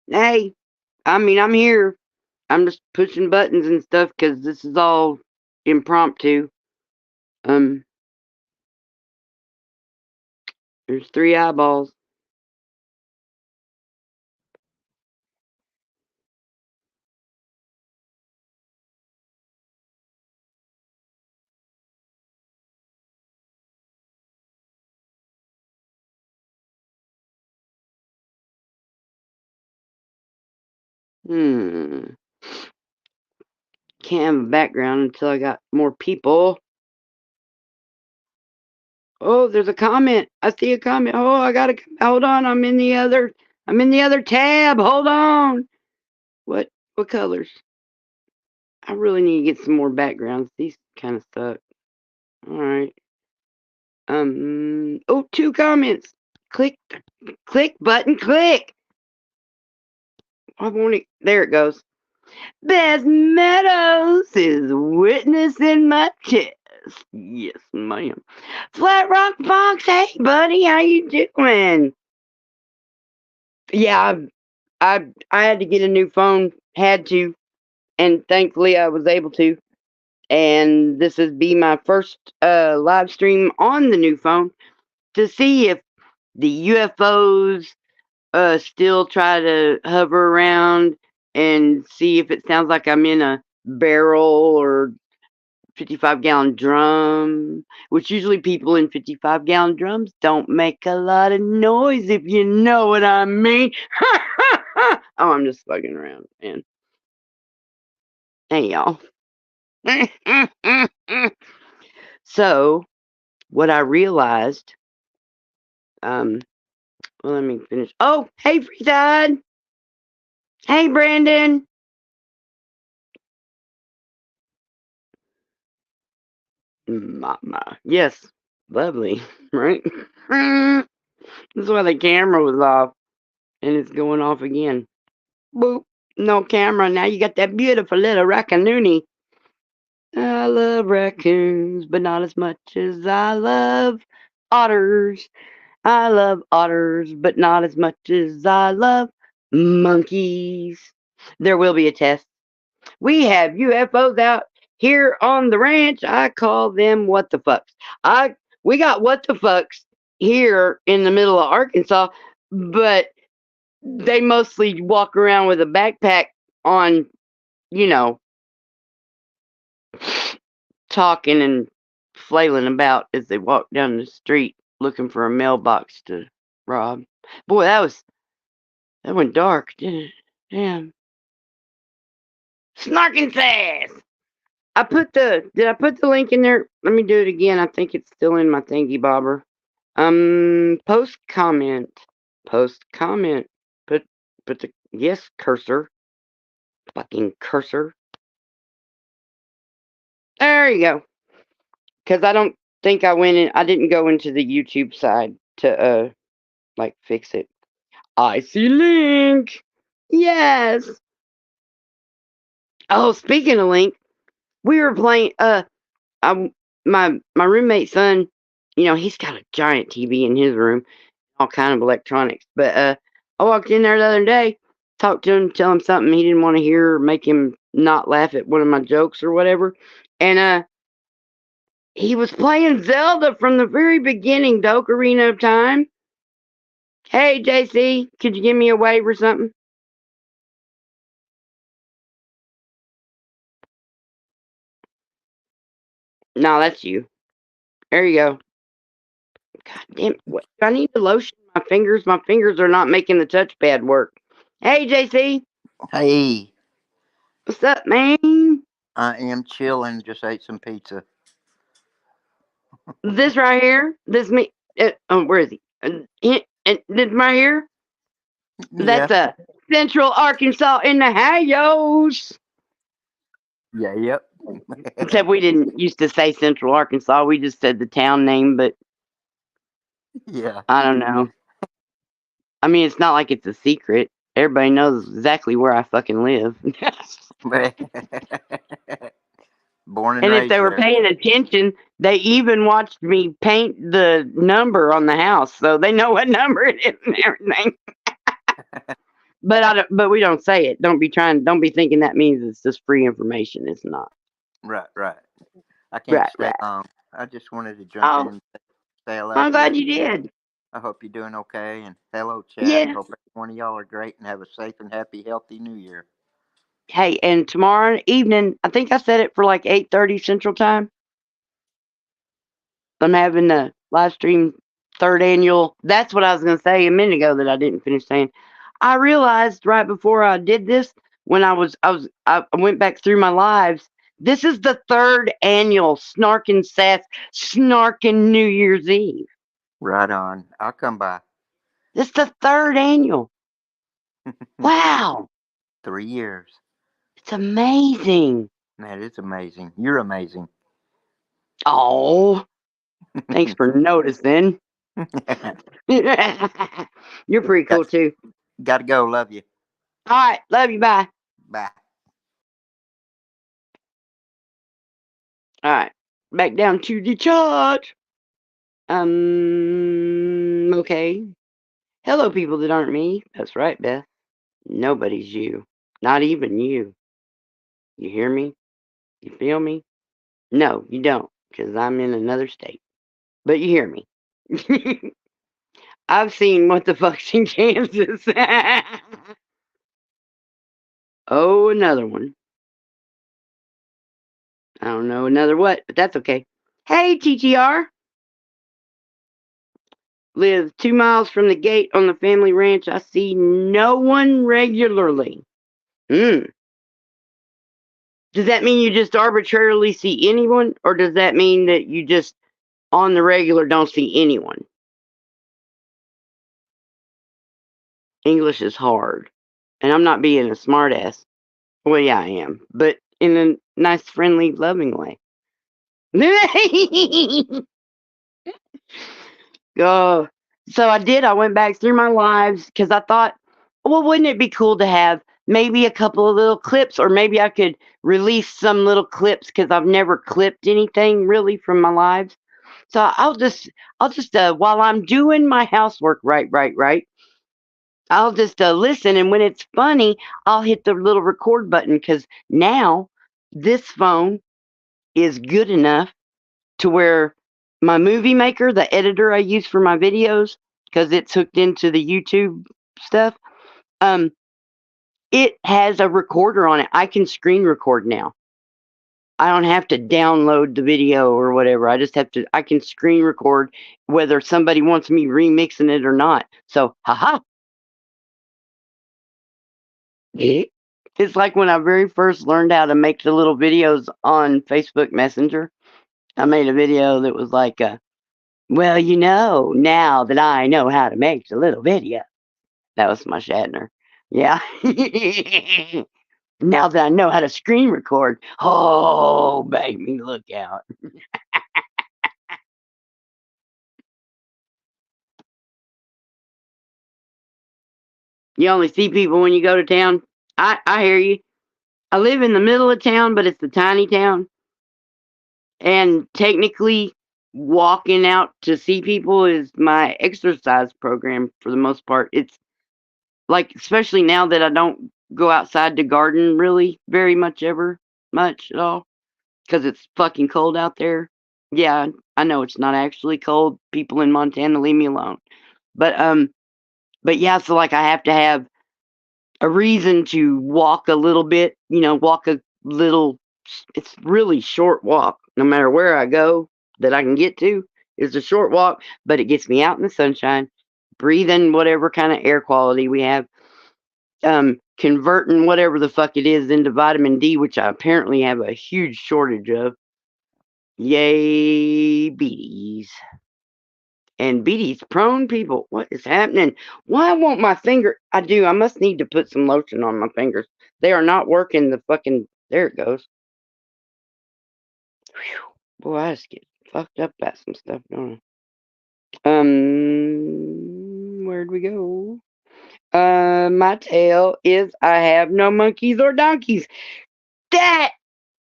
Hey, I mean, I'm here. I'm just pushing buttons and stuff because this is all impromptu. Um, there's 3 eyeballs. Hmm. Can't have a background until I got more people. Oh, there's a comment. I see a comment. Oh, I gotta hold on. I'm in the other tab. Hold on. What colors? I really need to get some more backgrounds. These kind of suck. All right. Oh, 2 comments. Click, click button. Click. I want it. There it goes. Bess Meadows is witnessing my chest. Yes, ma'am. Flat Rock Fox, hey buddy, how you doing? Yeah, I had to get a new phone. Had to, and thankfully I was able to. And this is be my first live stream on the new phone to see if the UFOs still try to hover around and see if it sounds like I'm in a barrel or 55-gallon drum, which usually people in 55-gallon drums don't make a lot of noise, if you know what I mean. Oh, I'm just fucking around, man. Hey, y'all. So, what I realized, well, let me finish. Oh, hey, Freetide. Hey, Brandon. Mama. Yes, lovely, right? That's why the camera was off, and it's going off again. Boop. No camera. Now you got that beautiful little raccoonoonie. I love raccoons, but not as much as I love otters. I love otters, but not as much as I love monkeys. There will be a test. We have UFOs out here on the ranch. I call them what the fucks. We got what the fucks here in the middle of Arkansas, but they mostly walk around with a backpack on, you know, talking and flailing about as they walk down the street looking for a mailbox to rob. Boy, that went dark, didn't it? Damn. SnarkNSass! Did I put the link in there? Let me do it again. I think it's still in my thingy bobber. Post comment. Post comment. Put the, yes, cursor. Fucking cursor. There you go. Because I don't think I didn't go into the YouTube side to, like, fix it. I see link. Yes. Oh, speaking of link, we were playing, I, my roommate's son, he's got a giant TV in his room, all kind of electronics. But I walked in there the other day, talked to him, tell him something he didn't want to hear, or make him not laugh at one of my jokes or whatever, and he was playing Zelda from the very beginning, Ocarina of Time. Hey JC, could you give me a wave or something? No, that's you. There you go. God damn it. What? I need to lotion my fingers. My fingers are not making the touchpad work. Hey, JC. Hey, What's up, man? I am chilling. Just ate some pizza. This right here. This me. Where is he? This right here. Yeah, That's a Central Arkansas in the house. yeah, yep. Except we didn't used to say Central Arkansas. We just said the town name, but Yeah. I don't know. I mean, it's not like it's a secret. Everybody knows exactly where I fucking live. Born and And if they raised were there. paying attention, they even watched me paint the number on the house, so they know what number it is and everything. But we don't say it. Don't be thinking that means it's just free information. It's not. Right, right. I can't Right, stay right. long. I just wanted to jump Oh, in, say hello I'm to you. glad you did. I hope you're doing okay. And hello, chat. Yeah. Hope every one of y'all are great and have a safe and happy, healthy New Year. Hey, and tomorrow evening, I think I said it for like 8:30 Central Time. I'm having the live stream third annual. That's what I was going to say a minute ago that I didn't finish saying. I realized right before I did this, when I went back through my lives. This is the third annual SnarkNSass Snarkin New Year's Eve. Right on. I'll come by. This is the third annual. Wow, 3 years. it's amazing. That is amazing. You're amazing. Oh, thanks for noticing. You're pretty got, cool too. got to go. Love you. All right, love you. Bye. Bye. All right, back down to the chart. Okay. Hello, people that aren't me. That's right, Beth. Nobody's you. Not even you. You hear me? You feel me? No, you don't, because I'm in another state. But you hear me. I've seen what the fuck's in Kansas. Oh, another one. I don't know another what, but that's okay. Hey, TTR. Live 2 miles from the gate on the family ranch. I see no one regularly. Hmm. Does that mean you just arbitrarily see anyone, or does that mean that you just on the regular don't see anyone? English is hard, and I'm not being a smartass. Well, yeah, I am, but in a nice, friendly, loving way. Oh, so I did. I went back through my lives because I thought, well, wouldn't it be cool to have maybe a couple of little clips, or maybe I could release some little clips because I've never clipped anything really from my lives. So I'll just while I'm doing my housework, right, I'll just listen, and when it's funny, I'll hit the little record button because now this phone is good enough to where my movie maker, the editor I use for my videos, because it's hooked into the YouTube stuff, um, it has a recorder on it. I can screen record now. I don't have to download the video or whatever. I can screen record whether somebody wants me remixing it or not. So, haha. It's like when I very first learned how to make the little videos on Facebook Messenger. I made a video that was like, well, now that I know how to make the little video. That was my Shatner. Yeah. Now that I know how to screen record, oh, baby, look out. You only see people when you go to town. I hear you. I live in the middle of town, but it's a tiny town. And technically, walking out to see people is my exercise program for the most part. It's like, especially now that I don't go outside to garden really very much much at all, because it's fucking cold out there. Yeah, I know it's not actually cold. People in Montana, leave me alone. But yeah, so like I have to have a reason to walk a little bit, walk a little. It's really short walk, no matter where I go that I can get to. It's a short walk, but it gets me out in the sunshine, breathing whatever kind of air quality we have, converting whatever the fuck it is into vitamin D, which I apparently have a huge shortage of. Yay, beaties. And beaties prone people. What is happening? Why won't my finger? I do. I must need to put some lotion on my fingers. They are not working the fucking. There it goes. Whew. Boy, I just get fucked up at some stuff, don't I? Where'd we go? My tale is I have no monkeys or donkeys. That,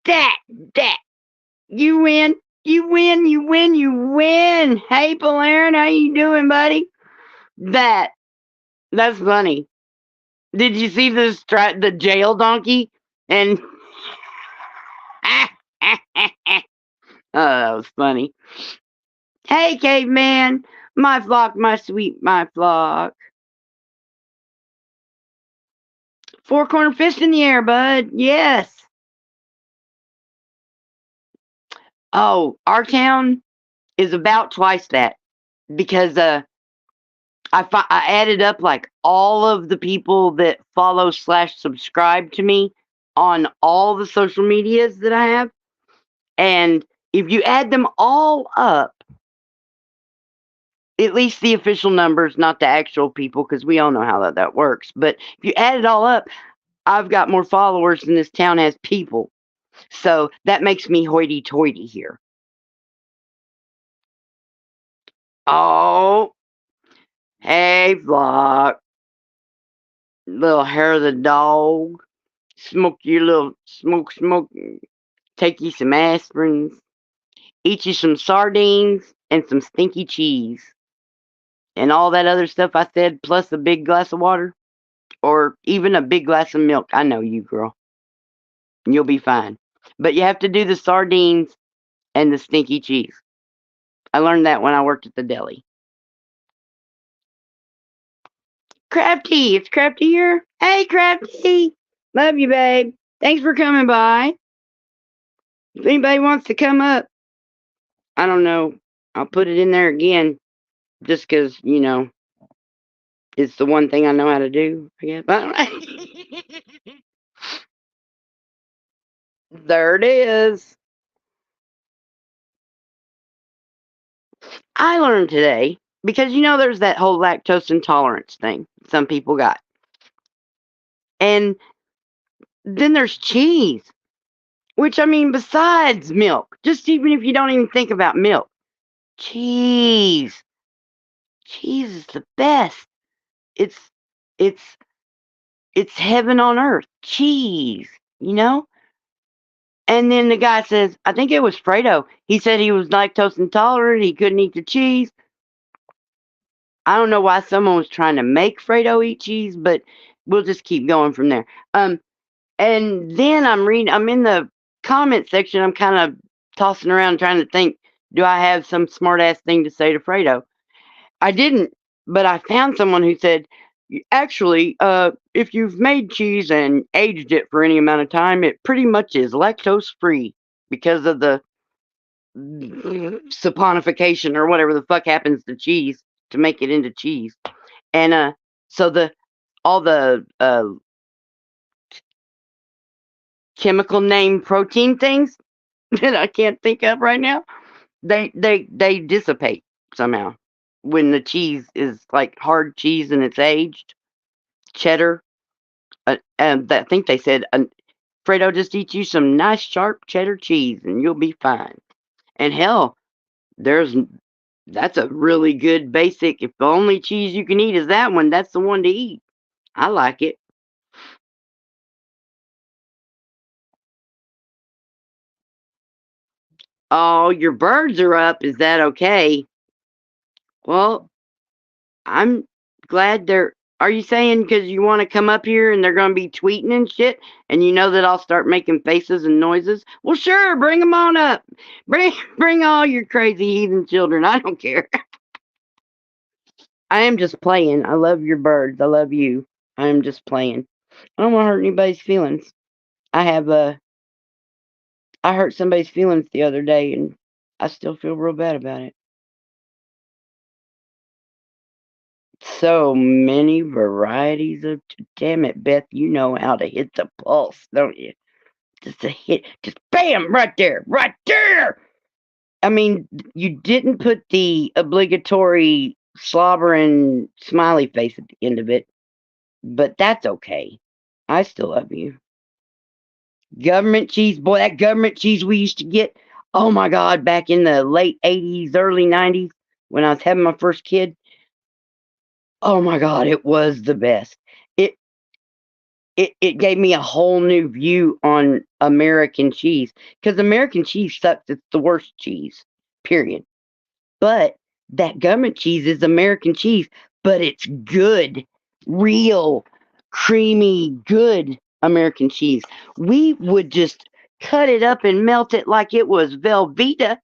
that, that. You win. You win. You win. You win. Hey, Polarin, how you doing, buddy? That's funny. Did you see the jail donkey? And that was funny. Hey, caveman, my flock, my sweet, my flock. Four corner fist in the air, bud. Yes. Oh, our town is about twice that because I added up like all of the people that follow / subscribe to me on all the social medias that I have, and if you add them all up, at least the official numbers, not the actual people, because we all know how that works. But if you add it all up, I've got more followers than this town has people. So that makes me hoity-toity here. Oh, hey, Flock. Little hair of the dog. Smoke your little smoke. Take you some aspirins. Eat you some sardines and some stinky cheese. And all that other stuff I said, plus a big glass of water. Or even a big glass of milk. I know you, girl. You'll be fine. But you have to do the sardines and the stinky cheese. I learned that when I worked at the deli. Crafty, it's Crafty here. Hey, Crafty. Love you, babe. Thanks for coming by. If anybody wants to come up, I don't know. I'll put it in there again just because, it's the one thing I know how to do, I guess. There it is. I learned today because there's that whole lactose intolerance thing some people got. And then there's cheese, which besides milk, just even if you don't even think about milk, cheese. Cheese is the best. It's it's it's heaven on earth. Cheese, And then the guy says, I think it was Fredo. He said he was lactose intolerant. He couldn't eat the cheese. I don't know why someone was trying to make Fredo eat cheese, but we'll just keep going from there. And then I'm in the comment section. I'm kind of tossing around trying to think, do I have some smart ass thing to say to Fredo? I didn't, but I found someone who said, actually, if you've made cheese and aged it for any amount of time, it pretty much is lactose free because of the saponification or whatever the fuck happens to cheese to make it into cheese. And so all the chemical name protein things that I can't think of right now, they dissipate somehow when the cheese is like hard cheese and it's aged. Cheddar, and I think they said, Fredo, just eat you some nice sharp cheddar cheese and you'll be fine. And hell, that's a really good basic. If the only cheese you can eat is that one, that's the one to eat. I like it. Oh, your birds are up. Is that okay? Well, I'm glad they're. Are you saying because you want to come up here and they're going to be tweeting and shit, and you know that I'll start making faces and noises? Well, sure, bring them on up. Bring all your crazy heathen children. I don't care. I am just playing. I love your birds. I love you. I am just playing. I don't want to hurt anybody's feelings. I hurt somebody's feelings the other day, and I still feel real bad about it. So many varieties of. Damn it, Beth, you know how to hit the pulse, don't you? Just a hit, just bam, right there, right there. You didn't put the obligatory slobbering smiley face at the end of it, but that's okay. I still love you. Government cheese, boy, that government cheese we used to get. Oh my God, back in the late 80s, early 90s, when I was having my first kid. Oh my God, it was the best. It it gave me a whole new view on American cheese because American cheese sucks. It's the worst cheese, period. But that government cheese is American cheese, but it's good, real, creamy, good American cheese. We would just cut it up and melt it like it was Velveeta.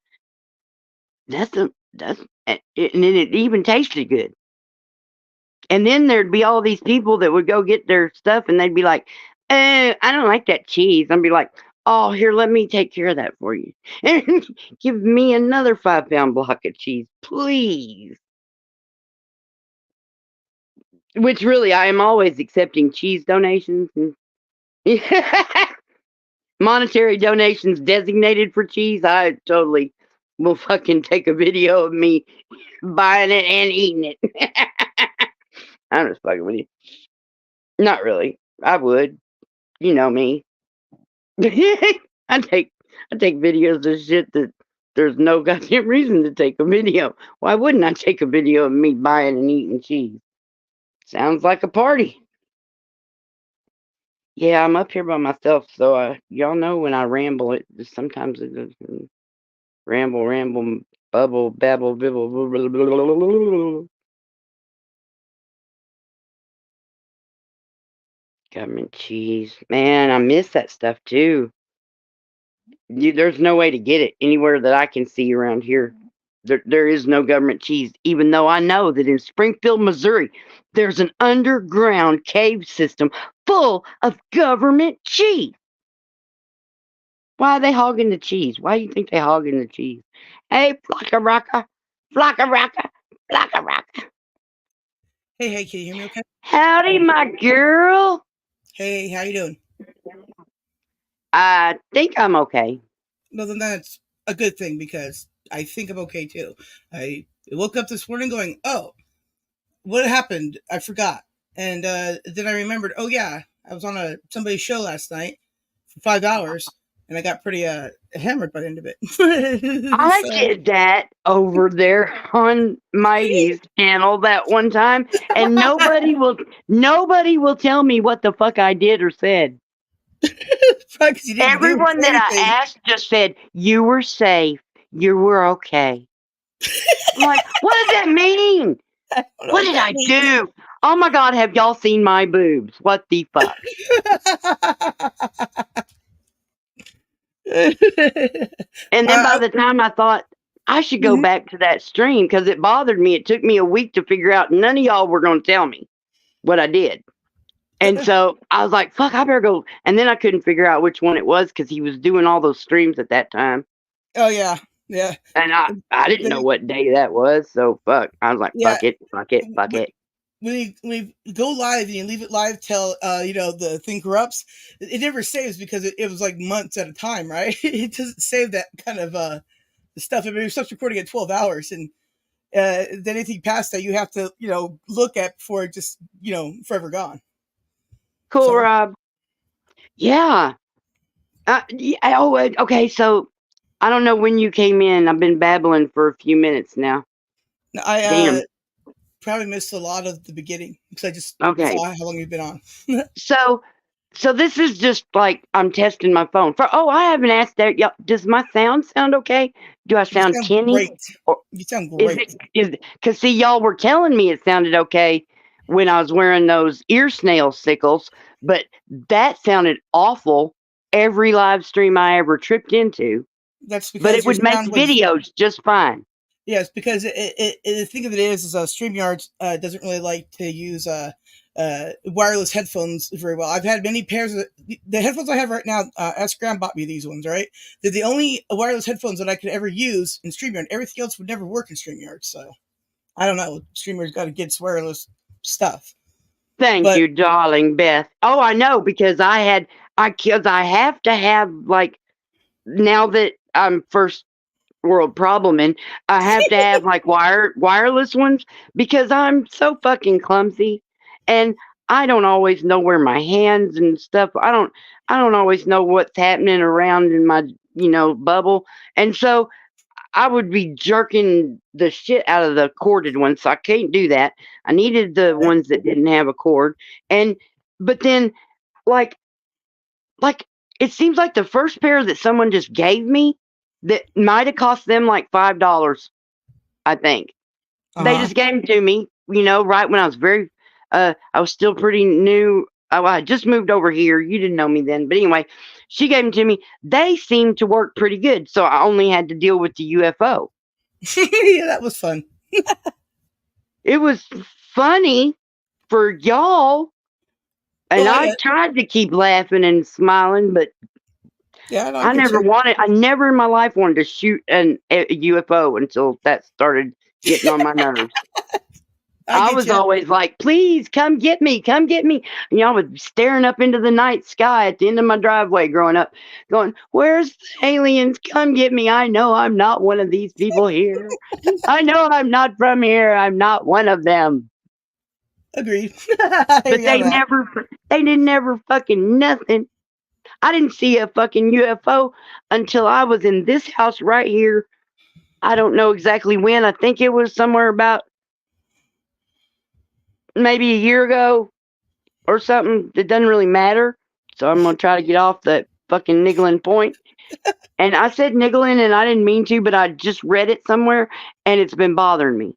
And it even tasted good. And then there'd be all these people that would go get their stuff and they'd be like, I don't like that cheese. I'd be like, oh, here, let me take care of that for you. And give me another 5-pound block of cheese, please. Which really, I am always accepting cheese donations. Monetary donations designated for cheese. I totally will fucking take a video of me buying it and eating it. I'm just fucking with you. Not really. I would. You know me. I take videos of shit that there's no goddamn reason to take a video. Why wouldn't I take a video of me buying and eating cheese? Sounds like a party. Yeah, I'm up here by myself, so y'all know when I ramble, it just sometimes it just ramble, bubble, babble, bibble, blah, blah, blah, blah, blah. Government cheese, man, I miss that stuff too. There's no way to get it anywhere that I can see around here. There is no government cheese, even though I know that in Springfield, Missouri, there's an underground cave system full of government cheese. Why are they hogging the cheese? Why do you think they're hogging the cheese? Hey, flocka rocka, flocka rocka, flocka rocka. Hey, can you hear me okay? Howdy, my girl. Hey, how you doing? I think I'm okay. Well, then that's a good thing because I think I'm okay too. I woke up this morning going, oh, what happened? I forgot. And then I remembered, oh yeah, I was on somebody's show last night for 5 hours and I got pretty hammered by the end of it. I did that over there on Mighty's channel that one time, and nobody will tell me what the fuck I did or said. Everyone that I asked just said, you were safe. You were okay. I'm like, what does that mean? What did I do? Oh my God, have y'all seen my boobs? What the fuck? And then by the time I thought, I should go back to that stream because it bothered me. It took me a week to figure out. None of y'all were going to tell me what I did. And so I was like, fuck, I better go. And then I couldn't figure out which one it was because he was doing all those streams at that time. Oh, yeah. Yeah. And I didn't know what day that was. So fuck. I was like, fuck it. When you go live and you leave it live till the thing corrupts, it never saves because it was like months at a time, right? It doesn't save that kind of stuff. I mean, it starts recording at 12 hours, and then anything past that you have to look at before it just forever gone. Cool, so. Rob. Yeah. Okay. So I don't know when you came in. I've been babbling for a few minutes now. I probably missed a lot of the beginning because I just saw how long you've been on. So this is just like I'm testing my phone. I haven't asked that. Does my sound okay? Do I sound tinny? Great. You sound great. Because see, y'all were telling me it sounded okay when I was wearing those ear snail sickles, but that sounded awful every live stream I ever tripped into. That's because but it would make videos just fine. Yes, because the thing of it is StreamYards doesn't really like to use wireless headphones very well. I've had many pairs of the headphones I have right now. Graham bought me these ones, right? They're the only wireless headphones that I could ever use in StreamYard. Everything else would never work in StreamYard. So I don't know. StreamYard's got to get its wireless stuff. Thank you, darling Beth. Oh, I know because I have to have, like, now that I'm first world problem and I have to have like wireless ones because I'm so fucking clumsy and I don't always know where my hands and stuff. I don't always know what's happening around in my bubble, and so I would be jerking the shit out of the corded ones. So I can't do that. I needed the ones that didn't have a cord, but then like it seems like the first pair that someone just gave me that might have cost them like $5, I think. They just gave them to me, right when I was I was still pretty new I just moved over here. You didn't know me then. But anyway, she gave them to me. They seemed to work pretty good. So I only had to deal with the UFO. Yeah, that was fun. It was funny for y'all. And Well, I tried to keep laughing and smiling, but yeah, I never in my life wanted to shoot a UFO until that started getting on my nerves. I was always like, please come get me, come get me. And I was staring up into the night sky at the end of my driveway growing up, going, where's the aliens? Come get me. I know I'm not one of these people here. I know I'm not from here. I'm not one of them. Agreed. But they didn't never fucking nothing. I didn't see a fucking UFO until I was in this house right here. I don't know exactly when. I think it was somewhere about maybe a year ago or something. It doesn't really matter. So I'm going to try to get off that fucking niggling point. And I said niggling and I didn't mean to, but I just read it somewhere and it's been bothering me.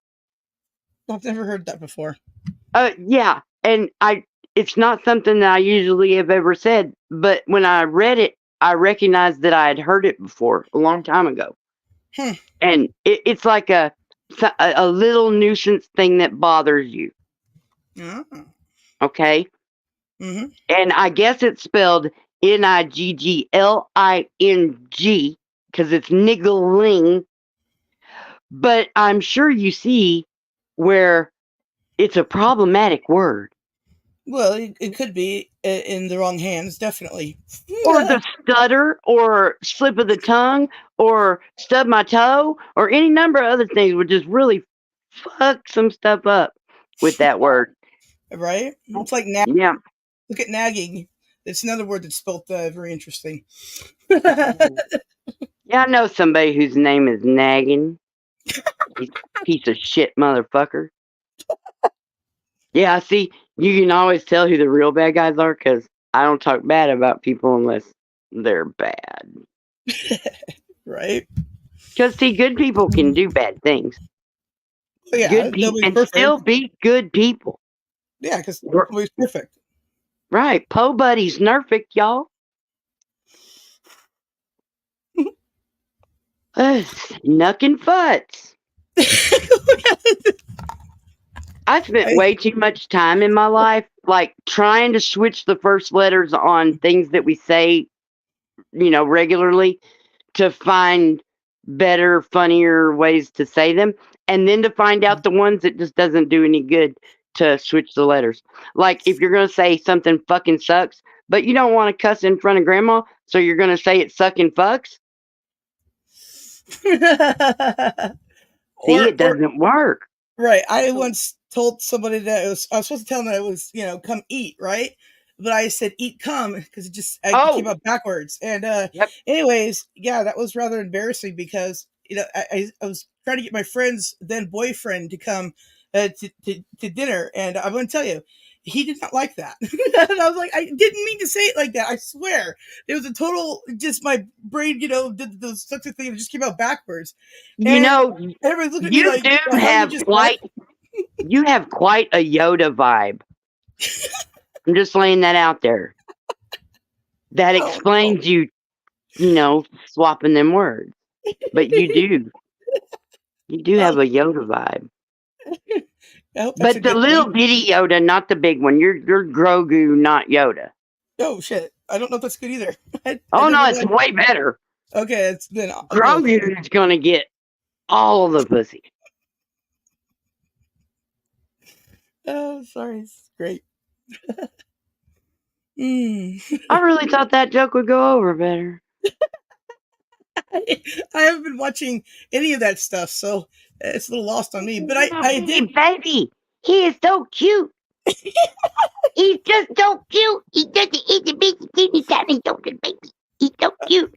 I've never heard that before. Yeah. And it's not something that I usually have ever said, but when I read it, I recognized that I had heard it before a long time ago. And it's like a little nuisance thing that bothers you. Oh. Okay? Mm-hmm. And I guess it's spelled Niggling, because it's niggling. But I'm sure you see where it's a problematic word. Well, it could be in the wrong hands, definitely. Or the stutter, or slip of the tongue, or stub my toe, or any number of other things would just really fuck some stuff up with that word. Right? It's like nagging. Yeah. Look at nagging. It's another word that's spelled very interesting. Yeah, I know somebody whose name is Nagging. He's a piece of shit motherfucker. Yeah, see, you can always tell who the real bad guys are because I don't talk bad about people unless they're bad. Right? Because, see, good people can do bad things. Well, yeah, good people and still be good people. Yeah, because nobody's perfect. Right. Po Buddy's nerfic, y'all. Knuckin' Futs. I spent way too much time in my life, like, trying to switch the first letters on things that we say, regularly to find better, funnier ways to say them. And then to find out the ones that just doesn't do any good to switch the letters. Like, if you're going to say something fucking sucks, but you don't want to cuss in front of grandma, so you're going to say it sucking fucks. See, it doesn't work. Right. I once told somebody that I was supposed to tell them that it was, come eat, right? But I said eat come because it just came out backwards. And anyways, yeah, that was rather embarrassing because, I was trying to get my friend's then boyfriend to come to dinner. And I'm going to tell you, he did not like that. And I was like, I didn't mean to say it like that. I swear. It was a total, just my brain, did the such a thing that just came out backwards. Everybody's looking at me like, you have quite a Yoda vibe. I'm just laying that out there. That explains you swapping them words. But you do. You do have a Yoda vibe. But the little bitty Yoda, not the big one. You're Grogu, not Yoda. Oh, shit. I don't know if that's good either. No, it's way better. Okay, it's been... Grogu is going to get all of the pussy. Oh, sorry. It's great. I really thought that joke would go over better. I haven't been watching any of that stuff, so it's a little lost on me. But I did. Baby, he is so cute. He's just so cute. He just eats a baby, teeny tiny token baby. He's so cute.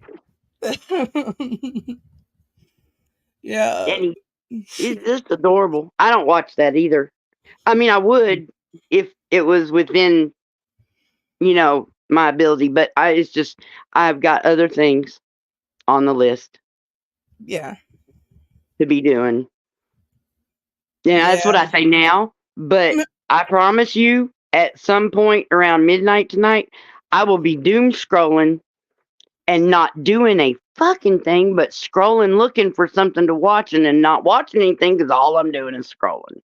Yeah. And he's just adorable. I don't watch that either. I mean, I would if it was within, my ability, but I've got other things on the list. Yeah. To be doing. Yeah, that's what I say now. But I promise you, at some point around midnight tonight, I will be doom scrolling and not doing a fucking thing, but scrolling looking for something to watch and then not watching anything because all I'm doing is scrolling.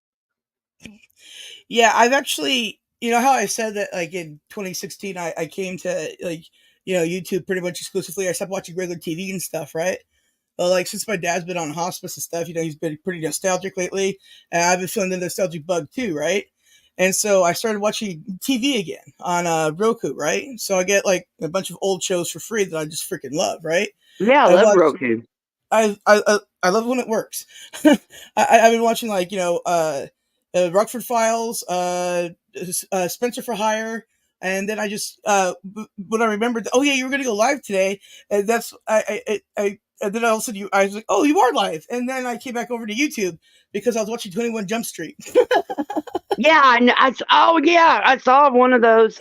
Yeah, I've actually, how I said that like in 2016, I came to like, YouTube pretty much exclusively. I stopped watching regular TV and stuff, right? Well, like since my dad's been on hospice and stuff, he's been pretty nostalgic lately, and I've been feeling the nostalgic bug too, right? And so I started watching TV again on Roku, right? So I get like a bunch of old shows for free that I just freaking love, right? Yeah, I I love watch. Roku. I love when it works. I've been watching like Rockford Files, Spencer for Hire, and then I just when I remembered, oh yeah, you were going to go live today, and that's and then all of a sudden I was like, oh, you are live, and then I came back over to YouTube because I was watching 21 Jump Street. Yeah, I saw one of those.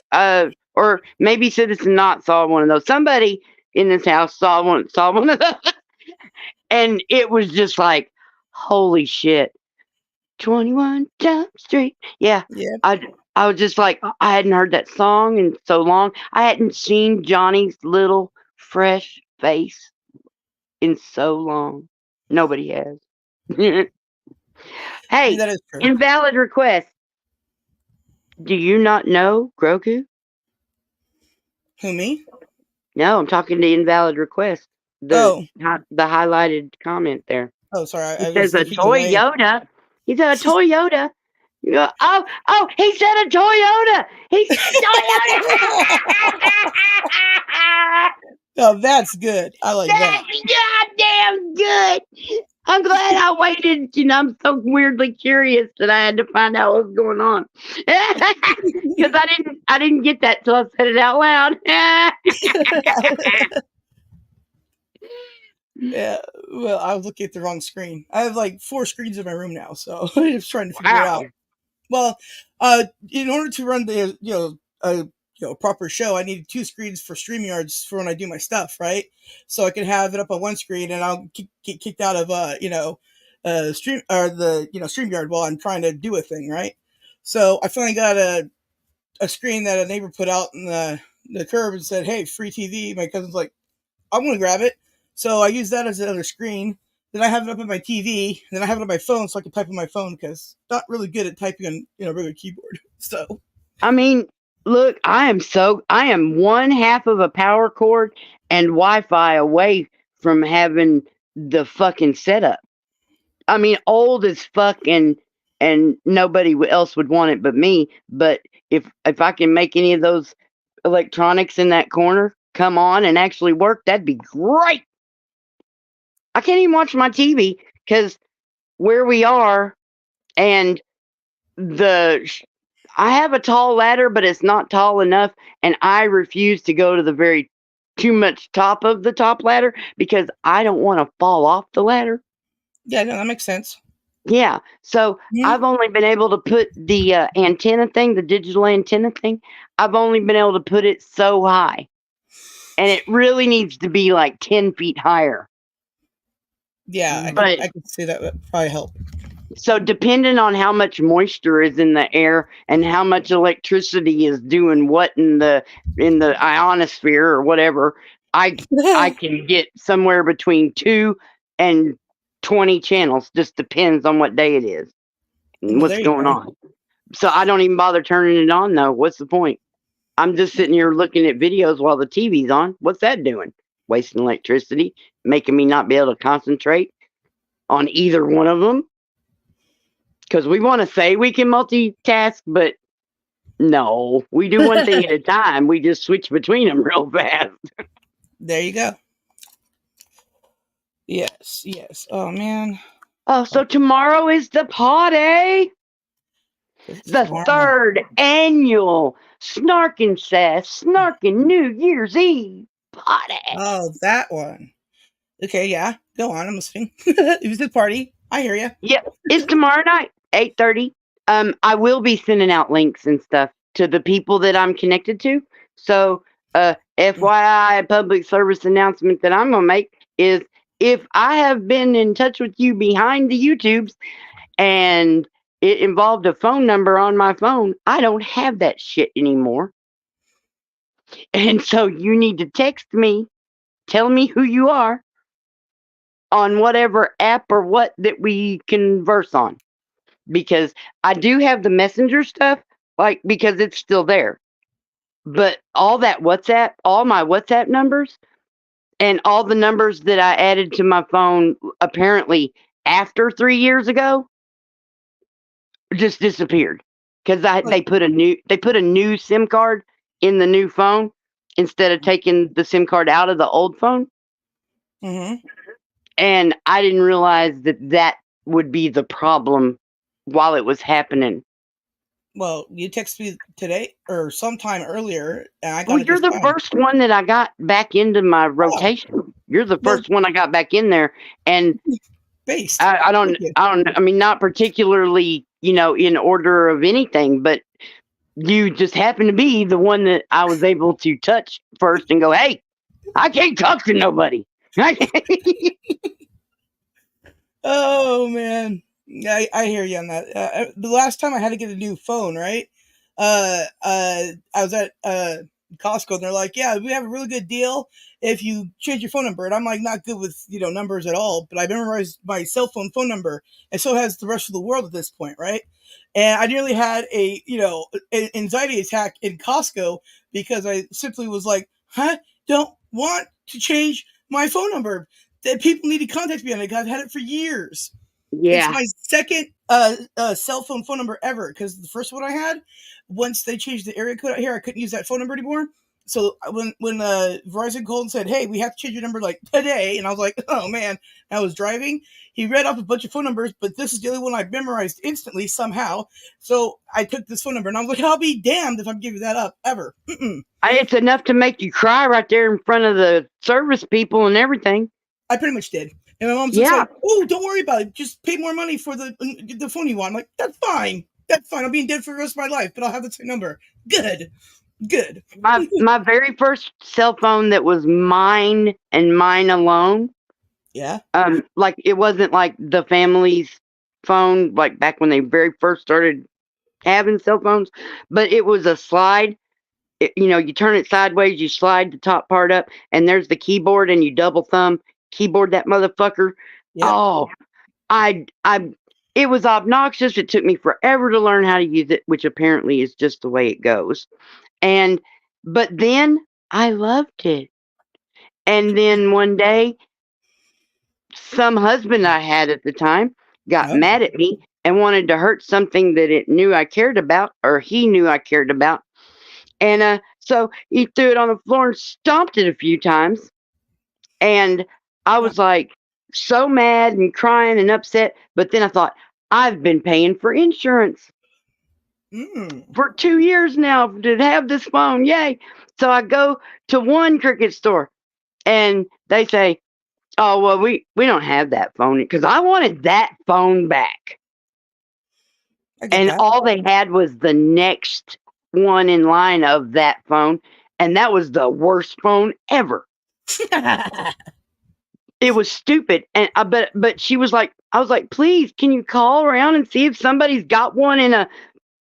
Or maybe Citizen Not saw one of those. Somebody in this house saw one of those, and it was just like, holy shit, 21 Jump Street. Yeah, Yeah, I was just like, I hadn't heard that song in so long. I hadn't seen Johnny's little fresh face in so long. Nobody has. Hey, that is true. invalid request. Do you not know Grogu? Who, me? No, I'm talking to invalid request. The highlighted comment there. Oh, sorry, He I says was a looking away. Toyota. He said a Toyota. You go, oh, he said a Toyota. He said Toyota. Oh, that's good. I like that. That's goddamn good. I'm glad I waited. I'm so weirdly curious that I had to find out what was going on. Because I didn't get that till I said it out loud. Yeah, well, I was looking at the wrong screen. I have like 4 screens in my room now, so I'm just trying to figure it out. Well, in order to run the proper show, I needed 2 screens for Streamyards for when I do my stuff, right? So I can have it up on one screen, and I'll get kicked out of Streamyard while I'm trying to do a thing, right? So I finally got a screen that a neighbor put out in the curb and said, "Hey, free TV." My cousin's like, "I'm gonna grab it." So I use that as another screen. Then I have it up on my TV. Then I have it on my phone so I can type on my phone because I'm not really good at typing on regular keyboard. So I mean, look, I am one half of a power cord and Wi-Fi away from having the fucking setup. I mean, old as fuck, and nobody else would want it but me. But if I can make any of those electronics in that corner come on and actually work, that'd be great. I can't even watch my TV because where we are and I have a tall ladder, but it's not tall enough, and I refuse to go to the very too much top of the top ladder because I don't want to fall off the ladder. yeah, no, that makes sense. Yeah, so I've only been able to put the antenna thing, the digital antenna thing, I've only been able to put it so high, and it really needs to be like 10 feet higher. Yeah, I can see that would probably help. So depending on how much moisture is in the air and how much electricity is doing what in the ionosphere or whatever, I can get somewhere between 2 and 20 channels. Just depends on what day it is and what's going on. So I don't even bother turning it on though. What's the point? I'm just sitting here looking at videos while the TV's on. What's that doing? Wasting electricity, making me not be able to concentrate on either one of them. Because we want to say we can multitask, but no, we do one thing at a time. We just switch between them real fast. There you go. Yes. Oh, man. Oh, so tomorrow is the party. The 3rd annual SnarkNSass SnarkN New Year's Eve party. Oh, that one. Okay, yeah. Go on. I'm listening. It was the party. I hear you. Yep. It's tomorrow night, 8:30. I will be sending out links and stuff to the people that I'm connected to. So, FYI, public service announcement that I'm going to make is if I have been in touch with you behind the YouTubes and it involved a phone number on my phone. I don't have that shit anymore. And so you need to text me, tell me who you are on whatever app or what that we converse on. Because I do have the messenger stuff, like, because it's still there. But all that WhatsApp, all my WhatsApp numbers, and all the numbers that I added to my phone apparently after 3 years ago just disappeared because they put a new SIM card in the new phone instead of taking the SIM card out of the old phone. Mm-hmm. And I didn't realize that would be the problem while it was happening. Well, you texted me today or sometime earlier, and I got Well, it you're this the time. first one that I got back into my rotation. You're the first one I got back in there, and Based. I mean, not particularly, in order of anything, but you just happen to be the one that I was able to touch first and go, hey, I can't talk to nobody. Oh man, I hear you on that. The last time I had to get a new phone, right? I was at Costco, and they're like, "Yeah, we have a really good deal if you change your phone number." And I'm like, not good with numbers at all, but I memorized my cell phone number, and so has the rest of the world at this point, right? And I nearly had a an anxiety attack in Costco because I simply was like, "Huh? Don't want to change my phone number. That people need to contact me on it because I've had it for years." It's Yeah. my second cell phone number ever because the first one I had, once they changed the area code out here, I couldn't use that phone number anymore. So when Verizon called and said, "Hey, we have to change your number like today," and I was like, "Oh man," I was driving. He read off a bunch of phone numbers, but this is the only one I memorized instantly somehow. So I took this phone number, and I was like, "I'll be damned if I'm giving that up ever." It's enough to make you cry right there in front of the service people and everything. I pretty much did. And my mom's just like, "Oh, don't worry about it. Just pay more money for the phone you want." I'm like, "That's fine. That's fine. I'm being dead for the rest of my life, but I'll have the same number." Good. My very first cell phone that was mine and mine alone. Yeah. Like, it wasn't like the family's phone, like back when they very first started having cell phones, but it was a slide. You turn it sideways, you slide the top part up, and there's the keyboard, and you double thumb keyboard that motherfucker. Yep. Oh, it was obnoxious. It took me forever to learn how to use it, which apparently is just the way it goes. But then I loved it. And then one day, some husband I had at the time got mad at me and wanted to hurt something that it knew I cared about, or he knew I cared about. And so he threw it on the floor and stomped it a few times. And I was like so mad and crying and upset. But then I thought, I've been paying for insurance for 2 years now to have this phone. Yay. So I go to one Cricket store and they say, oh, well, we don't have that phone, because I wanted that phone back. And all they had was the next one in line of that phone, and that was the worst phone ever. It was stupid. And but she was like, I was like, please, can you call around and see if somebody's got one in a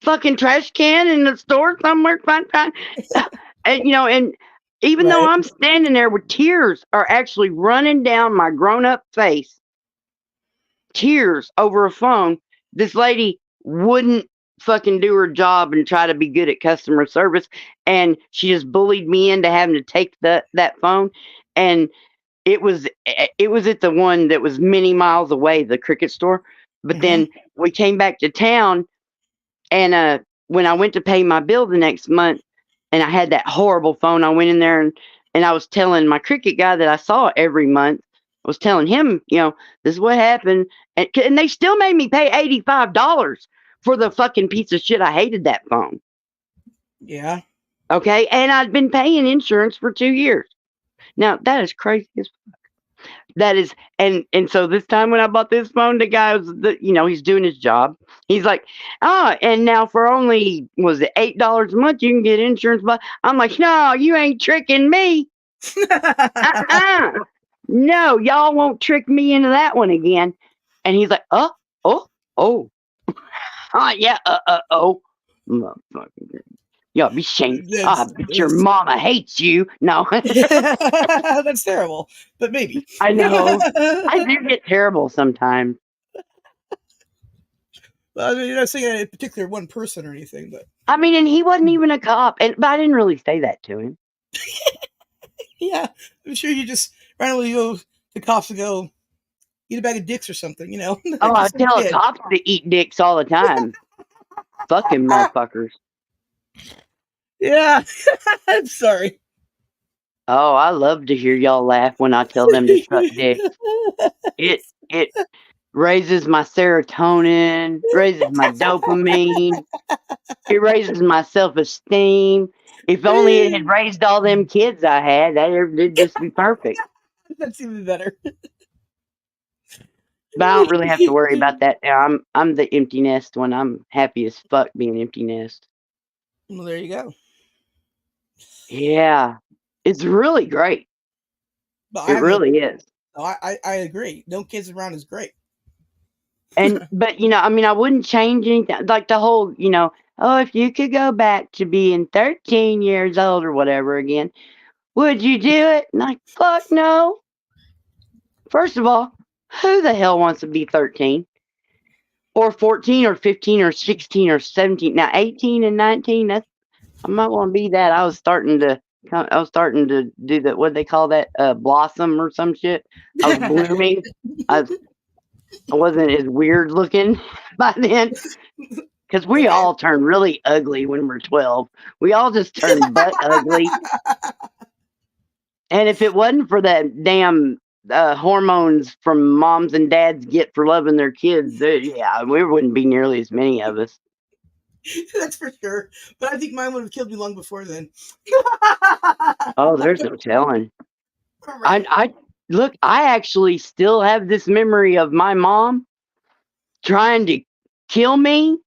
fucking trash can in the store somewhere? Fine. And and even though I'm standing there with tears are actually running down my grown-up face, tears over a phone, this lady wouldn't fucking do her job and try to be good at customer service, and she just bullied me into having to take that phone. And it was at the one that was many miles away, the Cricket store. But then we came back to town, and when I went to pay my bill the next month, and I had that horrible phone, I went in there and I was telling my Cricket guy that I saw every month, I was telling him, this is what happened. And they still made me pay $85 for the fucking piece of shit. I hated that phone. Yeah. Okay. And I'd been paying insurance for 2 years. Now, that is crazy as fuck. That is, and so this time when I bought this phone, the guy was, he's doing his job. He's like, and now for only, was it $8 a month, you can get insurance. But I'm like, no, you ain't tricking me. No, y'all won't trick me into that one again. And he's like, oh. Yeah, oh. Motherfucker. Y'all be shamed. I bet your That's mama hates you. No, that's terrible, but maybe. I know. I do get terrible sometimes. Well, I mean, you're not saying a particular one person or anything, but I mean, and he wasn't even a cop, but I didn't really say that to him. yeah, I'm sure you just randomly go to cops and go eat a bag of dicks or something, you know? Oh, I Just some tell kid. cops to eat dicks all the time. Fucking motherfuckers. Yeah, I'm sorry. Oh, I love to hear y'all laugh when I tell them to suck dick. It raises my serotonin, raises my dopamine, it raises my self-esteem. If only it had raised all them kids I had, it'd just be perfect. That's even better. But I don't really have to worry about that now. I'm the empty nest one. I'm happy as fuck being empty nest. Well, there you go. Yeah. It's really great. But I It have no. really is. I agree. No kids around is great. But I mean, I wouldn't change anything. Like the whole, oh, if you could go back to being 13 years old or whatever again, would you do it? And like, fuck no. First of all, who the hell wants to be 13? Or 14 or 15 or 16 or 17? Now 18 and 19, I might want to be that. I was starting to do that, what they call that, blossom or some shit. I was blooming. I wasn't as weird looking by then. Because we Okay. all turn really ugly when we're 12. We all just turn butt ugly. And if it wasn't for that damn hormones from moms and dads get for loving their kids, yeah, we wouldn't be nearly as many of us. That's for sure. But I think mine would have killed me long before then. Oh, there's no telling. Right. I look, I actually still have this memory of my mom trying to kill me.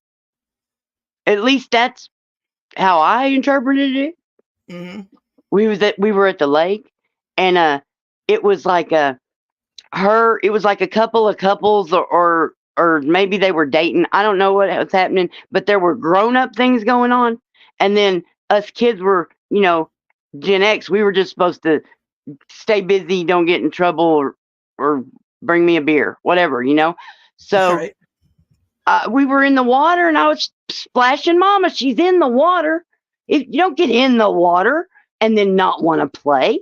At least that's how I interpreted it. Mm-hmm. We were at the lake, and it was like it was like a couple of couples, or maybe they were dating. I don't know what was happening, but there were grown up things going on, and then us kids were, Gen X. We were just supposed to stay busy, don't get in trouble, or bring me a beer, whatever, So Right. we were in the water, and I was splashing Mama. She's in the water. If you don't get in the water and then not want to play,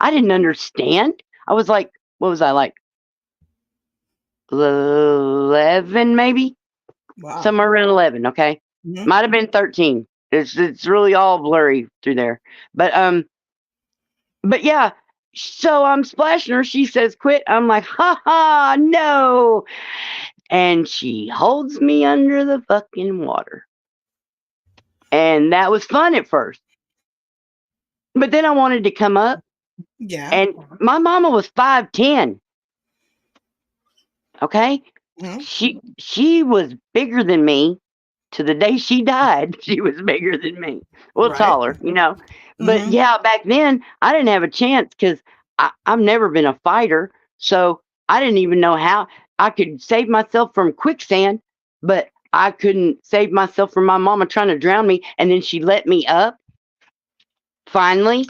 I didn't understand. I was like, what was I like? 11, maybe Wow. somewhere around 11. Okay, Mm-hmm. might have been 13. It's really all blurry through there, but yeah. So I'm splashing her. She says, "Quit." I'm like, "Ha ha, no!" And she holds me under the fucking water. And that was fun at first. But then I wanted to come up, Yeah. and my mama was 5'10". Okay? Mm-hmm. She was bigger than me. To the day she died, she was bigger than me. Well, Right. taller. But Mm-hmm. yeah, back then I didn't have a chance because I've never been a fighter. So I didn't even know how I could save myself from quicksand, but I couldn't save myself from my mama trying to drown me. And then she let me up. Finally,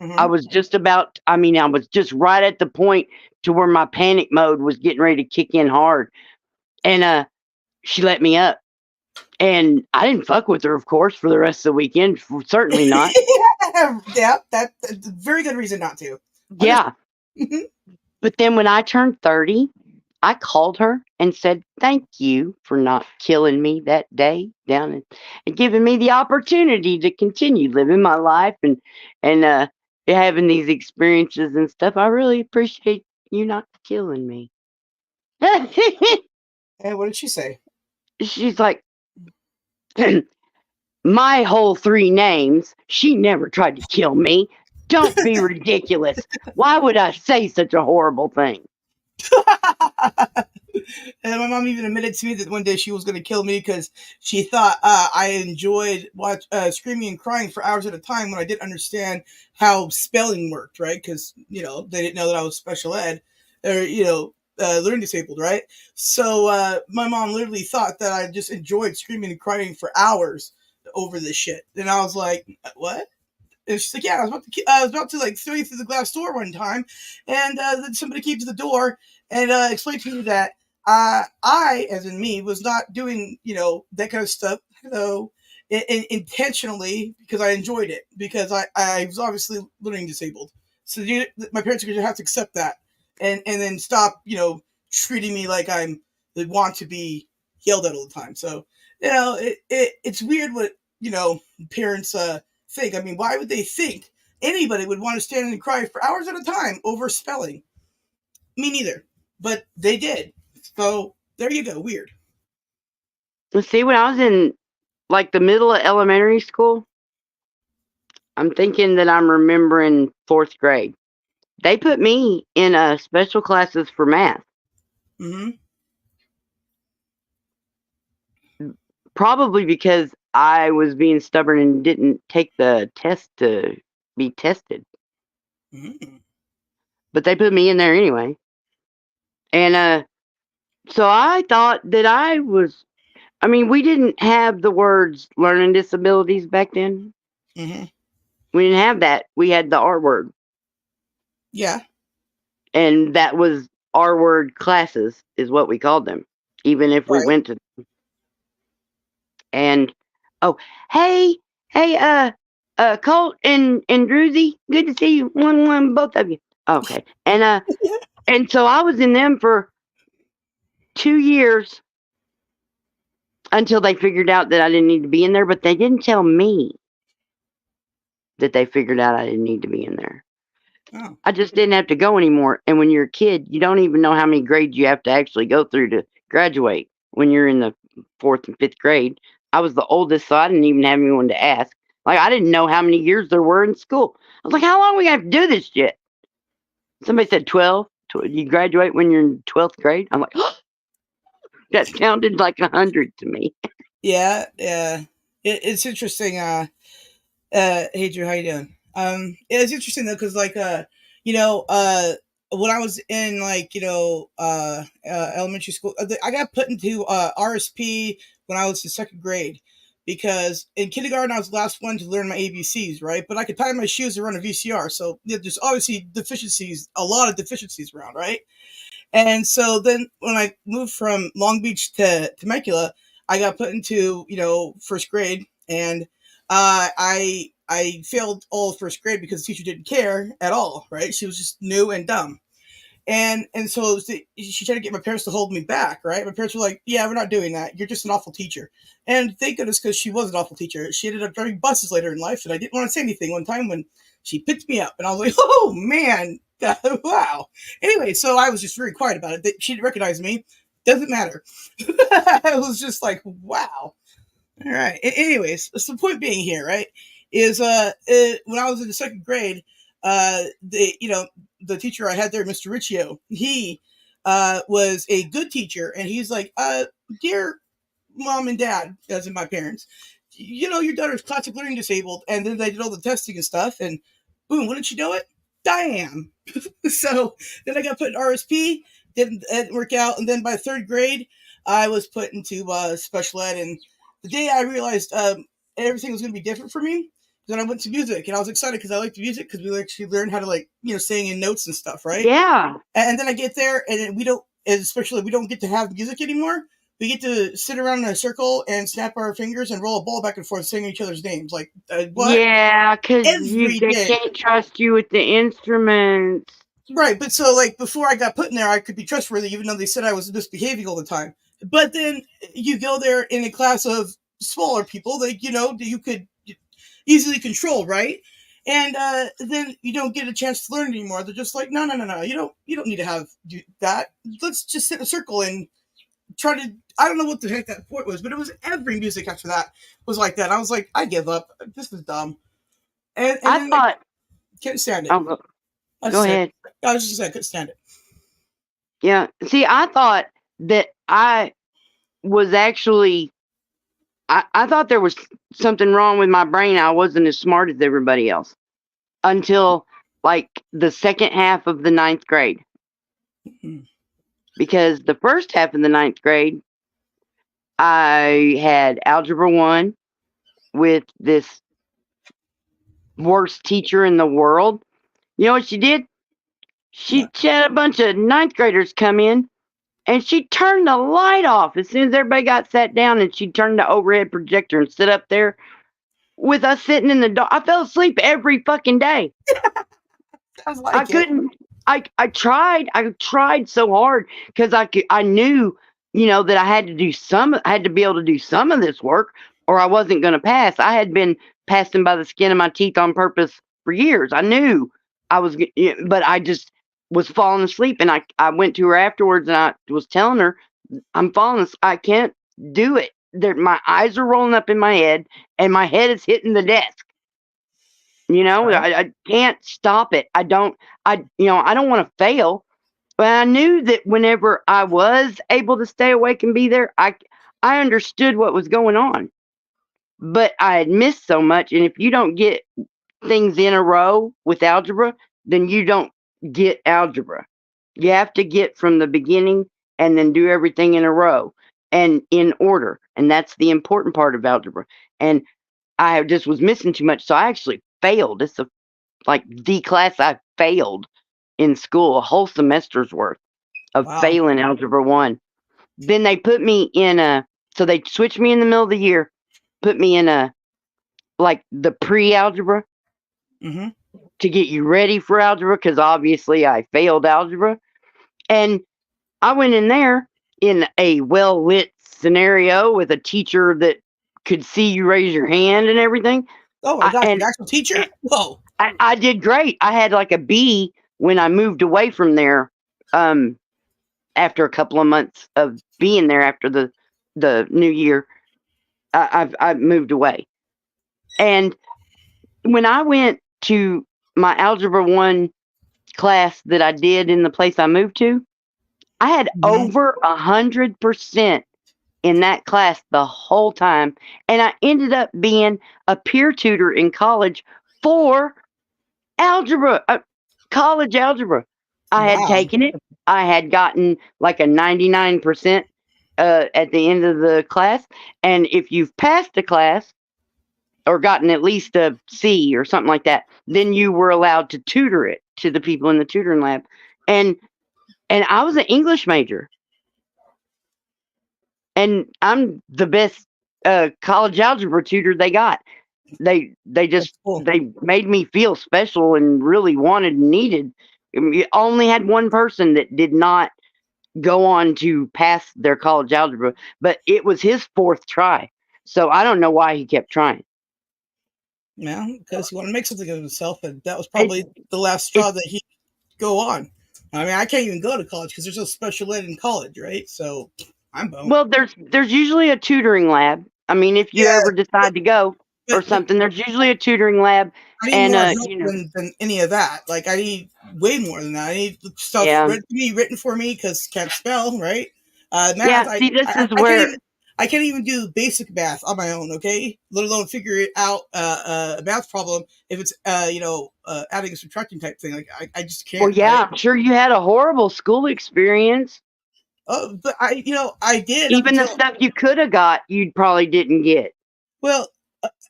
Mm-hmm. I was just I was just right at the point to where my panic mode was getting ready to kick in hard. And she let me up. And I didn't fuck with her, of course, for the rest of the weekend. Certainly not. Yeah, that's a very good reason not to. Yeah. Mhm. But then when I turned 30, I called her and said, "Thank you for not killing me that day and giving me the opportunity to continue living my life and having these experiences and stuff. I really appreciate you not killing me." And what did she say? She's like, "My whole 3 names. She never tried to kill me. Don't be ridiculous. Why would I say such a horrible thing?" And my mom even admitted to me that one day she was going to kill me because she thought I enjoyed screaming and crying for hours at a time when I didn't understand how spelling worked, right? Because, they didn't know that I was special ed. Or, learning disabled, right? So my mom literally thought that I just enjoyed screaming and crying for hours over this shit, and I was like, "What?" And she's like, "Yeah, I was about to like throw you through the glass door one time, and then somebody came to the door and explained to me that I, as in me, was not doing that kind of stuff, intentionally because I enjoyed it because I was obviously learning disabled. So my parents are going to have to accept that and then stop treating me like they want to be yelled at all the time. So it's weird what parents think. I mean, why would they think anybody would want to stand and cry for hours at a time over spelling? Me neither, but they did. So there you go. Weird. Let's see, when I was in like the middle of elementary school, I'm thinking that I'm remembering 4th grade. They put me in special classes for math. Mm-hmm. Probably because I was being stubborn and didn't take the test to be tested. Mm-hmm. But they put me in there anyway. And so I thought that I mean, we didn't have the words learning disabilities back then. Mm-hmm. We didn't have that. We had the R word. Yeah. And that was R word classes is what we called them, even if we went to them. And oh, hey, Colt and Druzy, good to see you. One, both of you. Okay. And so I was in them for 2 years until they figured out that I didn't need to be in there, but they didn't tell me that they figured out I didn't need to be in there. Oh. I just didn't have to go anymore. And when you're a kid, you don't even know how many grades you have to actually go through to graduate when you're in the 4th and 5th grade. I was the oldest, so I didn't even have anyone to ask. Like, I didn't know how many years there were in school. I was like, how long are we going to have to do this shit? Somebody said 12. You graduate when you're in 12th grade? I'm like, oh, that sounded like 100 to me. Yeah. It's interesting. Hey Drew, how you doing? It's interesting though, because like when I was in like elementary school, I got put into RSP when I was in 2nd grade because in kindergarten I was the last one to learn my ABCs, right? But I could tie my shoes and run a VCR, so there's obviously a lot of deficiencies around, right? And so then when I moved from Long Beach to Temecula, I got put into 1st grade, and I failed all of 1st grade because the teacher didn't care at all, right? She was just new and dumb. And so she tried to get my parents to hold me back, right? My parents were like, "Yeah, we're not doing that. You're just an awful teacher." And thank goodness, because she was an awful teacher. She ended up driving buses later in life, and I didn't want to say anything one time when she picked me up, and I was like, "Oh man, wow." Anyway, so I was just very quiet about it. She didn't recognize me. Doesn't matter. I was just like, "Wow." All right. Anyways, so the point being here, right, is when I was in the 2nd grade, the teacher I had there, Mr. Riccio, he was a good teacher, and he's like, "Dear mom and dad," as in my parents, your daughter's classic learning disabled," and then they did all the testing and stuff, and boom, wouldn't you know it, Diane. So then I got put in RSP, didn't work out, and then by 3rd grade, I was put into special ed, and the day I realized everything was going to be different for me, then I went to music, and I was excited because I liked music because we actually learned how to sing in notes and stuff, right? Yeah. And then I get there, and we don't get to have music anymore. We get to sit around in a circle and snap our fingers and roll a ball back and forth, singing each other's names. Like what? Yeah, because Every they day. can't trust you with the instruments. Right, but so before I got put in there, I could be trustworthy, even though they said I was misbehaving all the time. But then you go there in a class of smaller people that you could easily control, right? And then you don't get a chance to learn anymore. They're just like, no, you don't need to do that. Let's just sit in a circle and try to. I don't know what the heck that point was, but it was every music after that was like that. I was like, I give up. This is dumb. And I then thought. Can't stand it. Go ahead. I was just saying I couldn't stand it. Yeah. See, I thought that I was actually. I thought there was something wrong with my brain. I wasn't as smart as everybody else until like the second half of the 9th grade. Mm-hmm. because the first half of the 9th grade, I had Algebra 1 with this worst teacher in the world. You know what she did? She had a bunch of 9th graders come in, and she turned the light off as soon as everybody got sat down, and she turned the overhead projector and sit up there with us sitting in the dark. I fell asleep every fucking day. Sounds like I couldn't. I tried so hard because I knew, that I had to be able to do some of this work, or I wasn't going to pass. I had been passing by the skin of my teeth on purpose for years. I knew I was, but I just was falling asleep, and I went to her afterwards, and I was telling her, I'm falling. I can't do it. My eyes are rolling up in my head, and my head is hitting the desk. I can't stop it. I don't want to fail, but I knew that whenever I was able to stay awake and be there, I understood what was going on. But I had missed so much, and if you don't get things in a row with algebra, then you don't get algebra. You have to get from the beginning and then do everything in a row and in order, and that's the important part of algebra. And I just was missing too much, so I actually failed. It's the class I failed in school, a whole semester's worth of failing Algebra 1. Then they put me so they switched me in the middle of the year, put me in the pre-algebra to get you ready for algebra, because obviously I failed algebra. And I went in there in a well-lit scenario with a teacher that could see you raise your hand and everything. Oh my gosh, an actual teacher? Whoa. I did great. I had a B when I moved away from there after a couple of months of being there after the new year. I moved away. And when I went to my Algebra 1 class that I did in the place I moved to, I had over 100% in that class the whole time. And I ended up being a peer tutor in college for algebra, college algebra. I had taken it. I had gotten a 99% at the end of the class. And if you've passed the class or gotten at least a C or something like that, then you were allowed to tutor it to the people in the tutoring lab. And I was an English major. And I'm the best college algebra tutor they got. They made me feel special and really wanted and needed. You only had one person that did not go on to pass their college algebra, but it was his 4th try. So I don't know why he kept trying. Yeah, because he wanted to make something of himself, and that was probably the last straw that he could go on. I mean, I can't even go to college because there's no special ed in college, right? So I'm boned. Well, there's usually a tutoring lab. I mean, if you ever decide to go or something, there's usually a tutoring lab. I need more help than any of that. I need way more than that. I need stuff written for me because can't spell, right? Math. I can't even do basic math on my own. Okay, let alone figure it out a math problem if it's adding and subtracting type thing. I just can't. Well, yeah, right? I'm sure you had a horrible school experience. Oh, but I did. Even the stuff you could have got, you probably didn't get. Well,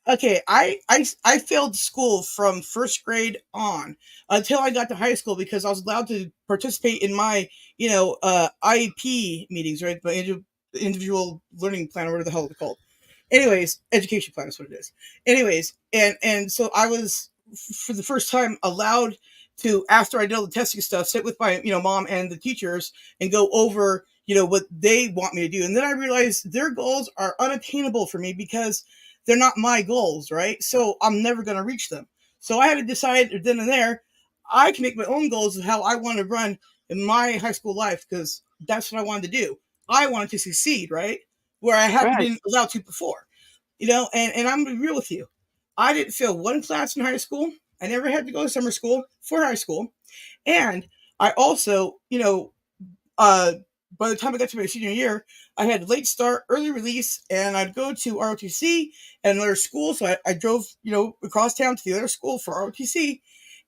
okay, I failed school from 1st grade on until I got to high school because I was allowed to participate in my, IEP meetings, right? My individual learning plan, or whatever the hell it's called. Anyways, education plan is what it is. Anyways, and so I was, for the first time, allowed to, after I did all the testing stuff, sit with my, mom and the teachers and go over, what they want me to do. And then I realized their goals are unattainable for me because they're not my goals, right? So I'm never going to reach them. So I had to decide then and there, I can make my own goals of how I want to run in my high school life because that's what I wanted to do. I wanted to succeed, right? Where I hadn't been allowed to before, and I'm going to be real with you. I didn't fail one class in high school. I never had to go to summer school for high school. And I also, by the time I got to my senior year, I had late start, early release, and I'd go to ROTC and another school. So I drove, across town to the other school for ROTC,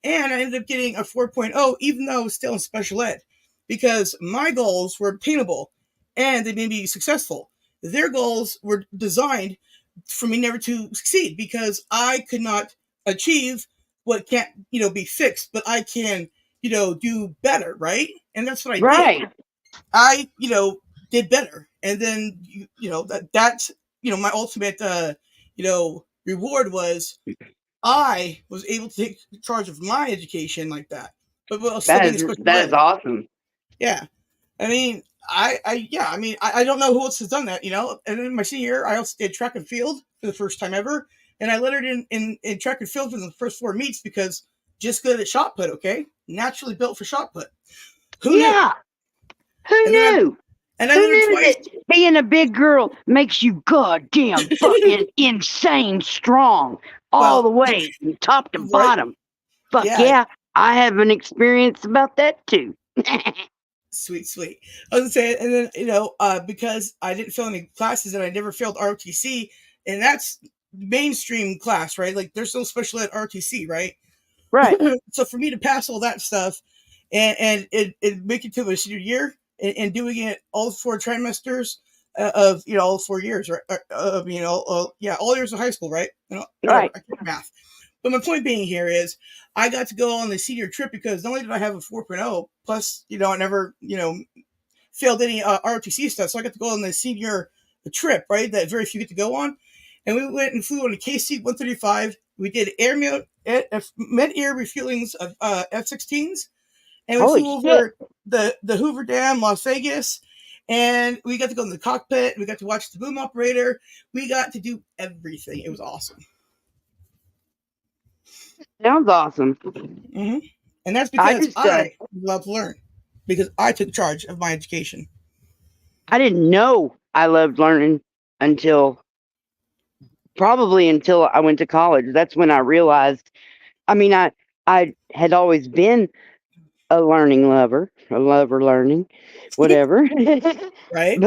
and I ended up getting a 4.0, even though I was still in special ed. because my goals were obtainable and they made me successful. Their goals were designed for me never to succeed because I could not achieve what can't, be fixed, but I can, do better, right? And that's what I did. Right. I, did better. And then, that's, my ultimate, reward was I was able to take charge of my education like that, but while still being a special That is ed. awesome. Yeah. I mean, I don't know who else has done that, And in my senior year, I also did track and field for the first time ever. And I lettered in track and field for the first 4 meets because just good at shot put, okay? Naturally built for shot put. Who knew? Yeah. Who And then knew? I Who lettered knew twice. that being a big girl makes you goddamn fucking insane strong all the Well, way from top to right. bottom? Fuck Yeah. yeah. I have an experience about that too. Sweet. I was gonna say, and then because I didn't fail any classes and I never failed ROTC, and that's mainstream class, right? Like there's no special ed ROTC, right? Right. So for me to pass all that stuff and it make it to my senior year and doing it all 4 trimesters of all 4 years, right? All years of high school, right? Whatever. Right. I can't math. But my point being here is I got to go on the senior trip because not only did I have a 4.0, plus, I never, failed any ROTC stuff. So I got to go on the senior trip, right? That very few get to go on. And we went and flew on a KC-135. We did mid-air refuelings of F-16s. And we Holy flew shit. over the Hoover Dam, Las Vegas. And we got to go in the cockpit. We got to watch the boom operator. We got to do everything. It was awesome. Sounds awesome. Mm-hmm. And that's because I was allowed to learn. Because I took charge of my education. I didn't know I loved learning until I went to college. That's when I realized. I mean, I had always been a lover learning, whatever. Right?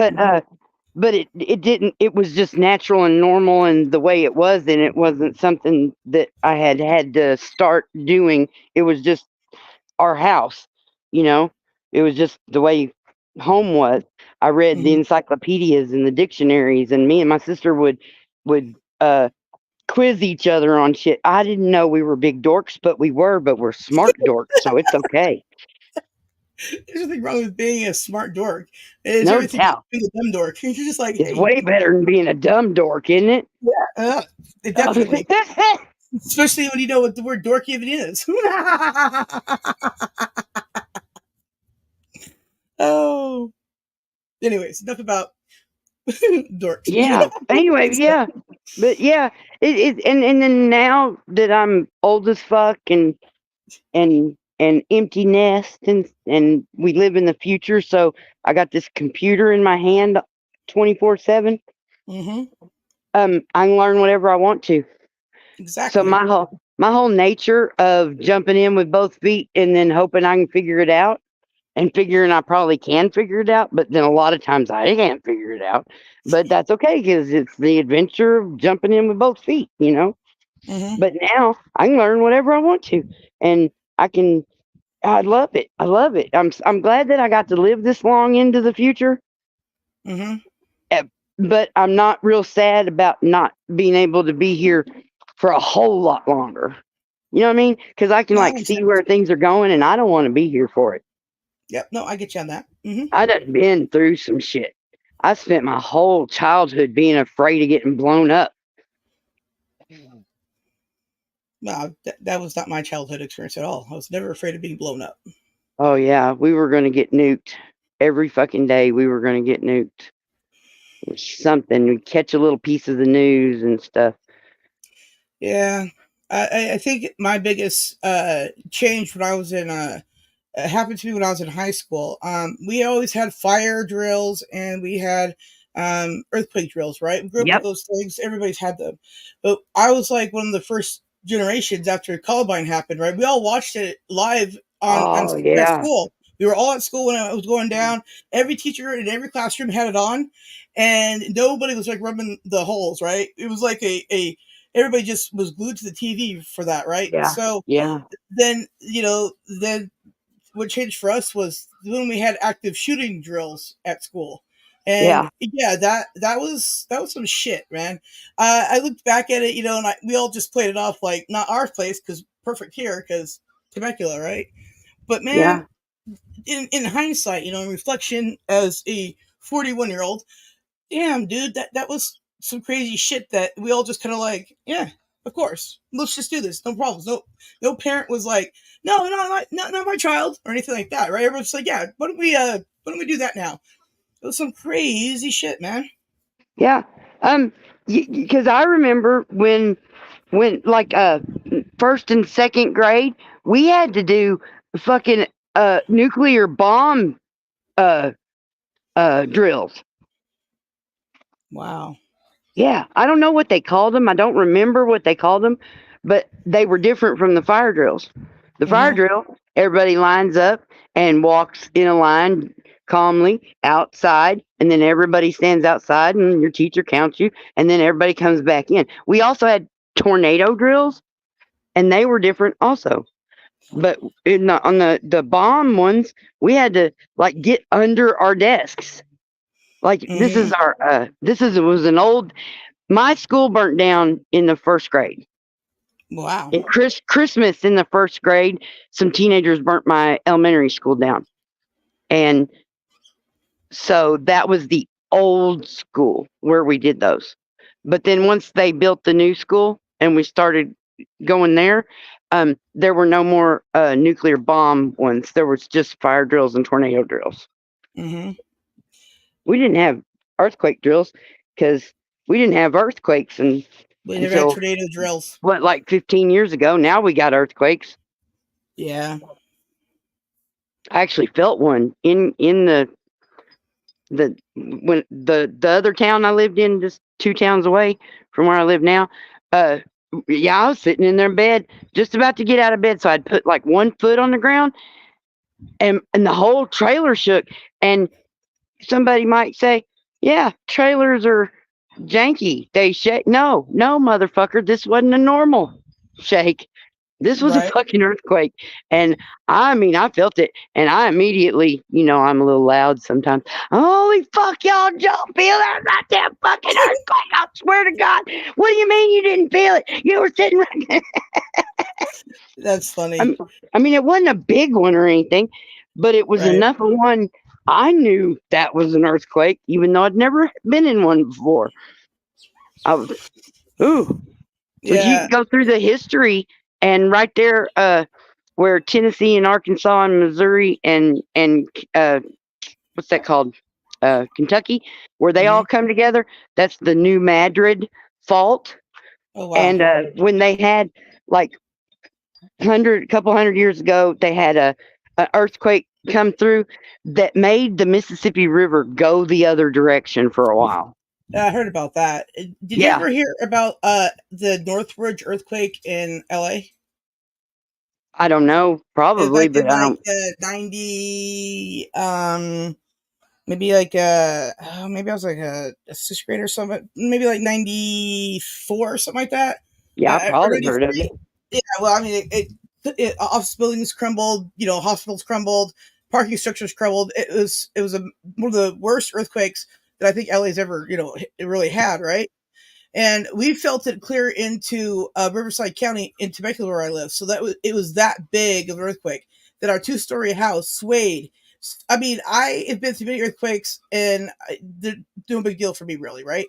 But it didn't. It was just natural and normal, and the way it was, and it wasn't something that I had to start doing. It was just our house, you know. It was just the way home was. I read the Mm-hmm. encyclopedias and the dictionaries, and me and my sister would quiz each other on shit. I didn't know we were big dorks, but we're smart dorks, so it's okay. There's nothing wrong with being a smart dork. There's No everything wrong doubt. with being a dumb dork. You're just like, It's hey, way better than being a dumb dork, isn't it? yeah, definitely. Especially when you know what the word dork even is. Oh. Anyways, enough about dorks. Yeah. Anyway, yeah. But yeah, and then now that I'm old as fuck and empty nest and we live in the future, so I got this computer in my hand 24/7. Mm-hmm. I can learn whatever I want to. So Exactly. my whole nature of jumping in with both feet and then hoping I can figure it out and figuring I probably can figure it out, but then a lot of times I can't figure it out. But that's okay because it's the adventure of jumping in with both feet, you know. Mm-hmm. But now I can learn whatever I want to, and I can. I love it. I love it. I'm glad that I got to live this long into the future. Mm-hmm. But I'm not real sad about not being able to be here for a whole lot longer. You know what I mean? Because I can No, like see where things are going, and I don't want to be here for it. yep. No, I get you on that. Mm-hmm. I done been through some shit. I spent my whole childhood being afraid of getting blown up. No, that was not my childhood experience at all. I was never afraid of being blown up. Oh yeah, we were gonna get nuked every fucking day. We were gonna get nuked. It was something. We'd catch a little piece of the news and stuff. Yeah, I think my biggest change when I was in happened to me when I was in high school. We always had fire drills and we had earthquake drills, right? We grew up with Yep. those things. Everybody's had them, but I was like one of the first generations after Columbine happened, right? We all watched it live Oh at yeah. school. We were all at school when it was going down. Every teacher in every classroom had it on, and nobody was like rubbing the holes, right? It was like a everybody just was glued to the TV for that, right? Yeah. So Yeah. then then what changed for us was when we had active shooting drills at school. And Yeah. yeah, that was some shit, man. I looked back at it, and we all just played it off like not our place because perfect here because Temecula, right? But Yeah. man, in hindsight, in reflection as a 41-year-old, damn, dude, that was some crazy shit that we all just kind of like, yeah, of course, let's just do this, no problems. No parent was like, no, not my child or anything like that, right? Everyone's like, yeah, why don't we do that now? It was some crazy shit, man. Yeah. Because I remember when like first and second grade, we had to do fucking nuclear bomb uh drills. Wow. Yeah, I don't know what they called them. I don't remember what they called them, but they were different from the fire drills. The fire Mm-hmm. drill, everybody lines up and walks in a line calmly outside, and then everybody stands outside, and your teacher counts you, and then everybody comes back in. We also had tornado drills, and they were different also. But on the bomb ones, we had to like get under our desks. Like this Mm-hmm. is our this is was an old my school burnt down in the first grade. Wow. In Christmas in the first grade, some teenagers burnt my elementary school down. And so that was the old school where we did those. But then once they built the new school and we started going there, there were no more nuclear bomb ones. There was just fire drills and tornado drills. Mm-hmm. We didn't have earthquake drills because we didn't have earthquakes We never had until tornado drills. what, like 15 years ago. Now we got earthquakes. Yeah. I actually felt one in the other town I lived in, just 2 towns away from where I live now. Uh, yeah, I was sitting in their bed, just about to get out of bed, so I'd put like one foot on the ground, and the whole trailer shook. And somebody might say, "Yeah, trailers are janky. They shake." No, no, motherfucker, this wasn't a normal shake. This was a Right. fucking earthquake. And I mean, I felt it. And I immediately, I'm a little loud sometimes. Holy fuck, y'all don't feel that goddamn fucking earthquake. I swear to God. What do you mean you didn't feel it? You were sitting right there. That's I funny. mean, it wasn't a big one or anything, but it was Right. enough of one. I knew that was an earthquake, even though I'd never been in one before. I was, ooh. But you Yeah. can go through the history, and right there, where Tennessee and Arkansas and Missouri and what's that called? Kentucky, where they Mm-hmm. all come together. That's the New Madrid Fault. Oh wow. And when they had like couple hundred years ago, they had a earthquake come through that made the Mississippi River go the other direction for a while. I heard about that. Did you Yeah, ever hear about the Northridge earthquake in LA? I don't know, It was probably, like in but I like don't. 90, maybe like maybe I was like a sixth grade or something. Maybe like 94 or something like that. Yeah, I Or probably heard of 93. it. Yeah, well, I mean, office buildings crumbled. Hospitals crumbled. Parking structures crumbled. It was one of the worst earthquakes that I think LA's ever it really had, right? And we felt it clear into Riverside County in Temecula where I live. So it was that big of an earthquake that our two-story house swayed. I mean, I have been through many earthquakes, and they're no big deal for me, really, right?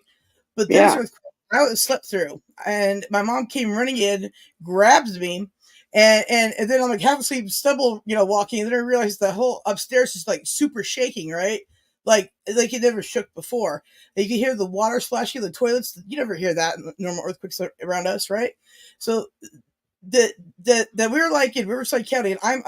But this Yeah, earthquake, I was slept through, and my mom came running in, grabs me, and then I'm like half asleep, stumble, walking, and then I realized the whole upstairs is like super shaking, right? Like it never shook before. And you can hear the water splashing in the toilets. You never hear that in normal earthquakes around us, right? So that we were like in Riverside County, and I'm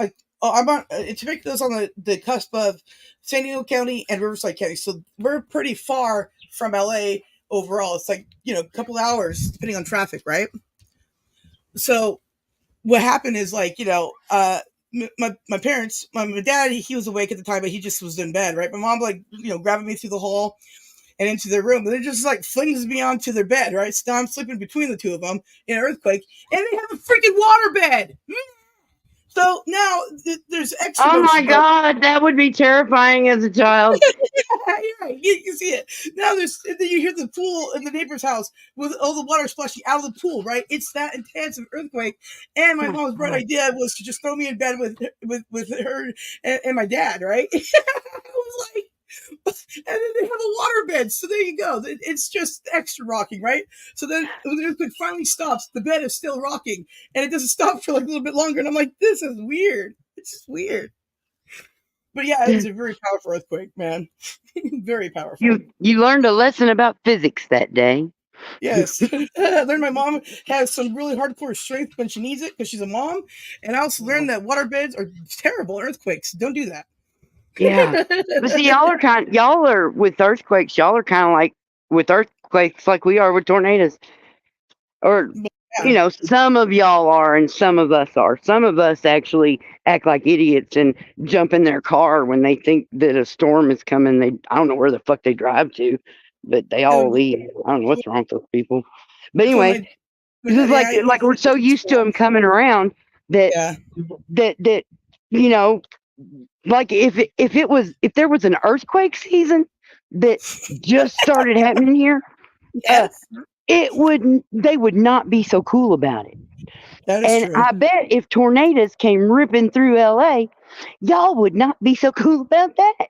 on Temecula's on the cusp of San Diego County and Riverside County, so we're pretty far from LA overall. It's like a couple hours depending on traffic, right? So what happened is like my parents, my dad, he was awake at the time, but he just was in bed, right? My mom like grabbing me through the hall and into their room, and it just like flings me onto their bed, right? So now I'm sleeping between the two of them in an earthquake, and they have a freaking water bed. So now there's extra Oh my motion growth. God, that would be terrifying as a child. You're right. You see it. Now then you hear the pool in the neighbor's house with all the water splashing out of the pool, right? It's that intense of earthquake. And my mom's bright idea was to just throw me in bed with her and my dad, right? I was like, and then they have a water bed. So there you go. It's just extra rocking, right? So then when the earthquake finally stops, the bed is still rocking, and it doesn't stop for like a little bit longer. And I'm like, this is weird. It's just weird. But yeah, it was a very powerful earthquake, man. Very powerful. You learned a lesson about physics that day. Yes. I learned my mom has some really hardcore strength when she needs it because she's a mom. And I also learned that water beds are terrible in earthquakes. Don't do that. Yeah. But see, y'all are with earthquakes, y'all are kind of like with earthquakes like we are with tornadoes. Or, Yeah. some of y'all are and some of us are. Some of us actually act like idiots and jump in their car when they think that a storm is coming. I don't know where the fuck they drive to, but they all leave. I don't know what's wrong with those people. But anyway, it's just like we're so used to them coming around that Yeah. that like if there was an earthquake season that just started happening here, Yes. they would not be so cool about it. That is true. I bet if tornadoes came ripping through LA, y'all would not be so cool about that.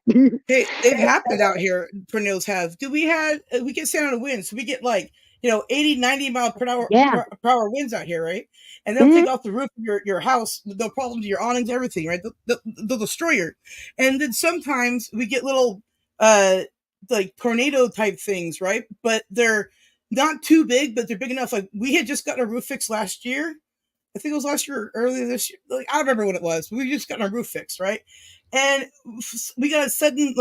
They've happened out here. Tornadoes have. We get Santa winds. So we get like 80, 90 mile per hour Yeah. per hour winds out here, right? And they'll take off the roof of your house. They'll problem to your awnings, everything, right? They'll destroy you. And then sometimes we get little like tornado type things, right? But they're not too big, but they're big enough. Like we had just gotten a roof fixed last year. I think it was last year or earlier this year. Like, I don't remember what it was. But we just got our roof fixed, right? And we got a sudden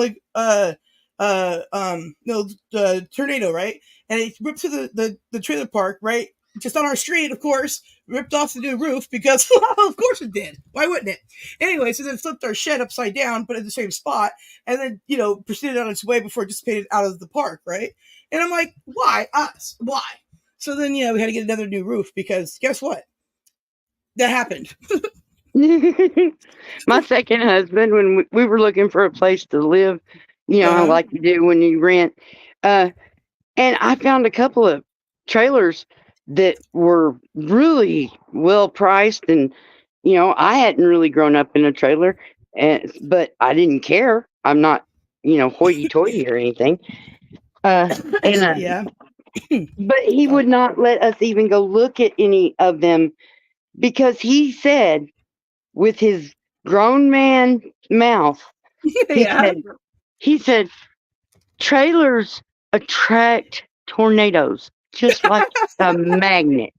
tornado, right? And it ripped through the trailer park, right? Just on our street, of course, ripped off the new roof because, well, of course it did. Why wouldn't it? Anyway, so then it flipped our shed upside down, but at the same spot, and then, proceeded on its way before it dissipated out of the park, right? And I'm like, why us? Why? So then, we had to get another new roof because guess what? That happened. My second husband, when we were looking for a place to live, like you do when you rent, and I found a couple of trailers that were really well priced, and I hadn't really grown up in a trailer, but I didn't care. I'm not, hoity-toity or anything. Yeah. But he would not let us even go look at any of them because he said, with his grown man mouth, he said, trailers attract tornadoes just like a magnet.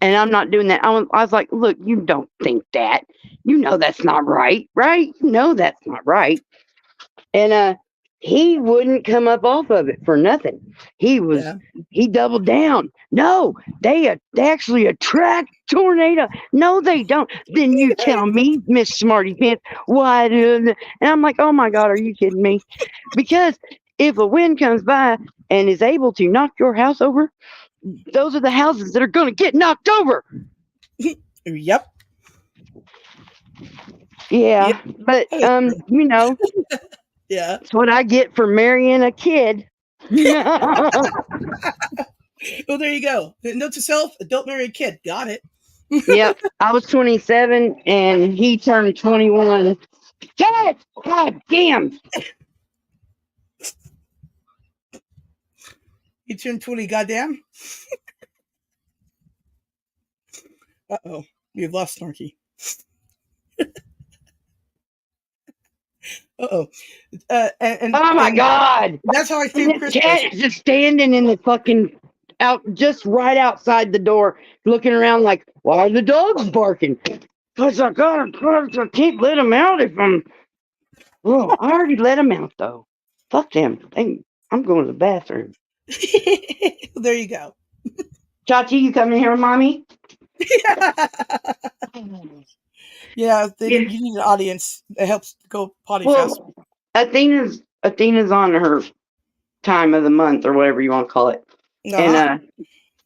And I'm not doing that. I was like, look, you don't think that. That's not right, right? That's not right. And he wouldn't come up off of it for nothing. He doubled down. No, they actually attract tornado. No, they don't. Then you tell me, Miss Smarty Pants, why? And I'm like, oh my God, are you kidding me? Because if a wind comes by and is able to knock your house over, those are the houses that are going to get knocked over. Yep. Yeah, but yeah, that's what I get for marrying a kid. Well, there you go. Note to self: don't marry a kid. Got it. Yep, I was 27 and he turned 21. God damn. He turned 20. Goddamn. Uh-oh, we've lost Snarky. Uh-oh. Oh my God. That's how I think Christmas. Cat is just standing in the fucking just right outside the door, looking around like, why are the dogs barking? Because I can't let them out if I'm. Oh, I already let them out though. Fuck them. I'm going to the bathroom. There you go. Chachi, you coming here with mommy? Yeah, you need an audience that helps go potty fast. Athena's on her time of the month or whatever you want to call it.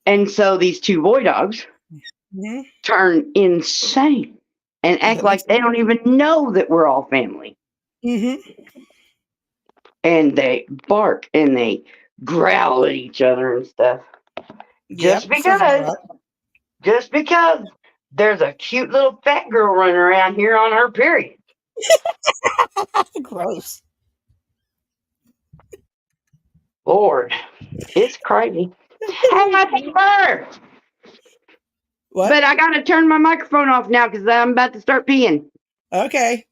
And so these two boy dogs turn insane. and act That makes like they don't even know that we're all family. Mm-hmm. And they bark and they growl at each other and stuff. Yep. Just Sounds about because, right. just because there's a cute little fat girl running around here on her period. Gross. Lord, it's crazy. Hey, I think bird. What? But I gotta turn my microphone off now because I'm about to start peeing. Okay.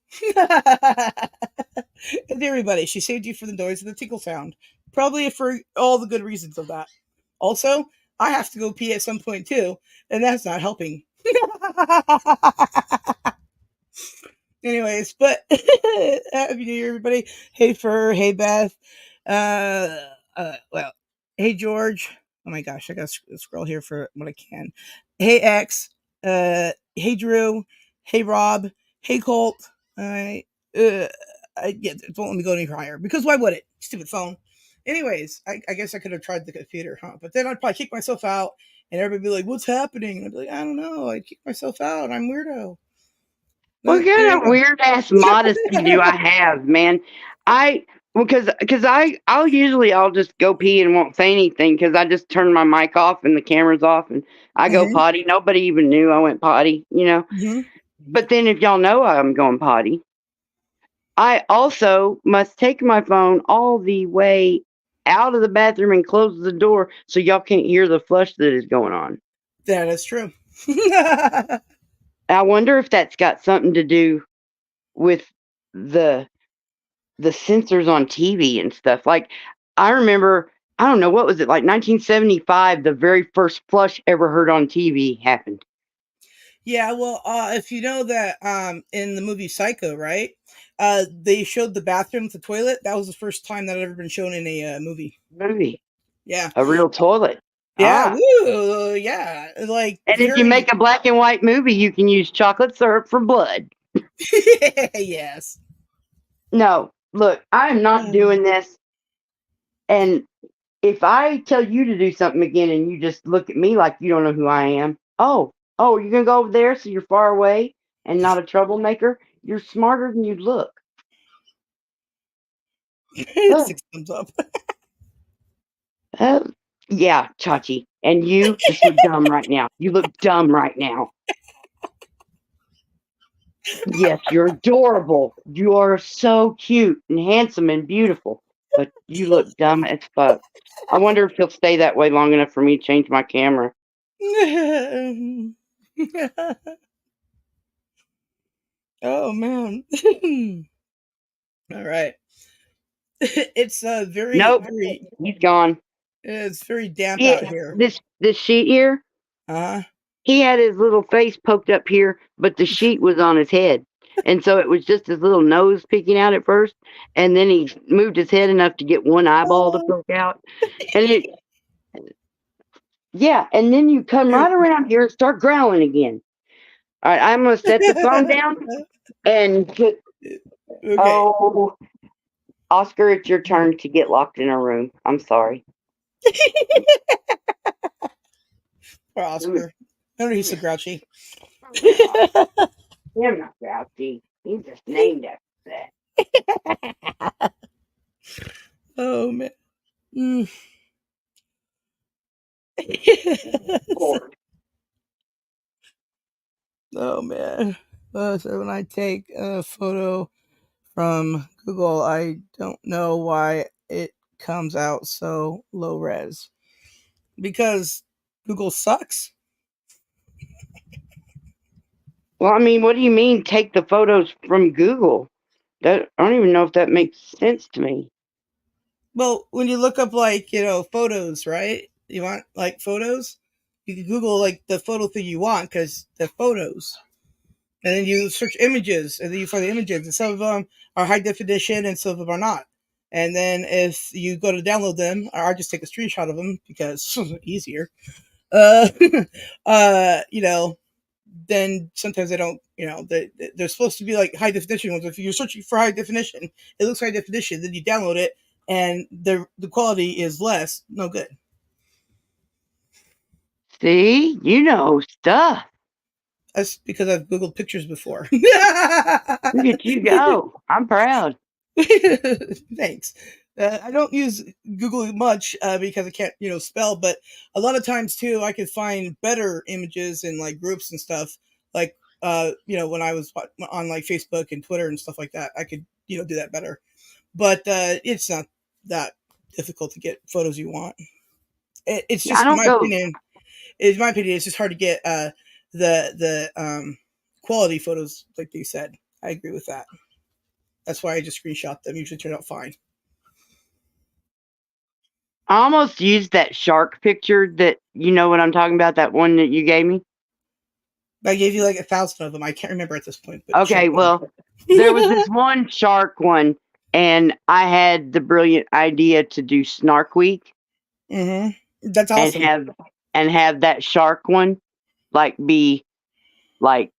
And everybody, she saved you from the noise of the tinkle sound. Probably for all the good reasons of that. Also, I have to go pee at some point too, and that's not helping. Anyways, but happy New Year, everybody. Hey, Fur. Hey, Beth. Well, hey, George. Oh my gosh, I gotta scroll here for what I can. Hey, X. Hey, Drew. Hey, Rob. Hey, Colt. I yeah, it won't let me go any higher because why would it? Stupid phone. Anyways, I guess I could have tried the computer, huh? But then I'd probably kick myself out, and everybody would be like, "What's happening?" And I'd be like, "I don't know. I'd kick myself out. I'm weirdo." What There kind you of go. weird ass modesty do I have, man? Because I'll just go pee and won't say anything because I just turn my mic off and the camera's off and I go Mhm, potty. Nobody even knew I went potty, you know. mhm. But then if y'all know I'm going potty, I also must take my phone all the way out of the bathroom and close the door so y'all can't hear the flush that is going on. That is true. I wonder if that's got something to do with the the censors on TV and stuff. Like I remember, I don't know what was it like 1975. The very first flush ever heard on TV happened. Yeah, well, if you know that in the movie Psycho, right? They showed the bathroom with the toilet. That was the first time that had ever been shown in a movie. Movie, Yeah. a real toilet. Yeah, Ah, woo, yeah. Like and if you very make a black and white movie, you can use chocolate syrup for blood. yes. No, look, I am not doing this. And if I tell you to do something again and you just look at me like you don't know who I am, oh, you're gonna go over there so you're far away and not a troublemaker. You're smarter than you look. Ugh. 6 thumbs up. Uh, yeah, Chachi. And you just look dumb right now. You look dumb right now. Yes, you're adorable. You are so cute and handsome and beautiful. But you look dumb as fuck. I wonder if he'll stay that way long enough for me to change my camera. Oh man. All right. It's Nope, very he's gone. it's very damp He, out here. this sheet here, Uh-huh. he had his little face poked up here, but the sheet was on his head. And so it was just his little nose peeking out at first, and then he moved his head enough to get one eyeball to Oh. poke out. And it, yeah, and then you come right around here and start growling again. All right, I'm gonna set the phone down and put. Okay. Oh, Oscar, it's your turn to get locked in a room. I'm sorry. Poor Oscar. No wonder he's so grouchy. I'm not grouchy. He's just named after that. Oh man. Mm. Lord. Oh man. So when I take a photo from Google, I don't know why it comes out so low res. Because Google sucks. Well, I mean, what do you mean take the photos from Google? That I don't even know if that makes sense to me. Well, when you look up like, photos, right? You want like photos? You can Google like the photo thing you want because they're photos. And then you search images and then you find the images. And some of them are high definition and some of them are not. And then if you go to download them, or I just take a screenshot of them because easier. Uh, then sometimes they don't, they're supposed to be like high definition ones. If you're searching for high definition, it looks high definition, then you download it and the quality is less. No good. See, you know stuff. That's because I've Googled pictures before. Look at you go. I'm proud. Thanks. I don't use Google much because I can't, spell. But a lot of times too, I could find better images in like groups and stuff. Like, when I was on like Facebook and Twitter and stuff like that, I could, do that better. But it's not that difficult to get photos you want. It's just I don't go. opinion. In my opinion, it's just hard to get the quality photos, like they said. I agree with that. That's why I just screenshot them. Usually turn out fine. I almost used that shark picture that, you know what I'm talking about, that one that you gave me. I gave you like 1,000 of them. I can't remember at this point. But okay, sure. Well, there was this one shark one, and I had the brilliant idea to do Snark Week. Mm-hmm. That's awesome. And have that shark one like be like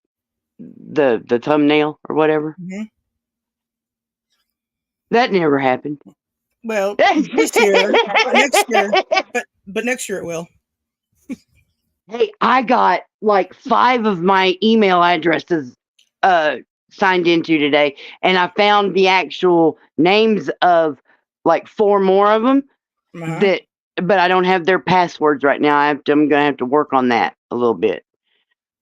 the thumbnail or whatever. Mm-hmm. That never happened. Well, this year, but next year it will. Hey, I got like 5 of my email addresses signed into today, and I found the actual names of like 4 more of them but I don't have their passwords right now. I'm going to have to work on that a little bit.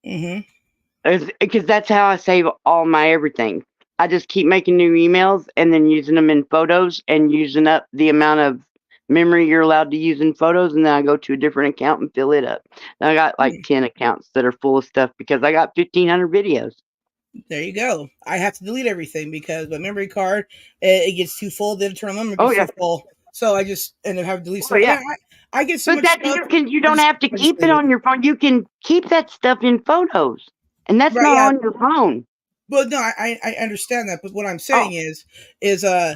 Mm-hmm. Because that's how I save all my everything. I just keep making new emails and then using them in photos and using up the amount of memory you're allowed to use in photos, and then I go to a different account and fill it up. And I got like 10 accounts that are full of stuff because I got 1,500 videos. There you go. I have to delete everything because my memory card, it gets too full. The internal memory gets too full. So I just end up having to delete stuff. Yeah. I get so but much that stuff. you don't have to keep it on your phone. You can keep that stuff in photos, and that's not on your phone. Well, no, I understand that, but what I'm saying is I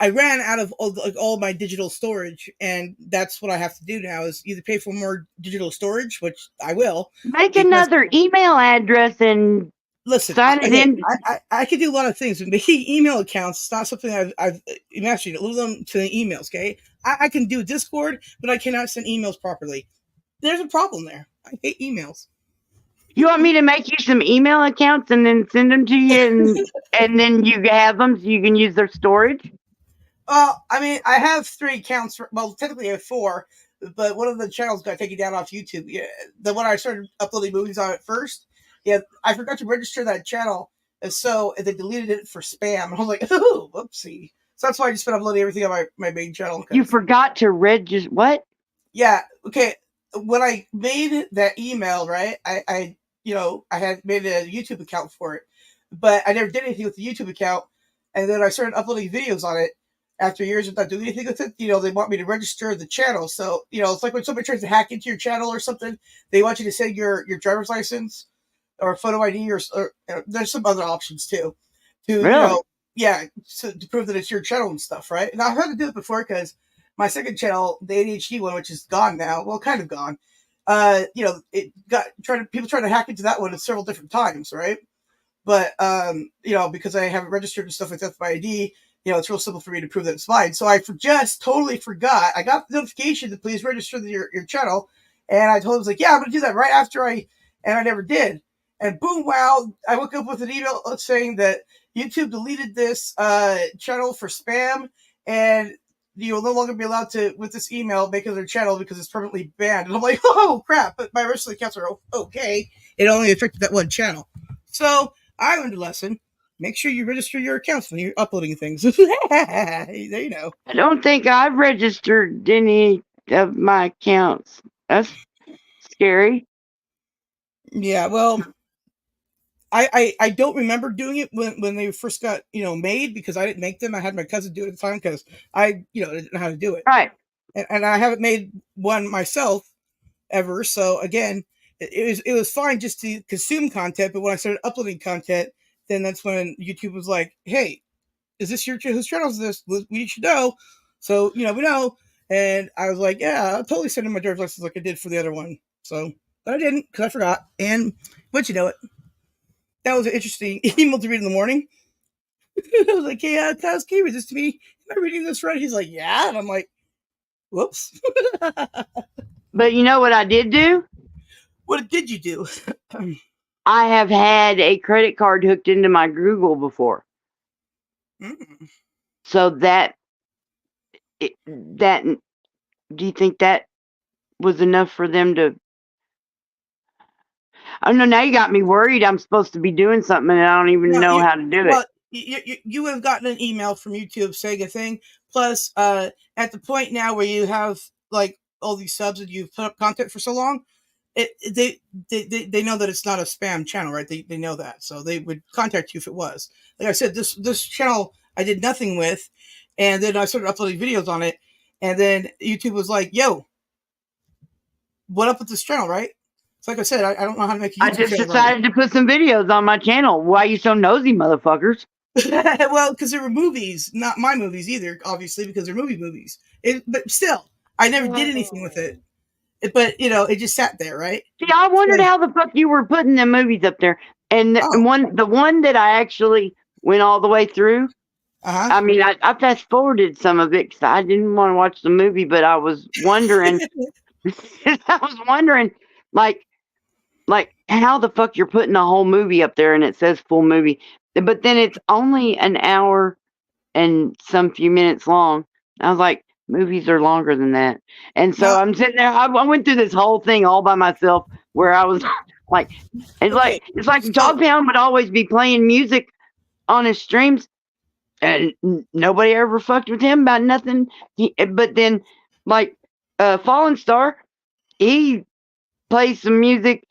ran out of all my digital storage, and that's what I have to do now is either pay for more digital storage, which I will. Make another email address and sign it in. I can do a lot of things. Making email accounts is not something I've mastered. Limit them to the emails, okay? I can do Discord, but I cannot send emails properly. There's a problem there. I hate emails. You want me to make you some email accounts and then send them to you, and then you have them so you can use their storage? I mean, I have 3 accounts. Well, technically I have 4, but one of the channels got taken down off YouTube. Yeah, the one I started uploading movies on at first. Yeah, I forgot to register that channel, and so they deleted it for spam. I was like, oh, whoopsie. So that's why I just been uploading everything on my main channel. You forgot to register what? Yeah. Okay. When I made that email, right, I had made a YouTube account for it, but I never did anything with the YouTube account. And then I started uploading videos on it after years without doing anything with it. They want me to register the channel. So, it's like when somebody tries to hack into your channel or something, they want you to send your driver's license or photo ID or there's some other options too. To prove that it's your channel and stuff, right? Now I've had to do it before because my second channel, the ADHD one, which is gone now, well, kind of gone. It got people trying to hack into that one at several different times, right? But because I haven't registered and stuff like that with my ID, it's real simple for me to prove that it's mine. So I just totally forgot. I got the notification to please register your channel, and I told him, like, yeah, I'm gonna do that right after and I never did. And boom, wow, I woke up with an email saying that YouTube deleted this channel for spam, and you will no longer be allowed to, with this email, make another channel because it's permanently banned. And I'm like, oh, crap, but my rest of the accounts are okay. It only affected that one channel. So I learned a lesson. Make sure you register your accounts when you're uploading things. There you know. I don't think I've registered any of my accounts. That's scary. Yeah, well, I don't remember doing it when they first got made because I didn't make them. I had my cousin do it at the time because I didn't know how to do it. Right. And I haven't made one myself ever. So again, it was fine just to consume content, but when I started uploading content, then that's when YouTube was like, "Hey, is this whose channel is this? We should know." So we know, and I was like, "Yeah, I'll totally send in my driver's license like I did for the other one." So, but I didn't because I forgot. And once you know it, that was an interesting email to read in the morning. I was like, "Hey, Taz, can you read this to me? Am I reading this right?" He's like, "Yeah," and I'm like, "Whoops." But you know what I did do? What did you do? I have had a credit card hooked into my Google before. Mm. So that do you think that was enough for them to? I don't know. Now you got me worried. I'm supposed to be doing something and I don't even know how to do it. You would have gotten an email from YouTube saying a thing. Plus, at the point now where you have like all these subs and you've put up content for so long, they know that it's not a spam channel, right? They know that, so they would contact you if it was. Like I said, this channel I did nothing with, and then I started uploading videos on it, and then YouTube was like, "Yo, what up with this channel?" Right? So like I said, I don't know how to make a YouTube I just channel. decided to put some videos on my channel. Why are you so nosy, motherfuckers? Well, because they were movies, not my movies either, obviously, because they're movies. But still, I never did anything with it. But it just sat there, right? See, I wondered how the fuck you were putting the movies up there. And the one that I actually went all the way through. I mean, I fast forwarded some of it because I didn't want to watch the movie, but I was wondering. I was wondering, like how the fuck you're putting a whole movie up there and it says full movie, but then it's only an hour and some few minutes long. I was like, movies are longer than that. And so I'm sitting there. I went through this whole thing all by myself where I was like, it's like Dog Pound would always be playing music on his streams and nobody ever fucked with him about nothing. But then like Fallen Star, he plays some music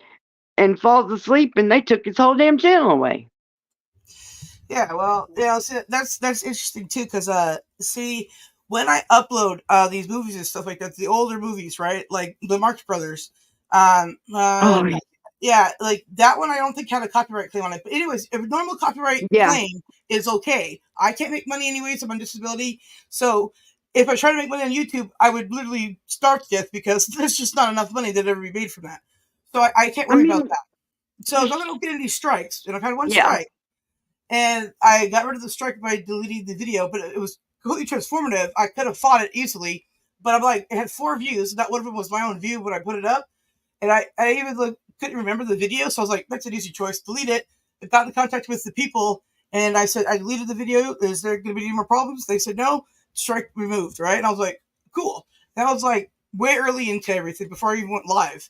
and falls asleep and they took his whole damn channel away. Yeah, well, see, that's interesting too, because see, when I upload these movies and stuff like that, the older movies, right, like the Marx Brothers, yeah, like that one I don't think had a copyright claim on it. But anyways, if a normal copyright claim is okay, I can't make money anyways. I'm on disability, so if I try to make money on YouTube, I would literally starve to death because there's just not enough money that ever be made from that. So I can't worry about that. So as long as I don't get any strikes, and I've had one strike. And I got rid of the strike by deleting the video, but it was completely transformative. I could have fought it easily, but I'm like, it had 4 views. Not one of them was my own view when I put it up. And I even couldn't remember the video, so I was like, that's an easy choice. Delete it. I got in contact with the people, and I said, I deleted the video. Is there going to be any more problems? They said, no. Strike removed, right? And I was like, cool. That was like way early into everything before I even went live.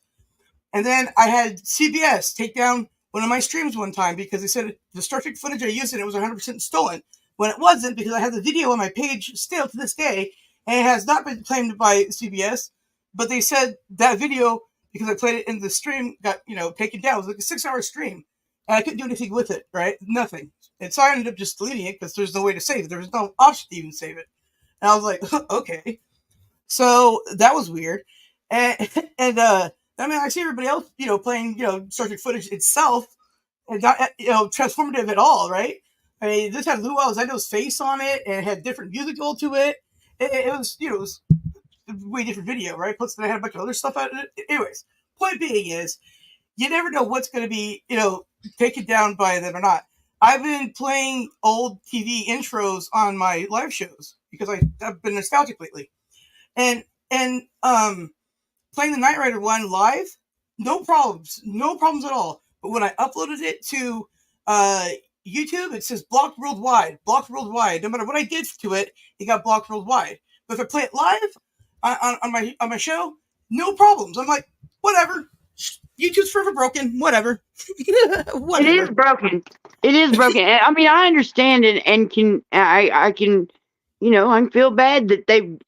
And then I had CBS take down one of my streams one time because they said the Star Trek footage I used in it was 100% stolen. When it wasn't, because I have the video on my page still to this day, and it has not been claimed by CBS. But they said that video, because I played it in the stream, got taken down. It was like a 6-hour stream, and I couldn't do anything with it. Right, nothing. And so I ended up just deleting it because there's no way to save it. There was no option to even save it. And I was like, okay. So that was weird, and I mean, I see everybody else, playing, Star Trek footage itself, and not, transformative at all, right? I mean, this had Lou Alzando's face on it, and it had different music all to it. It was, it was a way different video, right? Plus, they had a bunch of other stuff out of it. Anyways, point being is, you never know what's going to be, taken down by them or not. I've been playing old TV intros on my live shows because I've been nostalgic lately, and playing the Knight Rider one live, no problems at all. But when I uploaded it to YouTube, it says blocked worldwide. No matter what I did to it, it got blocked worldwide. But if I play it live on my show, no problems. I'm like, whatever. YouTube's forever broken. Whatever. It is broken. I mean, I understand it and I can, I feel bad that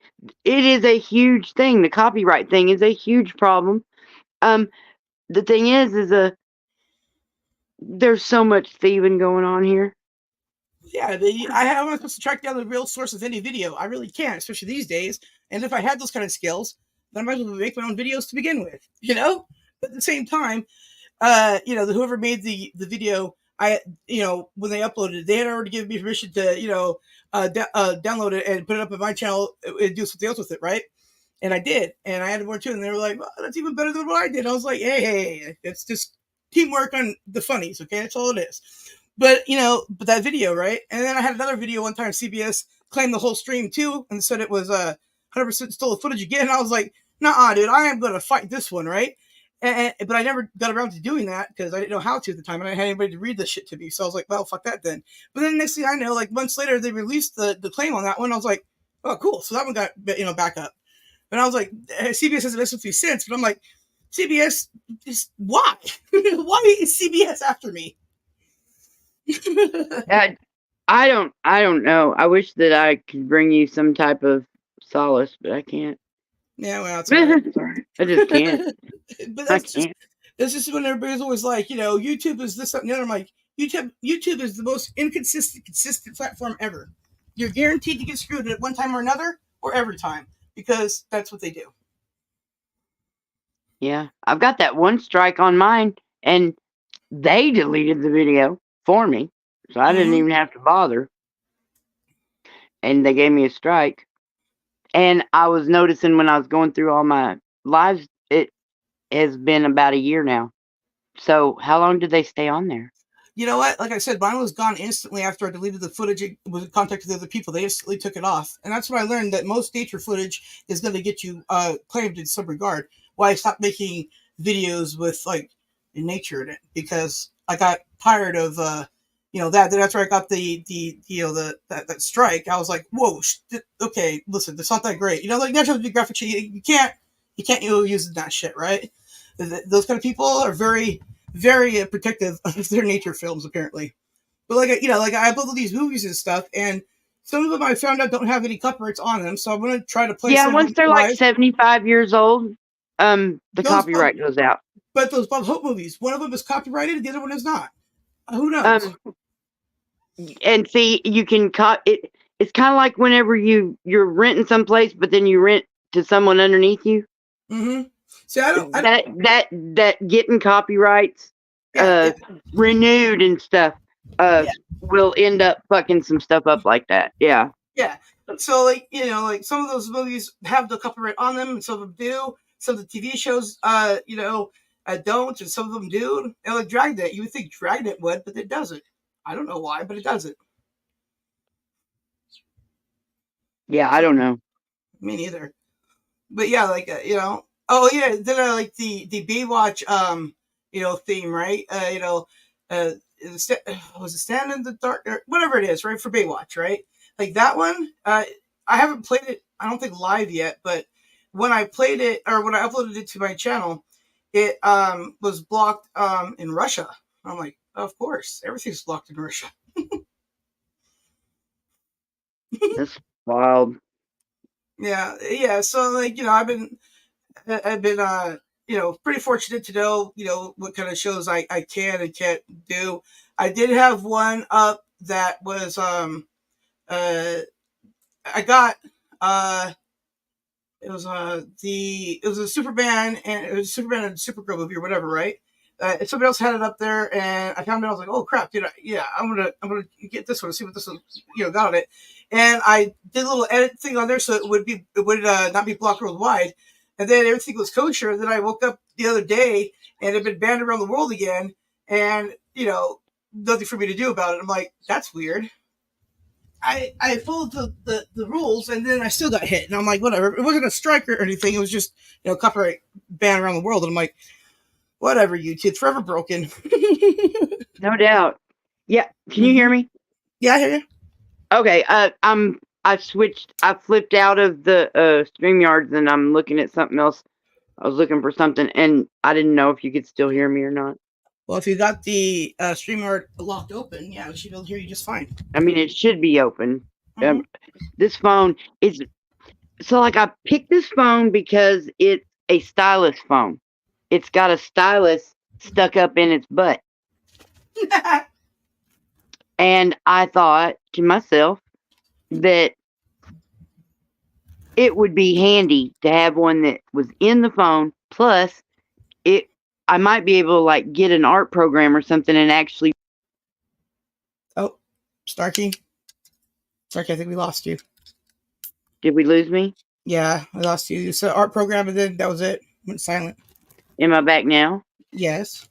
it is a huge thing. The copyright thing is a huge problem. The thing is there's so much thieving going on here. Yeah, I'm not supposed to track down the real source of any video. I really can't, especially these days. And if I had those kind of skills, then I might as well make my own videos to begin with, But at the same time, whoever made the video, when they uploaded it, they had already given me permission to, download it and put it up on my channel and do something else with it, right? And I did, and I added more to it, and they were like, well, that's even better than what I did. I was like, hey, it's just teamwork on the funnies, okay? That's all it is. But, but that video, right? And then I had another video one time, CBS claimed the whole stream too, and said it was 100% stolen footage again. And I was like, nah, dude, I am going to fight this one, right? But I never got around to doing that because I didn't know how to at the time, and I didn't have anybody to read this shit to me. So I was like, well, fuck that then. But then next thing I know, like months later, they released the claim on that one. I was like, oh, cool. So that one got back up. And I was like, CBS hasn't messed with me since. But I'm like, CBS, why? Why is CBS after me? I don't know. I wish that I could bring you some type of solace, but I can't. Yeah, well, it's all right. Sorry, I just can't. But that's just when everybody's always like, YouTube is this, that, and the other. I'm like, YouTube is the most consistent platform ever. You're guaranteed to get screwed at one time or another, or every time, because that's what they do. Yeah, I've got that one strike on mine, and they deleted the video for me, so I didn't even have to bother. And they gave me a strike. And I was noticing when I was going through all my lives, it has been about a year now. So how long did they stay on there? You know what? Like I said, mine was gone instantly after I deleted the footage. It was contacted the other people. They instantly took it off. And that's when I learned that most nature footage is going to get you claimed in some regard. Why I stopped making videos with like in nature in it, because I got tired of that's where I got that strike. I was like, whoa, okay, listen, that's not that great. Like National Geographic, you can't use that shit, right? Those kind of people are very, very protective of their nature films, apparently. But like I upload these movies and stuff, and some of them I found out don't have any copyrights on them, so I'm gonna try to play. Yeah, once they're like 75 years old, the copyright goes out. But those Bob Hope movies, one of them is copyrighted, the other one is not. Who knows? And see, you can it. It's kind of like whenever you're renting someplace, but then you rent to someone underneath you. Mm-hmm. See, I don't that getting copyrights renewed and stuff will end up fucking some stuff up like that. Yeah. Yeah. So like some of those movies have the copyright on them, and some of them do. Some of the TV shows don't, and some of them do. And like Dragnet, you would think Dragnet would, but it doesn't. I don't know why, but it doesn't. Yeah, I don't know. Me neither. But yeah, like oh yeah, then I like the Baywatch theme, right? Was it Stand in the Dark, or whatever it is, right? For Baywatch, right? Like that one, I haven't played it, I don't think live yet, but when I played it, or when I uploaded it to my channel, it was blocked in Russia. I'm like, of course, everything's blocked in Russia. That's wild. Yeah. So like I've been pretty fortunate to know what kind of shows I can and can't do. I did have one up that was I got it was a Superman and Supergirl movie or whatever, right? And somebody else had it up there, and I found it. I was like, "Oh crap, dude! I'm gonna get this one and see what this one got on it." And I did a little edit thing on there so it would not be blocked worldwide. And then everything was kosher. And then I woke up the other day and it had been banned around the world again, and nothing for me to do about it. I'm like, that's weird. I followed the rules, and then I still got hit, and I'm like, whatever. It wasn't a strike or anything. It was just copyright ban around the world, and I'm like, whatever, YouTube, forever broken. No doubt. Yeah. Can you hear me? Yeah, I hear you. Okay. I flipped out of the Streamyards, and I'm looking at something else. I was looking for something, and I didn't know if you could still hear me or not. Well, if you got the Streamyard locked open, yeah, we should be able to hear you just fine. I mean, it should be open. This phone is... So, like, I picked this phone because it's a stylus phone. It's got a stylus stuck up in its butt. And I thought to myself that it would be handy to have one that was in the phone. Plus, I might be able to like get an art program or something and actually. Oh, Snarky, I think we lost you. Did we lose me? Yeah, I lost you. You said art program, and then that was it. Went silent. Am I back now? Yes.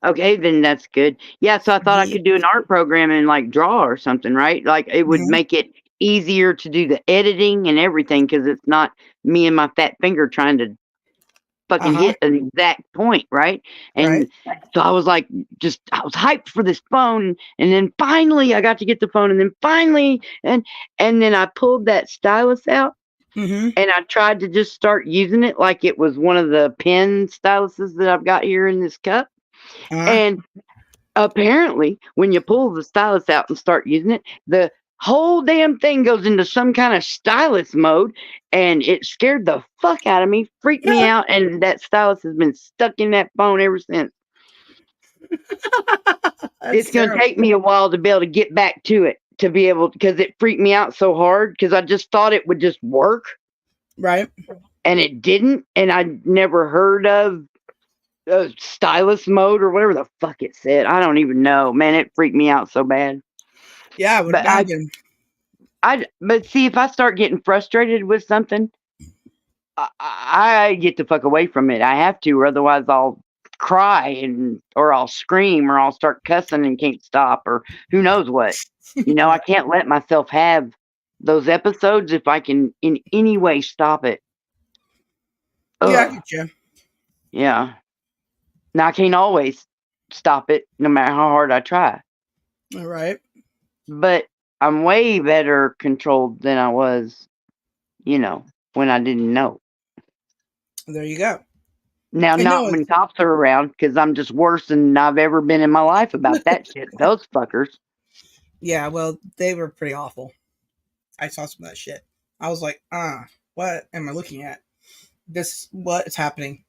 Okay, then that's good. Yeah, so I thought I could do an art program and like draw or something, right? Like it would make it easier to do the editing and everything because it's not me and my fat finger trying to fucking hit an exact point, right? And so I was like, I was hyped for this phone, and then finally I got to get the phone, and then finally, and then I pulled that stylus out, and I tried to just start using it like it was one of the pen styluses that I've got here in this cup, and apparently, when you pull the stylus out and start using it, the whole damn thing goes into some kind of stylus mode, and it scared the fuck out of me, freaked me out, and that stylus has been stuck in that phone ever since. It's going to take me a while to be able to get back to it, because it freaked me out so hard, because I just thought it would just work. Right. And it didn't, and I never heard of stylus mode or whatever the fuck it said. I don't even know. Man, it freaked me out so bad. Yeah, I would imagine. But see, if I start getting frustrated with something, I get the fuck away from it. I have to, or otherwise I'll cry or I'll scream or I'll start cussing and can't stop, or who knows what. I can't let myself have those episodes if I can in any way stop it. Ugh. Yeah, I get you. Yeah. Now I can't always stop it, no matter how hard I try. All right. But I'm way better controlled than I was, when I didn't know. There you go. Now, not when cops are around, because I'm just worse than I've ever been in my life about that shit. Those fuckers. Yeah, well, they were pretty awful. I saw some of that shit. I was like, what am I looking at? What is happening?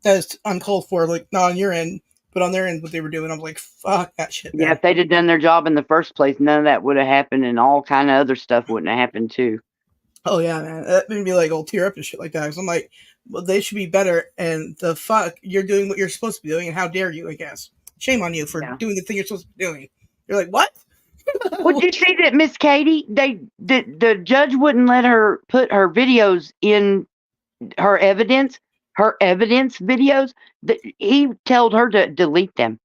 That is uncalled for. Like, not on your end, but on their end, what they were doing. I'm like, fuck that shit. Man. Yeah, if they'd have done their job in the first place, none of that would have happened, and all kind of other stuff wouldn't have happened too. Oh yeah, man, that made me like all tear up and shit like that. Because I'm like, well, they should be better, and the fuck, you're doing what you're supposed to be doing, and how dare you? I guess shame on you for doing the thing you're supposed to be doing. You're like, what? Well, did you see that Miss Katie? The judge wouldn't let her put her videos in her evidence videos. That he told her to delete them.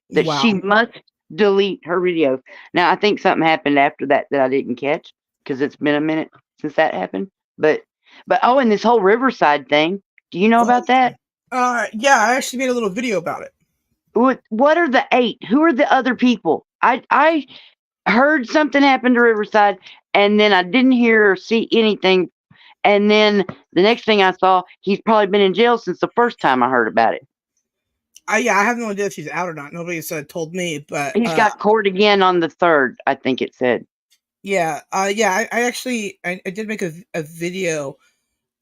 That she must delete her videos. Now, I think something happened after that I didn't catch, because it's been a minute since that happened. But and this whole Riverside thing. Do you know about that? Yeah, I actually made a little video about it. What are the 8? Who are the other people? I heard something happened to Riverside, and then I didn't hear or see anything. And then the next thing I saw, he's probably been in jail since the first time I heard about it. I have no idea if he's out or not. Nobody's told me, but he's got court again on the 3rd. I think it said. Yeah, I actually did make a video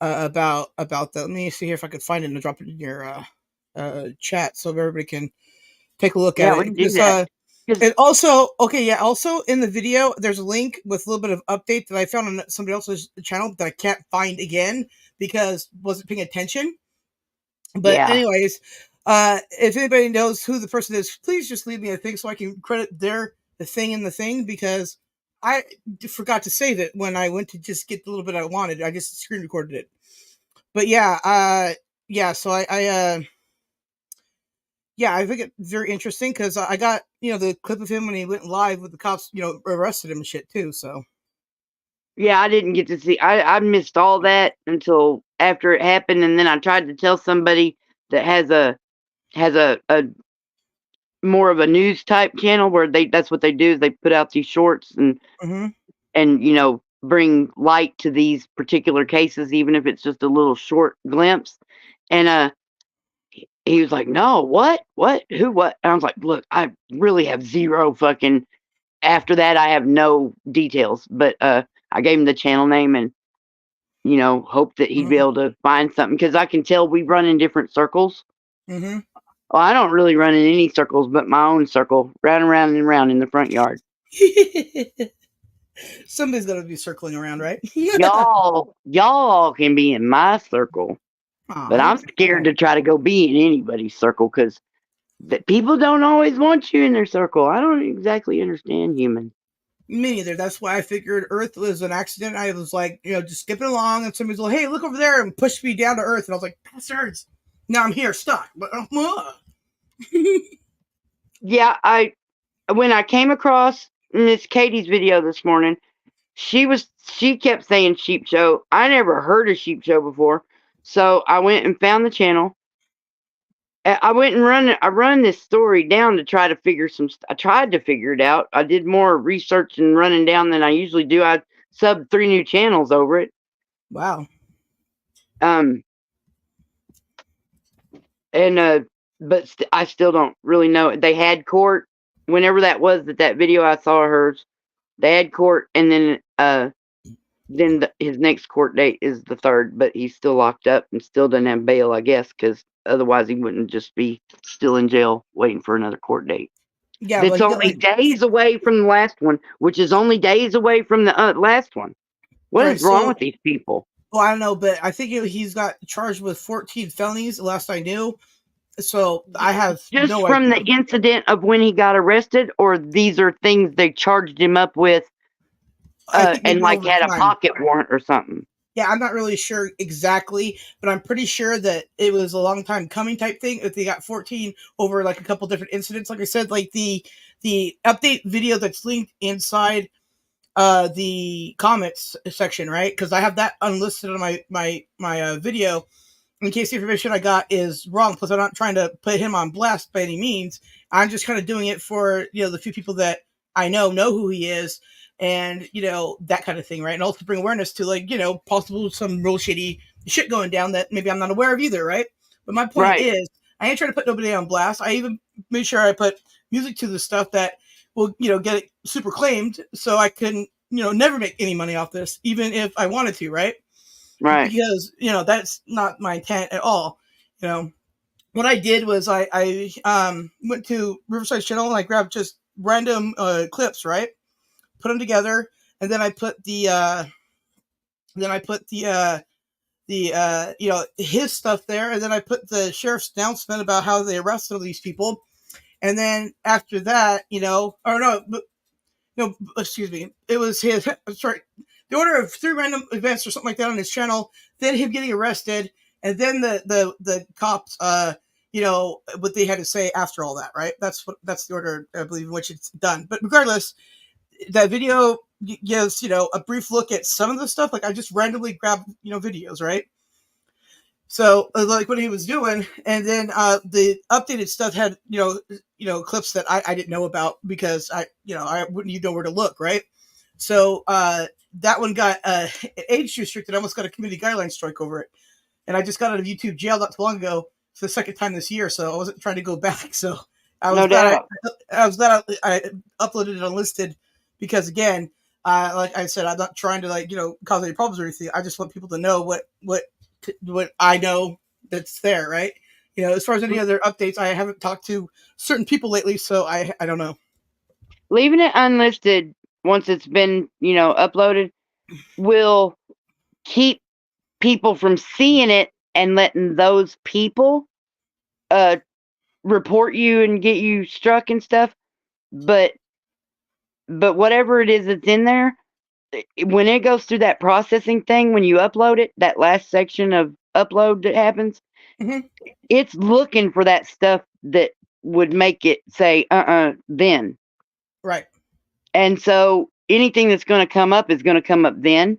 about that. Let me see here if I could find it and drop it in your chat so everybody can take a look at it. Do that. And also, also in the video, there's a link with a little bit of update that I found on somebody else's channel that I can't find again because wasn't paying attention. But anyways, if anybody knows who the person is, please just leave me a thing so I can credit the thing in the thing, because I forgot to save it when I went to just get the little bit I wanted. I just screen recorded it. But so I think it's very interesting because I got, the clip of him when he went live with the cops, arrested him and shit too. So. Yeah, I didn't get to see. I missed all that until after it happened, and then I tried to tell somebody that has a more of a news type channel where that's what they do, is they put out these shorts and bring light to these particular cases, even if it's just a little short glimpse. And he was like, no, what, who, what? And I was like, look, I really have zero fucking, after that, I have no details, but I gave him the channel name and, hope that he'd be able to find something, because I can tell we run in different circles. Mm-hmm. Well, I don't really run in any circles but my own circle, round and round and round in the front yard. Somebody's got to be circling around, right? y'all can be in my circle. But I'm scared to try to go be in anybody's circle, because people don't always want you in their circle. I don't exactly understand humans. Me neither. That's why I figured Earth was an accident. I was like, just skipping along, and somebody's like, hey, look over there, and pushed me down to Earth. And I was like, bastards. Now I'm here, stuck. Yeah, when I came across Miss Katie's video this morning, she kept saying sheep show. I never heard of sheep show before. So I went and found the channel. I went and I run this story down to try to figure I tried to figure it out. I did more research and running down than I usually do. I subbed 3 new channels over it. Wow. And but I still don't really know. They had court whenever that was that video I saw hers. They had court, and then his next court date is the 3rd, but he's still locked up and still doesn't have bail, I guess, because otherwise he wouldn't just be still in jail waiting for another court date. Yeah, it's only days away from the last one, which is only days away from the last one. What is wrong with these people? Well, I don't know, but I think he's got charged with 14 felonies, the last I knew. So I have just no from idea. The incident of when he got arrested, or these are things they charged him up with, and like had a pocket warrant or something. Yeah, I'm not really sure exactly, but I'm pretty sure that it was a long time coming type thing. If they got 14 over like a couple different incidents, like I said, like the update video that's linked inside the comments section, right? Because I have that unlisted on my video in case the information I got is wrong. Plus, I'm not trying to put him on blast by any means. I'm just kind of doing it for the few people that I know who he is. And, that kind of thing, right? And also to bring awareness to, like, possible some real shady shit going down that maybe I'm not aware of either, right? But my point is, I ain't trying to put nobody on blast. I even made sure I put music to the stuff that will, get it super claimed so I can, never make any money off this, even if I wanted to, right? Right. Because, that's not my intent at all. What I did was I went to Riverside's channel and I grabbed just random clips, right? Put them together, and then I put his stuff there, and then I put the sheriff's announcement about how they arrested all these people, and then after that, excuse me, it was his sorry, the order of 3 random events or something like that on his channel, then him getting arrested, and then the cops, what they had to say after all that, right? That's the order, I believe, in which it's done. But regardless, that video gives, a brief look at some of the stuff. Like I just randomly grabbed, videos, right? So like what he was doing, and then the updated stuff had, clips that I didn't know about because I wouldn't even know where to look, right? So that one got age restricted. I almost got a community guideline strike over it, and I just got out of YouTube jail not too long ago for the 2nd time this year. So I wasn't trying to go back. So I was glad I uploaded it unlisted. Because again, like I said, I'm not trying to cause any problems or anything. I just want people to know what I know that's there, right? As far as any other updates, I haven't talked to certain people lately, so I don't know. Leaving it unlisted once it's been uploaded will keep people from seeing it and letting those people report you and get you struck and stuff. But whatever it is that's in there, when it goes through that processing thing, when you upload it, that last section of upload that happens, it's looking for that stuff that would make it say, then. Right. And so anything that's going to come up is going to come up then,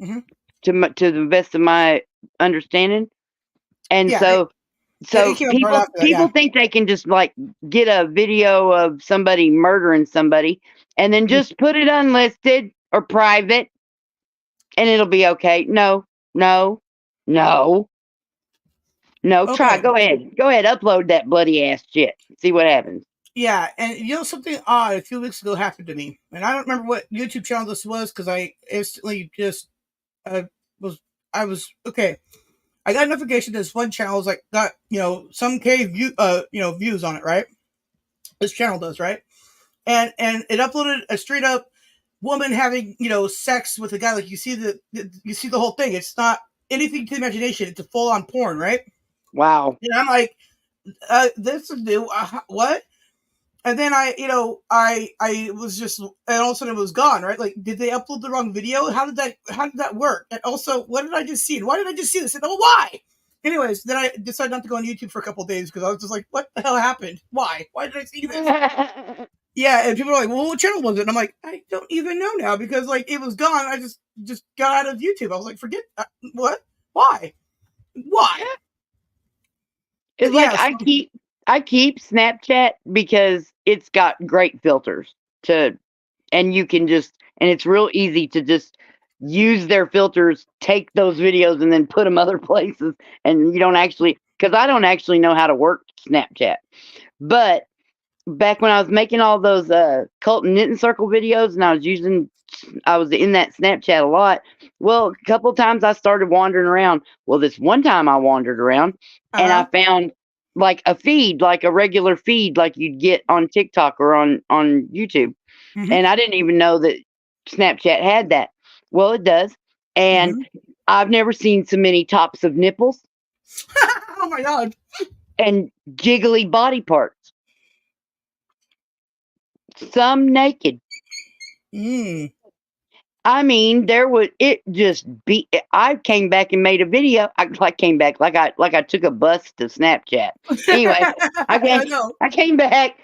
to the best of my understanding. And so people think they can just get a video of somebody murdering somebody and then just put it unlisted or private and it'll be okay. No. Try. Go ahead, upload that bloody ass shit. See what happens. Yeah, and something odd a few weeks ago happened to me, and I don't remember what YouTube channel this was because I instantly just okay. I got a notification that this one channel was got some views on it, right? This channel does, right? And it uploaded a straight up woman having sex with a guy. Like you see the whole thing. It's not anything to the imagination. It's a full on porn, right? Wow. And I'm like, this is new. What? And then I was just, and all of a sudden it was gone, right? Like, did they upload the wrong video? How did that work? And also, what did I just see? And why did I just see this? And why? Anyways, then I decided not to go on YouTube for a couple of days because I was just like, what the hell happened? Why? Why did I see this? Yeah, and people are like, well, what channel was it? And I'm like, I don't even know now because it was gone. I just got out of YouTube. I was like, forget what? Why? Why? It's like Yes. I keep Snapchat because it's got great filters and you can and it's real easy to just use their filters, take those videos and then put them other places. And you don't actually, because I don't actually know how to work Snapchat. But back when I was making all those cult and knitting circle videos and I was in that Snapchat a lot. Well, a couple of times I started wandering around. Well, this one time I wandered around and I found like a feed, like a regular feed, like you'd get on TikTok or on YouTube. And I didn't even know that Snapchat had that. Well, it does. And I've never seen so many tops of nipples Oh my God. and jiggly body parts. Some naked. I mean, I came back and made a video. I came back like I took a bus to Snapchat. Anyway, I came back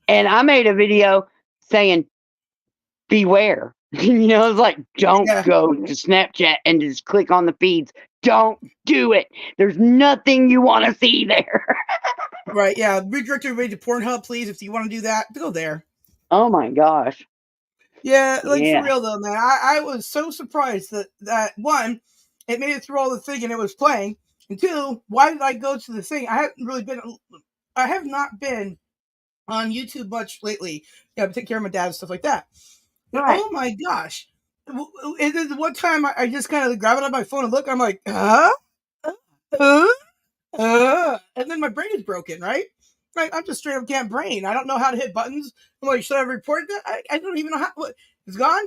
and I made a video saying, beware. You know, it's like, don't go to Snapchat and just click on the feeds. Don't do it. There's nothing you want to see there. Right, yeah. Redirect everybody to Pornhub, please. If you want to do that, go there. Oh my gosh. Yeah, like for real though, man. I was so surprised that one, it made it through all the thing and it was playing. And two, why did I go to the thing? I have not been on YouTube much lately. Yeah, I take care of my dad and stuff like that. Right. Oh my gosh. And then one time I just kind of grab it on my phone and look, I'm like, and then my brain is broken, right? Right, I'm just straight up can't brain. I don't know how to hit buttons. I'm like, should I report that? I don't even know how. What, it's gone?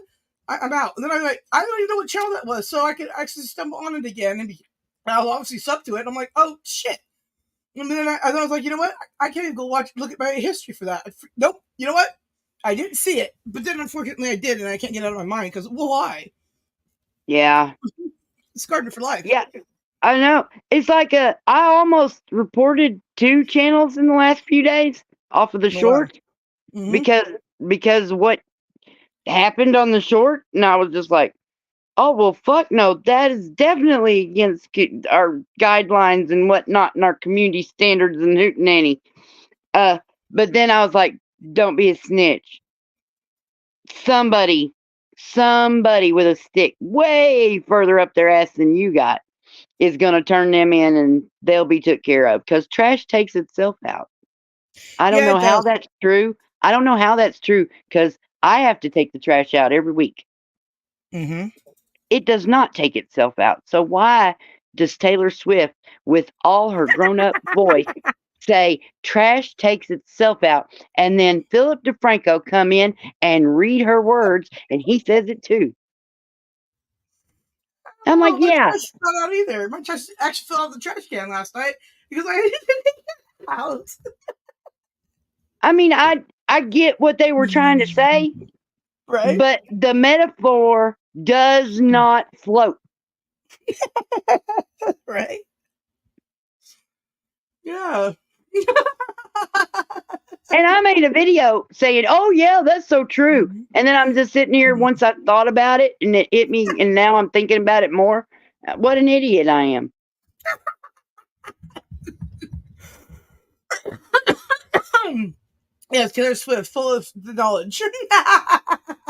I'm out. And then I'm like, I don't even know what channel that was. So I could actually stumble on it again. And I'll obviously sub to it. I'm like, oh, shit. And then I was like, you know what? I can't even go look at my history for that. Nope. You know what? I didn't see it. But then unfortunately I did. And I can't get it out of my mind because, well, why? Yeah. It's scarred for life. Yeah. I know. It's like I almost reported 2 channels in the last few days off of the short because what happened on the short, and I was just like, oh well, fuck no, that is definitely against our guidelines and whatnot and our community standards and hootenanny. But then I was like, don't be a snitch. Somebody with a stick way further up their ass than you got is going to turn them in and they'll be took care of because trash takes itself out. I don't know how that's true. I don't know how that's true because I have to take the trash out every week. It does not take itself out. So why does Taylor Swift, with all her grown-up voice, say trash takes itself out, and then Philip DeFranco come in and read her words, and he says it too? I'm like, yeah. My trash fell out either. My trash actually fell out of the trash can last night because I didn't get it out. I mean, I get what they were trying to say, right? But the metaphor does not float. Right? Yeah. And I made a video saying, oh, yeah, that's so true. And then I'm just sitting here once I thought about it and it hit me and now I'm thinking about it more. What an idiot I am. Yes, Taylor Swift, full of the knowledge.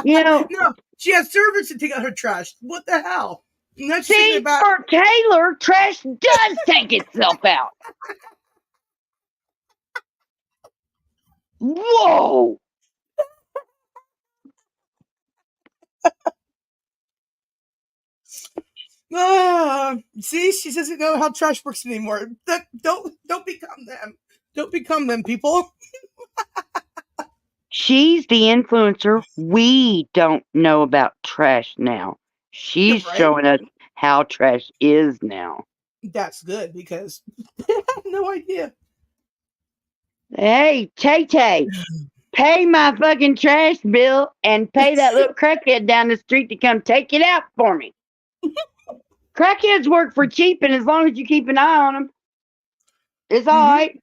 You know, no, she has servants to take out her trash. What the hell? See, for Taylor, trash does take itself out. Whoa! See, she doesn't know how trash works anymore. Don't become them. Don't become them, people. She's the influencer. We don't know about trash now. She's showing us how trash is now. That's good because I have no idea. Hey, Tay-Tay, pay my fucking trash bill and pay that little crackhead down the street to come take it out for me. Crackheads work for cheap, and as long as you keep an eye on them, it's all right.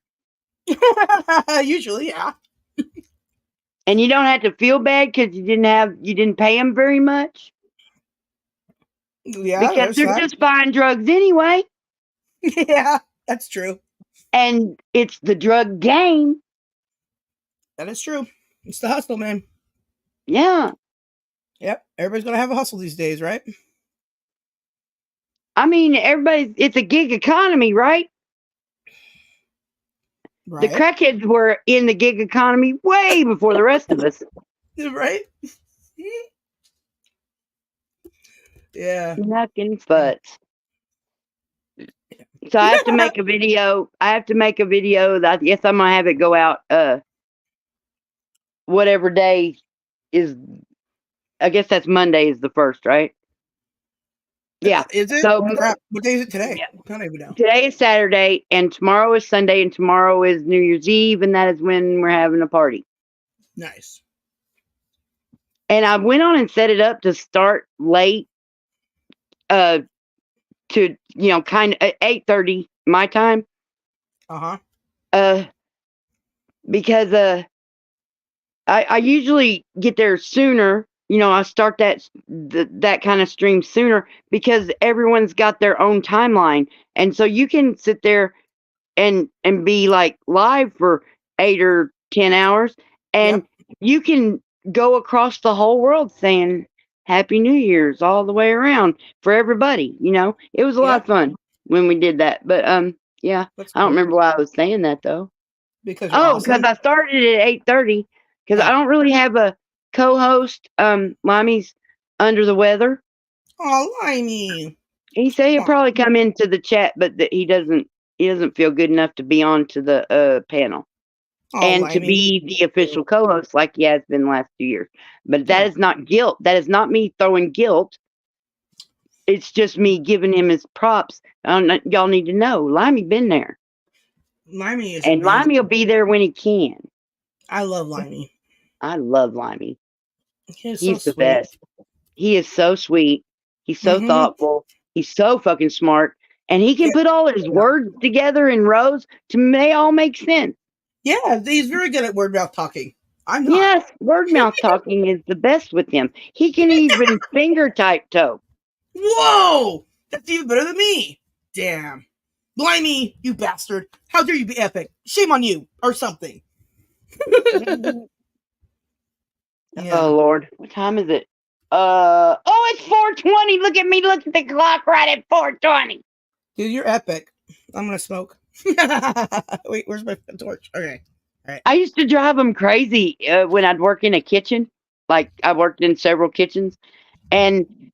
Usually, yeah. And you don't have to feel bad because you didn't pay them very much. Yeah, because they're just buying drugs anyway. Yeah, that's true. And it's the drug game. That is true. It's the hustle, man. Yeah. Yep. Everybody's gonna have a hustle these days, right? I mean, it's a gig economy, right? The Right. crackheads were in the gig economy way before the rest of us. Right? Yeah. Knocking butts. So I have to make a video. That yes, I'm gonna have it go out whatever day is, I guess that's Monday is the first, right? Yeah. Is it? So Crap. What day is it today? Yeah. I don't even know. Today is Saturday and tomorrow is Sunday and tomorrow is New Year's Eve and that is when we're having a party. Nice. And I went on and set it up to start late, to kind of at 8:30 my time. Because I usually get there sooner. I start that kind of stream sooner because everyone's got their own timeline, and so you can sit there and be like live for 8 or 10 hours, and you can go across the whole world saying Happy New Year's all the way around for everybody. It was a lot of fun when we did that. But yeah, I don't remember why I was saying that though. Because because I started at 8:30 because I don't really have a co-host. Limey's under the weather. Oh, Limey. He said he'll probably come into the chat, but that he doesn't feel good enough to be on to the panel and to be the official co-host like he has been the last 2 years. But that is not guilt. That is not me throwing guilt. It's just me giving him his props. Y'all need to know, Limey been there. Limey is and amazing. Limey will be there when he can. I love Limey. I love Limey. He's so the sweet. best. He is so sweet. He's so thoughtful. He's so fucking smart. And he can put all his words together in rows to all make sense. Yeah, he's very good at word mouth talking. I'm not. Yes, word mouth talking is the best with him. He can even finger type toe. Whoa! That's even better than me. Damn. Limey, you bastard. How dare you be epic? Shame on you, or something. Oh, Lord. What time is it? It's 4:20. Look at me. Look at the clock right at 4:20. Dude, you're epic. I'm going to smoke. Wait, where's my torch? Okay. All right. I used to drive them crazy when I'd work in a kitchen. Like, I worked in several kitchens. And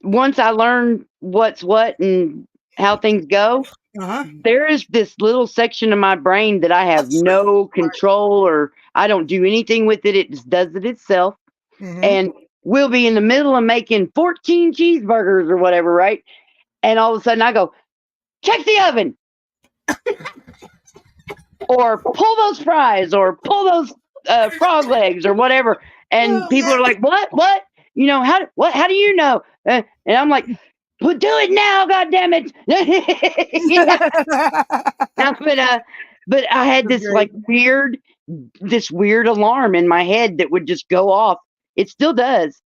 once I learned what's what and how things go, there is this little section of my brain that I have no control, or I don't do anything with it. It just does it itself. And we'll be in the middle of making 14 cheeseburgers or whatever, right? And all of a sudden I go, check the oven. Or pull those fries, or pull those frog legs, or whatever. And people are like, "What? How do you know?" And I'm like, "Well, do it now, God damn it!" But I had this weird alarm in my head that would just go off. It still does.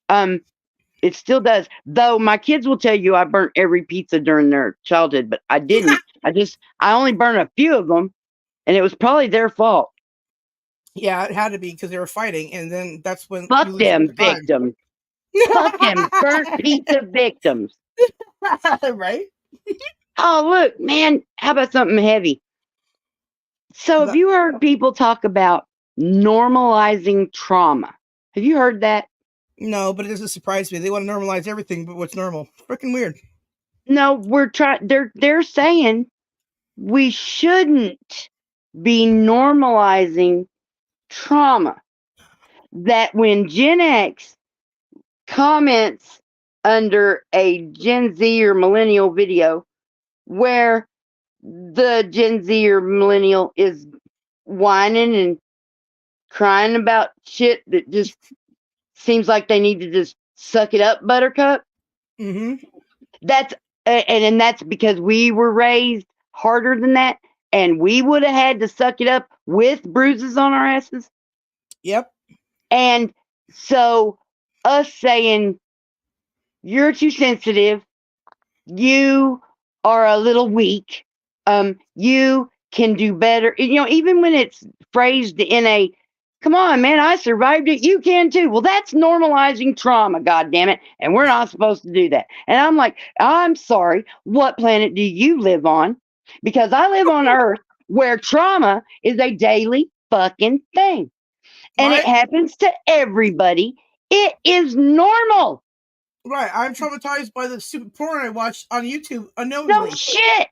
It still does. Though my kids will tell you I burnt every pizza during their childhood, but I didn't. I only burned a few of them. And it was probably their fault. Yeah, it had to be because they were fighting, and then that's when. Fuck them victims. Fuck them burnt pizza victims. Right? Oh, look, man. How about something heavy? So, have you heard people talk about normalizing trauma? Have you heard that? No, but it doesn't surprise me. They want to normalize everything, but what's normal? Freaking weird. No, we're trying. They're saying we shouldn't be normalizing trauma. That when Gen X comments under a Gen Z or millennial video where the Gen Z or millennial is whining and crying about shit that just seems like they need to just suck it up, buttercup. That's and that's because we were raised harder than that, and we would have had to suck it up with bruises on our asses. Yep. And so us saying you're too sensitive, you are a little weak. You can do better. Even when it's phrased in a, come on, man, I survived it. You can too. Well, that's normalizing trauma, God damn it. And we're not supposed to do that. And I'm like, I'm sorry. What planet do you live on? Because I live on Earth where trauma is a daily fucking thing. And it happens to everybody. It is normal. Right. I'm traumatized by the stupid porn I watched on YouTube No unknowingly. shit.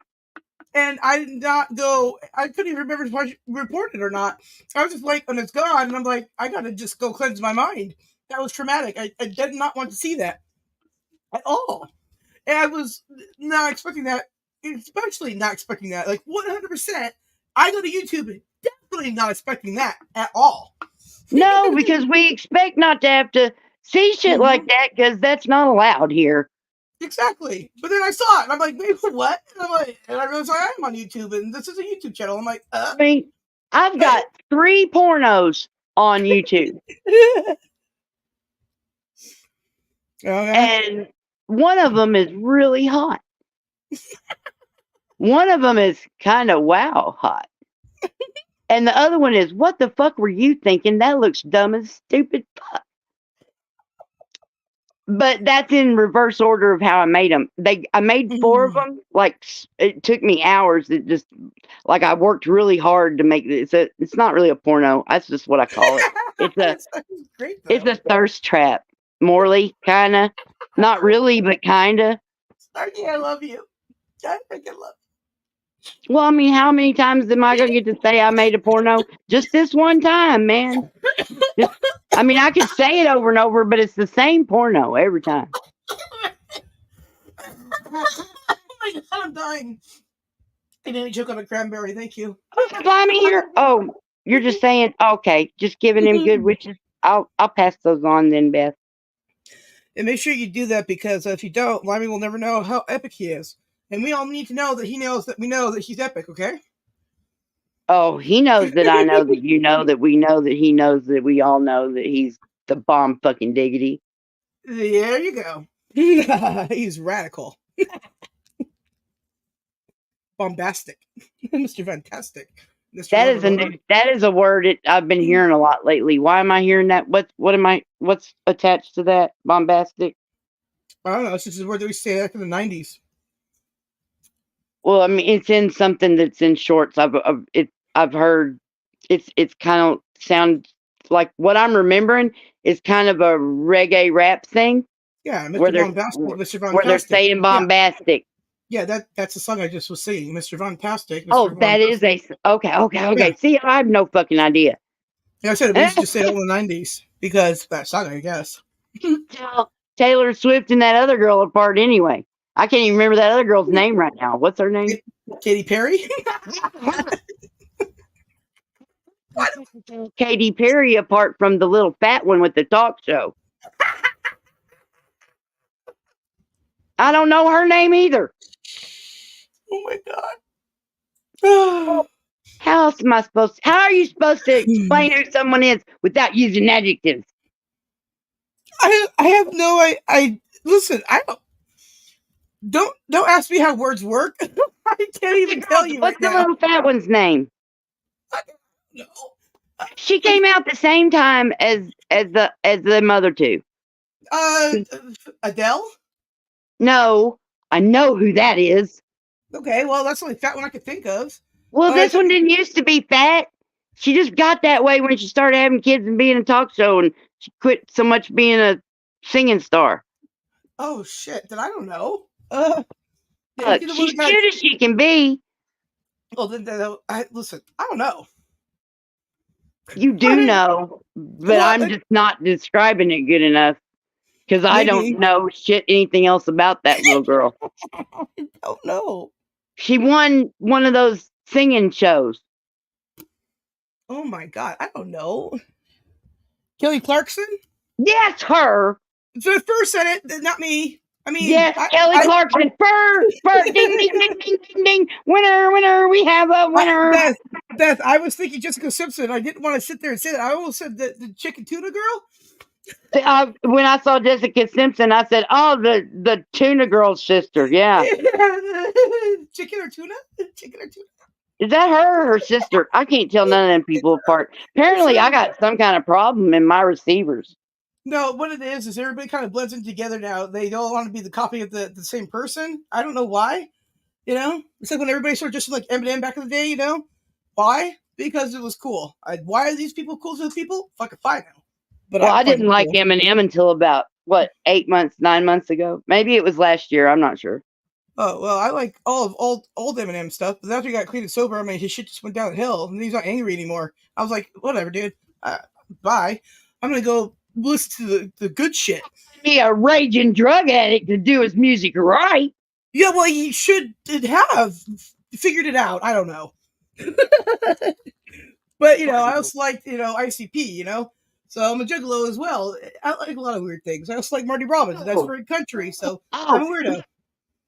And I did not go, I couldn't even remember if I reported it or not. I was just like, when it's gone, and I'm like, I gotta just go cleanse my mind. That was traumatic. I did not want to see that at all. And I was not expecting that, especially not expecting that. Like 100%, I go to YouTube and definitely not expecting that at all. No, because we expect not to have to see shit like that because that's not allowed here. Exactly. But then I saw it and I'm like, wait, what? And I realized I am on YouTube and this is a YouTube channel. I'm like, I mean, I've got 3 pornos on YouTube. And one of them is really hot. One of them is kind of wow hot. And the other one is, what the fuck were you thinking? That looks dumb as stupid fuck. But that's in reverse order of how I made them. I made 4 of them. Like, it took me hours. It just, like, I worked really hard to make this. It's not really a porno. That's just what I call it. It's a thirst trap. Morley, kind of. Not really, but kind of. Snarky, I love you. I freaking love you. Well, I mean, how many times am I going to get to say I made a porno? Just this one time, man. I mean, I could say it over and over, but it's the same porno every time. Oh my God, I'm dying. I didn't choke on a cranberry. Thank you. Slimy here. Oh, you're just saying, okay, just giving him good wishes. I'll pass those on then, Beth. And make sure you do that because if you don't, Limey will never know how epic he is. And we all need to know that he knows that we know that he's epic, okay? Oh, he knows that I know that you know that we know that he knows that we all know that he's the bomb fucking diggity. There you go. He's radical. Bombastic. Mr. Fantastic. Mr. That is a word I've been hearing a lot lately. Why am I hearing that? What's attached to that? Bombastic? I don't know. It's just a word that we say back in the 90s. Well, I mean, it's in something that's in shorts. I've heard it's kind of sounds like what I'm remembering is kind of a reggae rap thing. Yeah, Mr. They're saying bombastic. Yeah, that's the song I just was singing, Mr. Fantastic. That is okay. Yeah. See, I have no fucking idea. Yeah, I said it was just say all in the 90s because that song, I guess. Tell Taylor Swift and that other girl apart anyway. I can't even remember that other girl's name right now. What's her name? Katy Perry? Katy Perry apart from the little fat one with the talk show. I don't know her name either. Oh my God. How are you supposed to explain who someone is without using adjectives? I have no listen, don't ask me how words work. I can't even tell you. What's the little fat one's name? I don't know. She came out the same time as the mother two. Adele? No, I know who that is. Okay, well that's the only fat one I could think of. Well, this one didn't used to be fat. She just got that way when she started having kids and being a talk show, and she quit so much being a singing star. Oh shit! Then I don't know. She's cute as she can be. Well, then listen. I don't know. You do know, but I'm just not describing it good enough because I don't know anything else about that little girl. I don't know. She won one of those singing shows. Oh my God! I don't know. Kelly Clarkson? Yes, her. So first said it, not me. I mean, yes, Kelly Clarkson. Ding, ding, ding, ding, ding, ding. Winner. We have a winner. Beth, I was thinking Jessica Simpson. I didn't want to sit there and say that. I almost said the chicken tuna girl. When I saw Jessica Simpson, I said, "Oh, the tuna girl's sister." Yeah, Chicken or tuna? Chicken or tuna? is that her or her sister? I can't tell none of them people apart. It's Apparently, I her. got some kind of problem in my receivers. No, what it is everybody kind of blends in together now. They don't want to be the copy of the same person. I don't know why. It's like when everybody started just like Eminem back in the day. Why? Because it was cool. Why are these people cool to the people? Fucking fine now. But Well, I I find didn't it like cool. Eminem until about what 8 months, 9 months ago. Maybe it was last year. I'm not sure. Oh well, I like all of old Eminem stuff, but after he got clean and sober, I mean, his shit just went downhill, and he's not angry anymore. I was like, whatever, dude. Bye. I'm gonna go listen to the good shit. Be a raging drug addict to do his music right. Yeah, well, he should have figured it out. I don't know. But I also liked ICP. So I'm a juggalo as well. I like a lot of weird things. I also like Marty Robbins. That's Oh, very country, so I'm a oh, weirdo.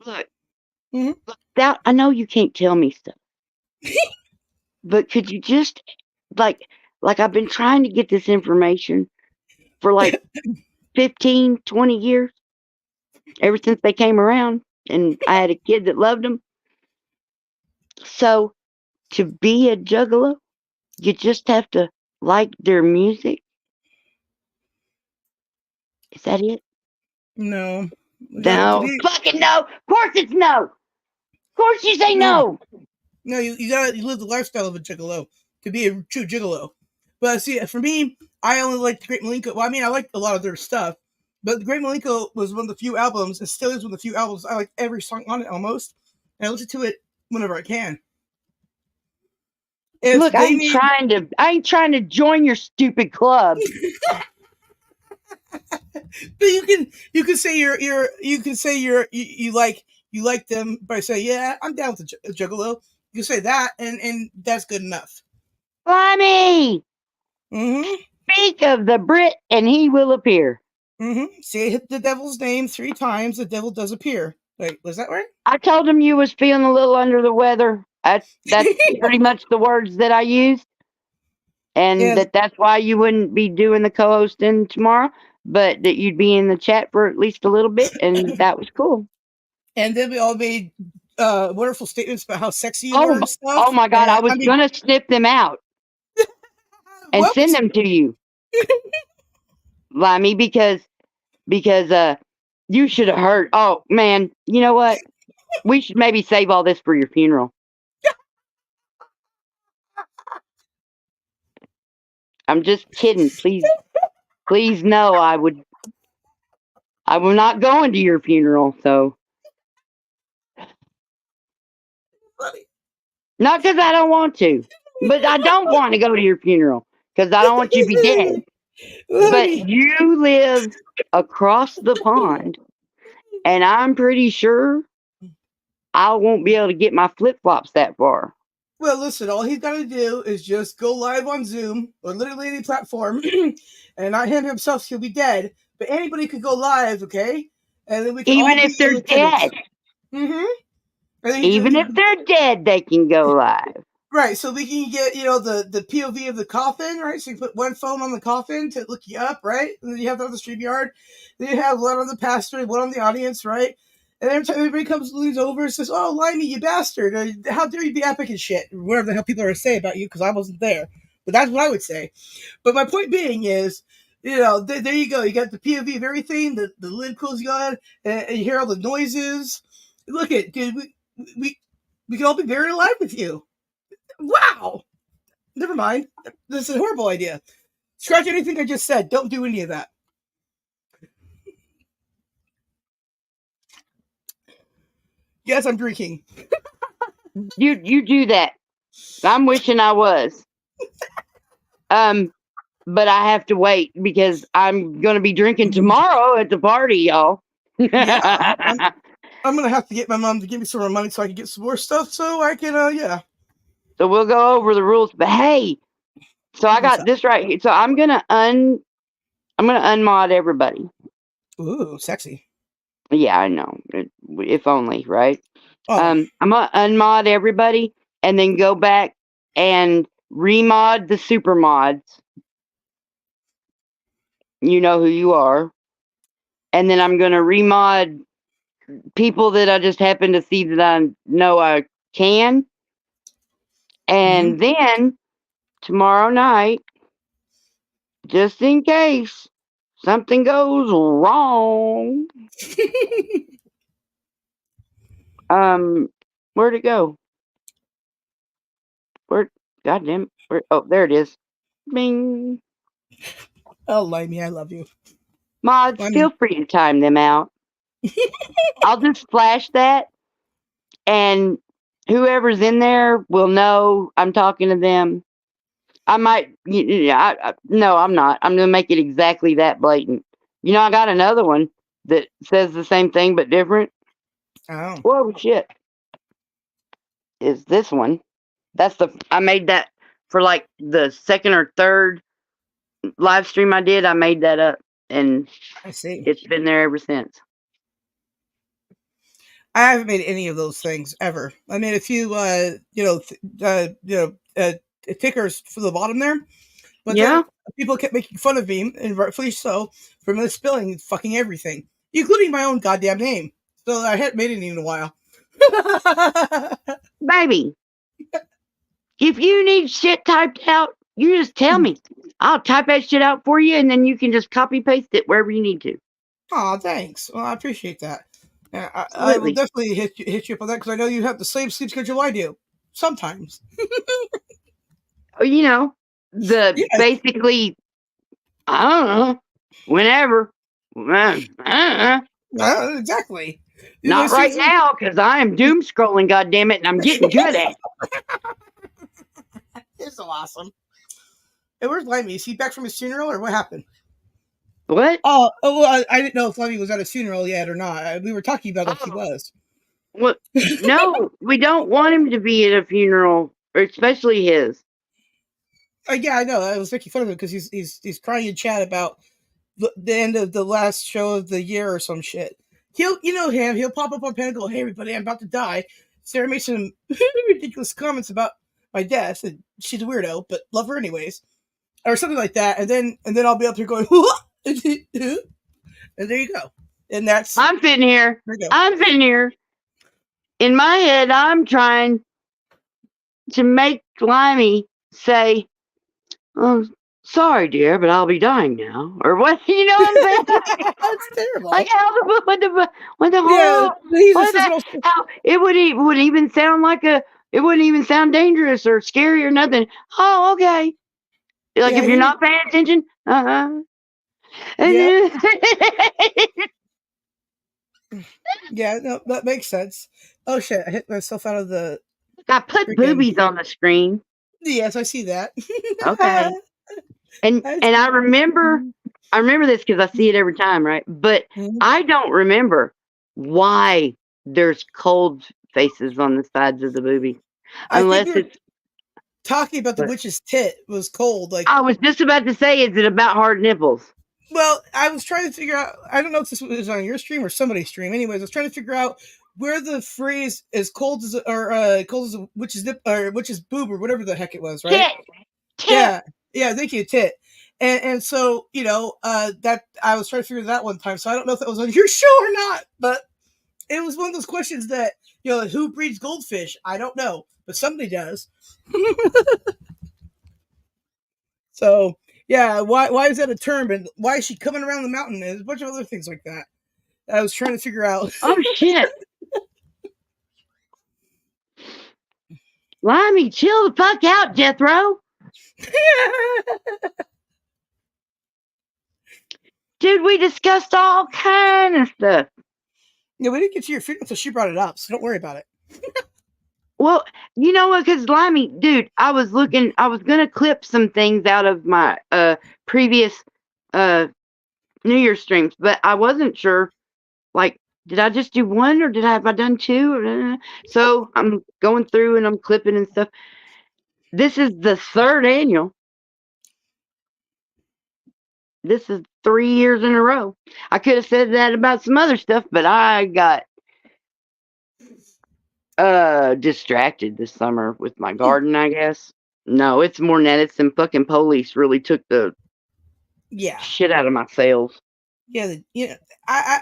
look, Mhm. look, that I know you can't tell me stuff, but could you just like I've been trying to get this information for like 15, 20 years, ever since they came around, and I had a kid that loved them. So to be a juggalo, you just have to like their music. Is that it? No, to No, be fucking no. Of course it's no. Of course you say no. no. No, you gotta live the lifestyle of a gigolo to be a true gigolo. But see, for me, I only like the Great Malenko. Well, I mean, I like a lot of their stuff, but the Great Malenko was one of the few albums. It still is one of the few albums I like every song on it almost, and I listen to it whenever I can. If Look, they made, I ain't trying to join your stupid club. but you can say you can say you like them by saying yeah, I'm down with the juggalo. You can say that, and that's good enough. Blimey! Mm-hmm. Speak of the Brit, and he will appear. Mm-hmm. Say hit the devil's name 3 times, the devil does appear. Wait, was that right? I told him you was feeling a little under the weather. That's pretty much the words that I used, and Yeah, that's why you wouldn't be doing the co-hosting tomorrow, but that you'd be in the chat for at least a little bit, and that was cool. and then we all made wonderful statements about how sexy you were Oh, and oh stuff. my God! And I I was mean, gonna snip them out and well, send them to you, Limey, because you should have heard. Oh man, you know what? We should maybe save all this for your funeral. I'm just kidding. Please know I will not go into your funeral. So funny. not because I don't want to, but I don't want to go to your funeral because I don't want you to be dead. But Funny. you live across the pond, and I'm pretty sure I won't be able to get my flip flops that far. Well, listen, all he's got to do is just go live on Zoom or literally any platform, and not him himself, he'll be dead. But anybody could go live, okay? And then we can all Even be if in they're attendance. dead, Mm-hmm. And then even if they're dead, they can go live. right, so we can get the POV of the coffin, right? So you put one phone on the coffin to look you up, right? And then you have that on the StreamYard. Then you have one on the pastor, one on the audience, right? And every time everybody comes leans over and says, "Oh, Limey, you bastard! Or, how dare you be epic and shit?" Or whatever the hell people are saying about you, because I wasn't there. But that's what I would say. But my point being is, there you go. You got the POV of everything. The lid closing on, and you hear all the noises. Look at dude, we can all be buried alive with you. Wow. Never mind. This is a horrible idea. Scratch anything I just said. Don't do any of that. Yes, I'm drinking. You do that. I'm wishing I was. But I have to wait because I'm gonna be drinking tomorrow at the party, y'all. Yeah, I'm gonna have to get my mom to give me some more money so I can get some more stuff. So I can, yeah. So we'll go over the rules. But hey, so I What's got up? this right here. So I'm gonna unmod everybody. Ooh, sexy. Yeah, I know. If only, right? Oh, I'm gonna unmod everybody and then go back and remod the super mods. you know who you are. And then I'm going to remod people that I just happen to see that I know I can. And then tomorrow night, just in case something goes wrong, where'd it go? Goddamn, oh, there it is. Bing. Oh, Limey, I love you. Mods, feel free to time them out. I'll just flash that, and whoever's in there will know I'm talking to them. I might, no, I'm not. I'm going to make it exactly that blatant. You know, I got another one that says the same thing but different. Oh. Whoa, shit. Is this one. I made that for like the second or third live stream I did. I made that up, and I see. It's been there ever since. I haven't made any of those things ever. I made a few, tickers for the bottom there, but then people kept making fun of me, and rightfully so, for misspelling fucking everything, including my own goddamn name. So I hadn't made any in a while. Baby, if you need shit typed out, you just tell me. I'll type that shit out for you, and then you can just copy paste it wherever you need to. Oh, thanks. Well, I appreciate that. I will definitely hit you up on that because I know you have the same sleep schedule I do. Sometimes. You know, basically, I don't know, whenever. Exactly. Not right now, because I am doom scrolling, goddammit, and I'm getting good at it. It's so awesome. Hey, where's Lemmy? Is he back from his funeral, or what happened? What? Oh, well, I didn't know if Lemmy was at a funeral yet or not. We were talking about if he was. What? No, we don't want him to be at a funeral, or especially his. Yeah, I know. I was making fun of him because he's crying in chat about the end of the last show of the year or some shit. He'll pop up on Pen and go, "Hey everybody, I'm about to die." Sarah made some ridiculous comments about my death, and she's a weirdo, but love her anyways, or something like that. And then I'll be up here going, and there you go. And that's I'm sitting here. In my head, I'm trying to make Limey say, "Oh, sorry, dear, but I'll be dying now," or what? You know what I'm saying? That's terrible. Like how what the yeah, how it would even sound like it wouldn't even sound dangerous or scary or nothing. Oh, okay. Like if you're not paying attention, Yeah. Yeah, no, that makes sense. Oh shit! I hit myself out of the. I put boobies on the screen. Yes, I see that. Okay. And I remember this because I see it every time, right? But I don't remember why there's cold faces on the sides of the booby, unless it's talking about the witch's tit was cold. Like I was just about to say, is it about hard nipples? Well, I was trying to figure out. I don't know if this was on your stream or somebody's stream. Anyways, I was trying to figure out where the phrase "as cold as" or "cold as a witch's nip" or "witch's boob" or whatever the heck it was, right? Tit. Yeah. Thank you, tit. And so that I was trying to figure that one time. So I don't know if that was on your show or not, but it was one of those questions that who breeds goldfish? I don't know, but somebody does. So. Yeah, why is that a term, and why is she coming around the mountain? And a bunch of other things like that. I was trying to figure out. Oh shit! Limey, chill the fuck out, Jethro. Dude, we discussed all kind of stuff. Yeah, we didn't get to your funeral until she brought it up, so don't worry about it. Well, you know what? Because Limey, dude, I was gonna clip some things out of my previous New Year's streams, but I wasn't sure. Like, did I just do one, or have I done two? So I'm going through and I'm clipping and stuff. This is the third annual. This is 3 years in a row. I could have said that about some other stuff, but I got distracted this summer with my garden, I guess. No, it's more than that. It's some fucking police really took the Yeah. shit out of my sales. Yeah. I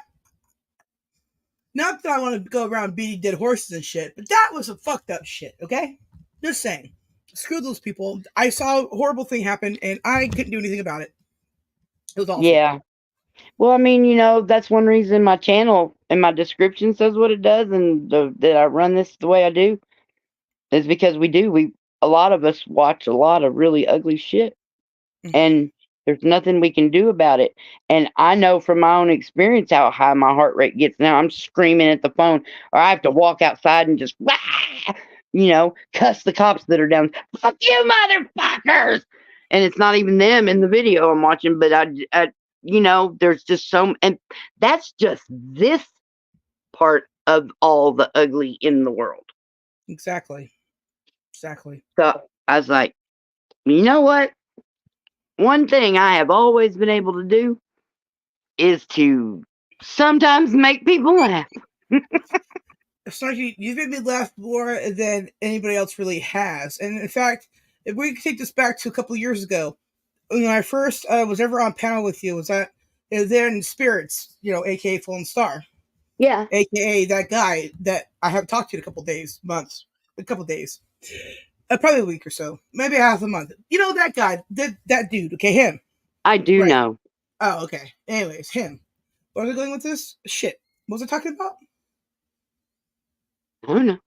not that I want to go around beating dead horses and shit, but that was a fucked up shit. Okay, just saying. Screw those people. I saw a horrible thing happen, and I couldn't do anything about it. It was awful. Yeah. Well, I mean, that's one reason my channel and my description says what it does, and that I run this the way I do is because a lot of us watch a lot of really ugly shit, and there's nothing we can do about it. And I know from my own experience how high my heart rate gets now. I'm screaming at the phone, or I have to walk outside and just, cuss the cops that are down. Fuck you, motherfuckers! And it's not even them in the video I'm watching, but there's just and that's just this part of all the ugly in the world. Exactly. So I was like, you know what? One thing I have always been able to do is to sometimes make people laugh. Snarky, you've made me laugh more than anybody else really has. And in fact, if we could take this back to a couple of years ago, when I first was ever on panel with you, was there in Spirits, aka Full and Star. Yeah. AKA that guy that I haven't talked to in a couple days. Probably a week or so, maybe half a month. That guy, that dude, okay, him. I do Right. know. Oh, okay. Anyways, him. Where was I going with this? Shit. What was I talking about? I don't know.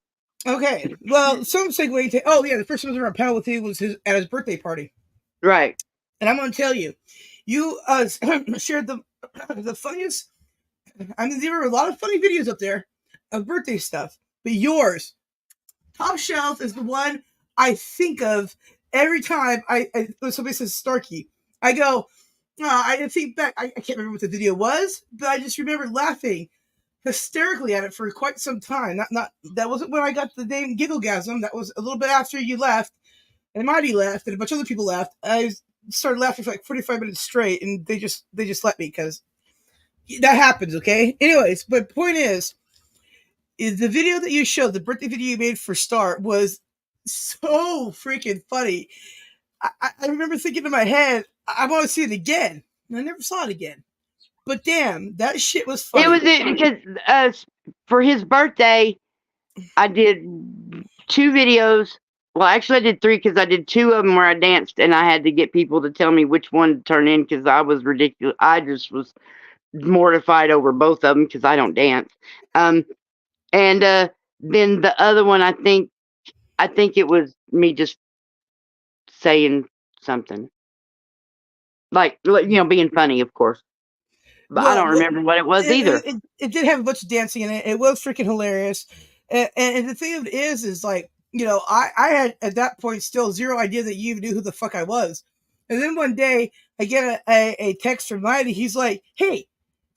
Okay. Well, some segue to, the first time I was on panel with you was at his birthday party. Right. And I'm going to tell you, you shared the funniest. I mean, there were a lot of funny videos up there of birthday stuff, but yours, top shelf, is the one I think of every time when somebody says Starkey. I go, I think back. I can't remember what the video was, but I just remember laughing hysterically at it for quite some time. Not that wasn't when I got the name Gigglegasm. That was a little bit after you left, and Marty left, and a bunch of other people left. I started laughing for like 45 minutes straight, and they just let me because that happens. Okay. Anyways, but point is the video that you showed, the birthday video you made for Star, was so freaking funny. I remember thinking in my head, I want to see it again. And I never saw it again. But damn, that shit was funny. It was because for his birthday, I did 2 videos. Well, actually, I did 3 because I did 2 of them where I danced, and I had to get people to tell me which one to turn in because I was ridiculous. I just was mortified over both of them because I don't dance. And then the other one, I think it was me just saying something. Like, being funny, of course. But I don't remember what it was either. It did have a bunch of dancing in it. It was freaking hilarious. And the thing of it is like, I had at that point still zero idea that you even knew who the fuck I was. And then one day I get a text from Mighty. He's like, "Hey,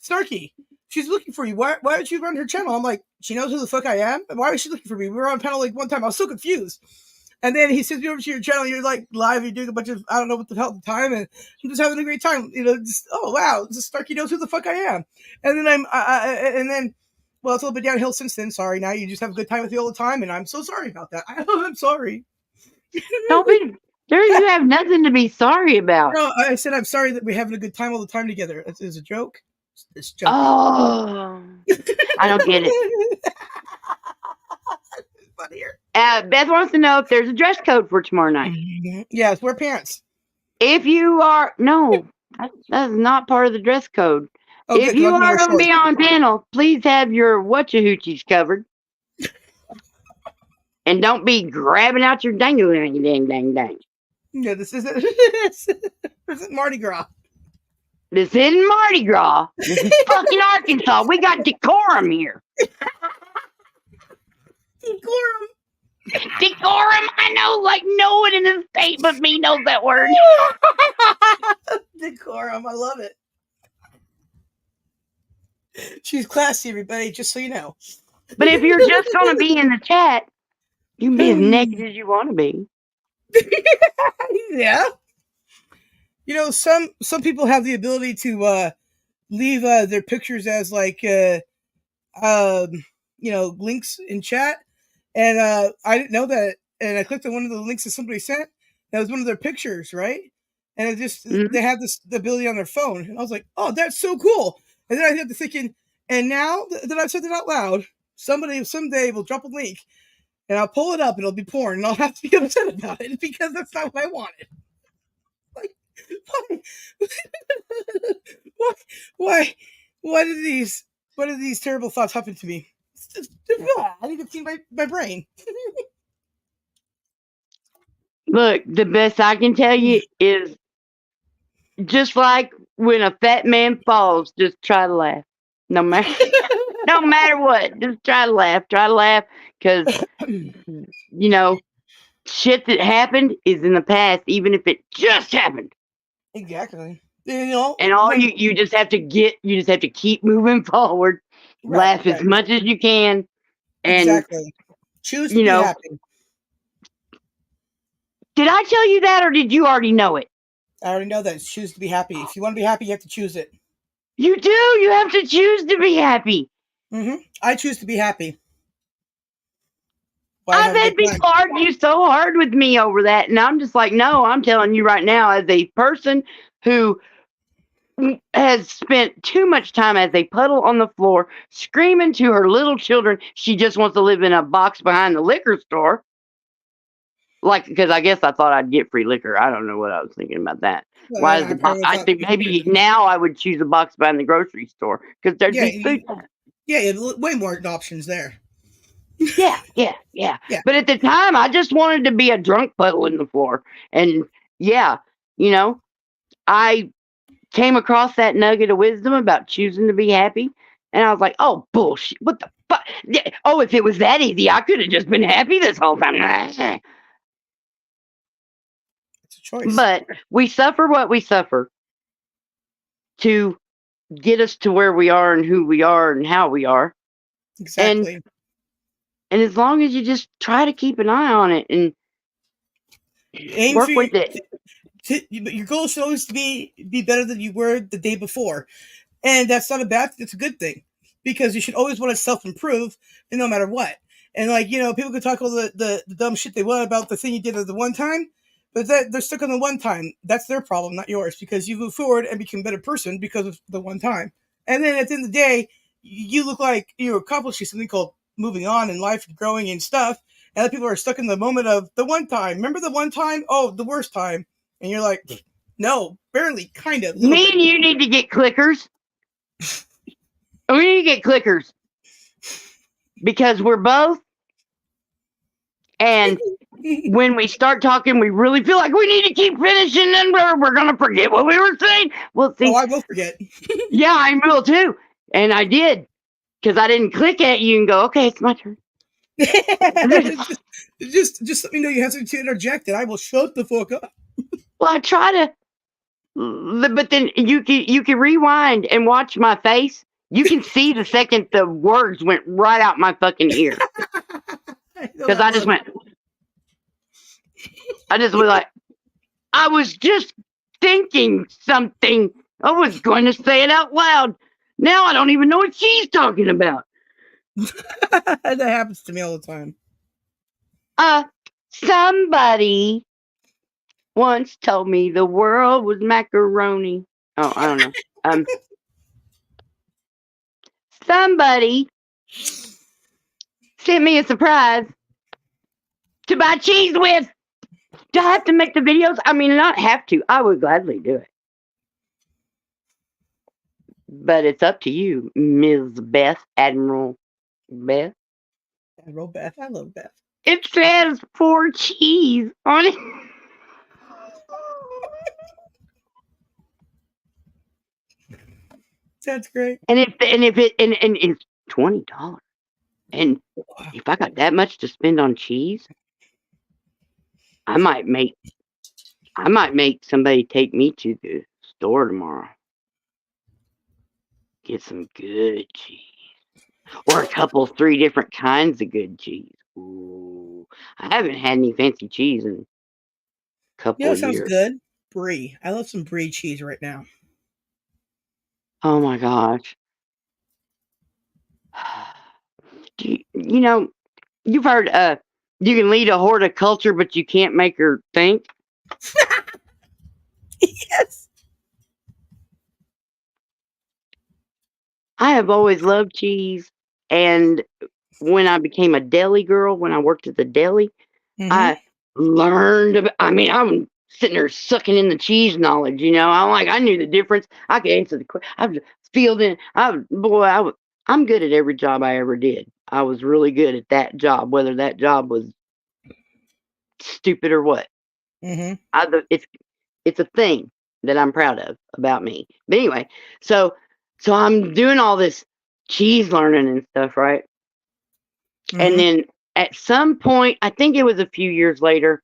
Snarky, she's looking for you. Why don't you run her channel?" I'm like, "She knows who the fuck I am? Why is she looking for me? We were on panel like one time. I was so confused." And then he sends me over to your channel. You're like live. You're doing a bunch of, I don't know what the hell at the time. And I'm just having a great time. Just, oh, wow. Just Starkey knows who the fuck I am. And then well, it's a little bit downhill since then. Sorry. Now you just have a good time with me all the time. And I'm so sorry about that. I'm sorry. Don't be, you have nothing to be sorry about. No, I said I'm sorry that we're having a good time all the time together. It's a joke. It's joke. Oh, I don't get it. Beth wants to know if there's a dress code for tomorrow night. Yes, wear pants. If you are, no, that is not part of the dress code. Oh, if you are going to be on panel, please have your whatcha-hoochies covered. And don't be grabbing out your dang. Yeah, this isn't Mardi Gras. This isn't Mardi Gras. This is fucking Arkansas. We got decorum here. Decorum. Decorum. I know, like no one in this state but me knows that word. Decorum. I love it. She's classy, everybody, just so you know. But if you're just going to be in the chat, you can be as naked as you want to be. Yeah. Some people have the ability to leave their pictures as like links in chat, and I didn't know that, and I clicked on one of the links that somebody sent. That was one of their pictures, right? and it just Mhm. they have the ability on their phone, and I was like, oh, that's so cool. And then I got to thinking, and now that I've said it out loud, somebody someday will drop a link, and I'll pull it up, and it'll be porn, and I'll have to be upset about it because that's not what I wanted. Like, why, why, why did these terrible thoughts happen to me? I need to clean my brain. Look, the best I can tell you is just like when a fat man falls, just try to laugh. No matter no matter what, just try to laugh. Try to laugh because you know shit that happened is in the past, even if it just happened. Exactly. You know, And all you just have to keep moving forward. Laugh as much as you can, and exactly. Choose to you be know. happy. Did I tell you that, or did you already know it? I already know that. Choose to be happy. If you want to be happy, you have to choose it. You do. You have to choose to be happy. I choose to be happy. I've had people argue so hard with me over that, and I'm just like, no, I'm telling you right now, as a person who has spent too much time as a puddle on the floor screaming to her little children she just wants to live in a box behind the liquor store. Like, because I guess I thought I'd get free liquor. I don't know what I was thinking about that. Why is the box? I think maybe now I would choose a box behind the grocery store because there'd be food. Yeah, way more options there. Yeah. But at the time, I just wanted to be a drunk puddle in the floor. And yeah, I came across that nugget of wisdom about choosing to be happy. And I was like, oh, bullshit. What the fuck? Yeah. Oh, if it was that easy, I could have just been happy this whole time. It's a choice. But we suffer what we suffer to get us to where we are and who we are and how we are. Exactly. And as long as you just try to keep an eye on it and work with it. Your goal should always be better than you were the day before. And that's not a bad thing. It's a good thing. Because you should always want to self-improve no matter what. And people can talk all the dumb shit they want about the thing you did at the one time, but they're stuck on the one time. That's their problem, not yours, because you move forward and become a better person because of the one time. And then at the end of the day, you look like you're accomplishing something called moving on in life and growing and stuff. And other people are stuck in the moment of the one time. Remember the one time? Oh, the worst time. And you're like, no, barely, kind of. Me and you need to get clickers. We need to get clickers because we're both. And when we start talking, we really feel like we need to keep finishing, and we're going to forget what we were saying. Well, see, I will forget. Yeah, I will too. And I did because I didn't click at you and go, okay, it's my turn. just let me know you have something to interject, and I will shut the fuck up. Well, I try to, but then you can rewind and watch my face. You can see the second the words went right out my fucking ear because I just went. I just was like, I was just thinking something. I was going to say it out loud. Now I don't even know what she's talking about. That happens to me all the time. Somebody once told me the world was macaroni. Oh, I don't know. Somebody sent me a surprise to buy cheese with. Do I have to make the videos? I mean, not have to. I would gladly do it. But it's up to you, Ms. Beth, Admiral Beth. Admiral Beth. I love Beth. It says 4 cheese on it. That's great. And it's $20. And if I got that much to spend on cheese, I might make somebody take me to the store tomorrow. Get some good cheese. Or a couple, 3 different kinds of good cheese. Ooh. I haven't had any fancy cheese in a couple of years. Sounds good. Brie. I love some brie cheese right now. Oh my gosh. You've heard you can lead a horticulture, but you can't make her think. Yes. I have always loved cheese, and when I became a deli girl, when I worked at the deli, Mm-hmm. I learned about, I mean, I'm sitting there sucking in the cheese knowledge, I'm like, I knew the difference. I could answer the question. I was fielding. I'm good at every job I ever did. I was really good at that job, whether that job was stupid or what. Mm-hmm. It's a thing that I'm proud of about me. But anyway, so I'm doing all this cheese learning and stuff, right? And Mm-hmm. then at some point, I think it was a few years later,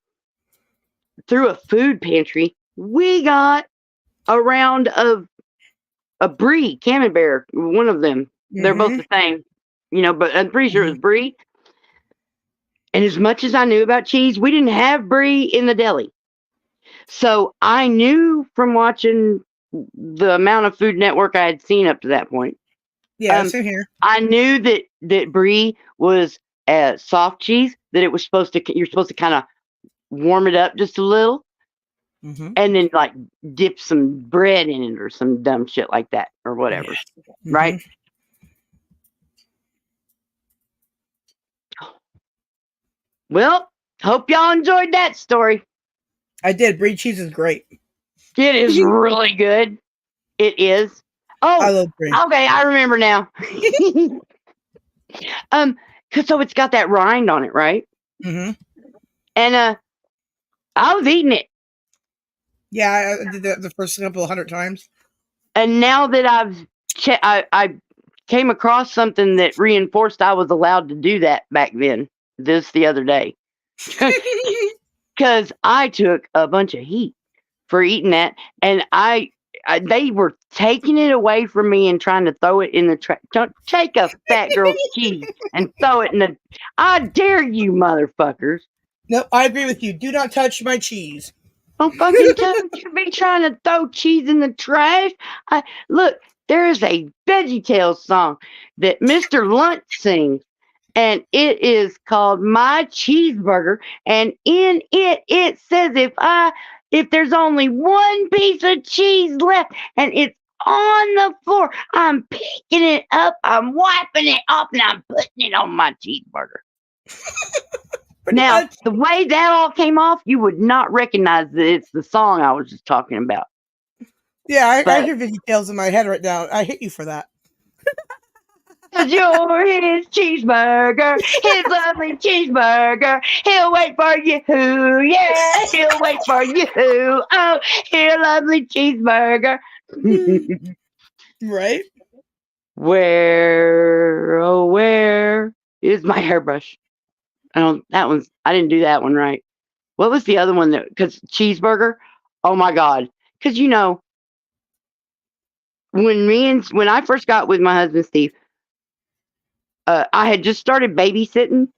through a food pantry, we got a round of a brie, camembert, one of them. They're both Mm-hmm. the same, but I'm pretty sure it Mm-hmm. was brie. And as much as I knew about cheese, we didn't have brie in the deli. So I knew from watching the amount of Food Network I had seen up to that point. Yeah, same here. I knew that brie was a soft cheese, that it was you're supposed to kind of warm it up just a little, Mm-hmm. and then like dip some bread in it or some dumb shit like that or whatever. Yeah. Mm-hmm. Right? Well, hope y'all enjoyed that story. I did. Brie cheese is great. It is really good. It is. I Oh, love brie. okay, I remember now. So it's got that rind on it, right? Mm-hmm. And I was eating it. Yeah, I did that the first couple 100 times. And now that I came across something that reinforced I was allowed to do that back then, the other day. Because I took a bunch of heat for eating that, and they were taking it away from me and trying to throw it in the trash. Don't take a fat girl's cheese and throw it in the. I dare you, motherfuckers! No, I agree with you. Do not touch my cheese. Don't fucking be trying to throw cheese in the trash. Look, there is a VeggieTales song that Mr. Lunch sings, and it is called My Cheeseburger. And in it says if there's only one piece of cheese left and it's on the floor, I'm picking it up, I'm wiping it off, and I'm putting it on my cheeseburger. Now, the way that all came off, you would not recognize that it's the song I was just talking about. Yeah, I hear VeggieTales in my head right now. I hate you for that. Cause you're his cheeseburger, his lovely cheeseburger. He'll wait for you, yeah. He'll wait for you, oh, your lovely cheeseburger. Right? Where is my hairbrush? I didn't do that one right. What was the other one because cheeseburger? Oh my God. Cause when I first got with my husband, Steve, I had just started babysitting,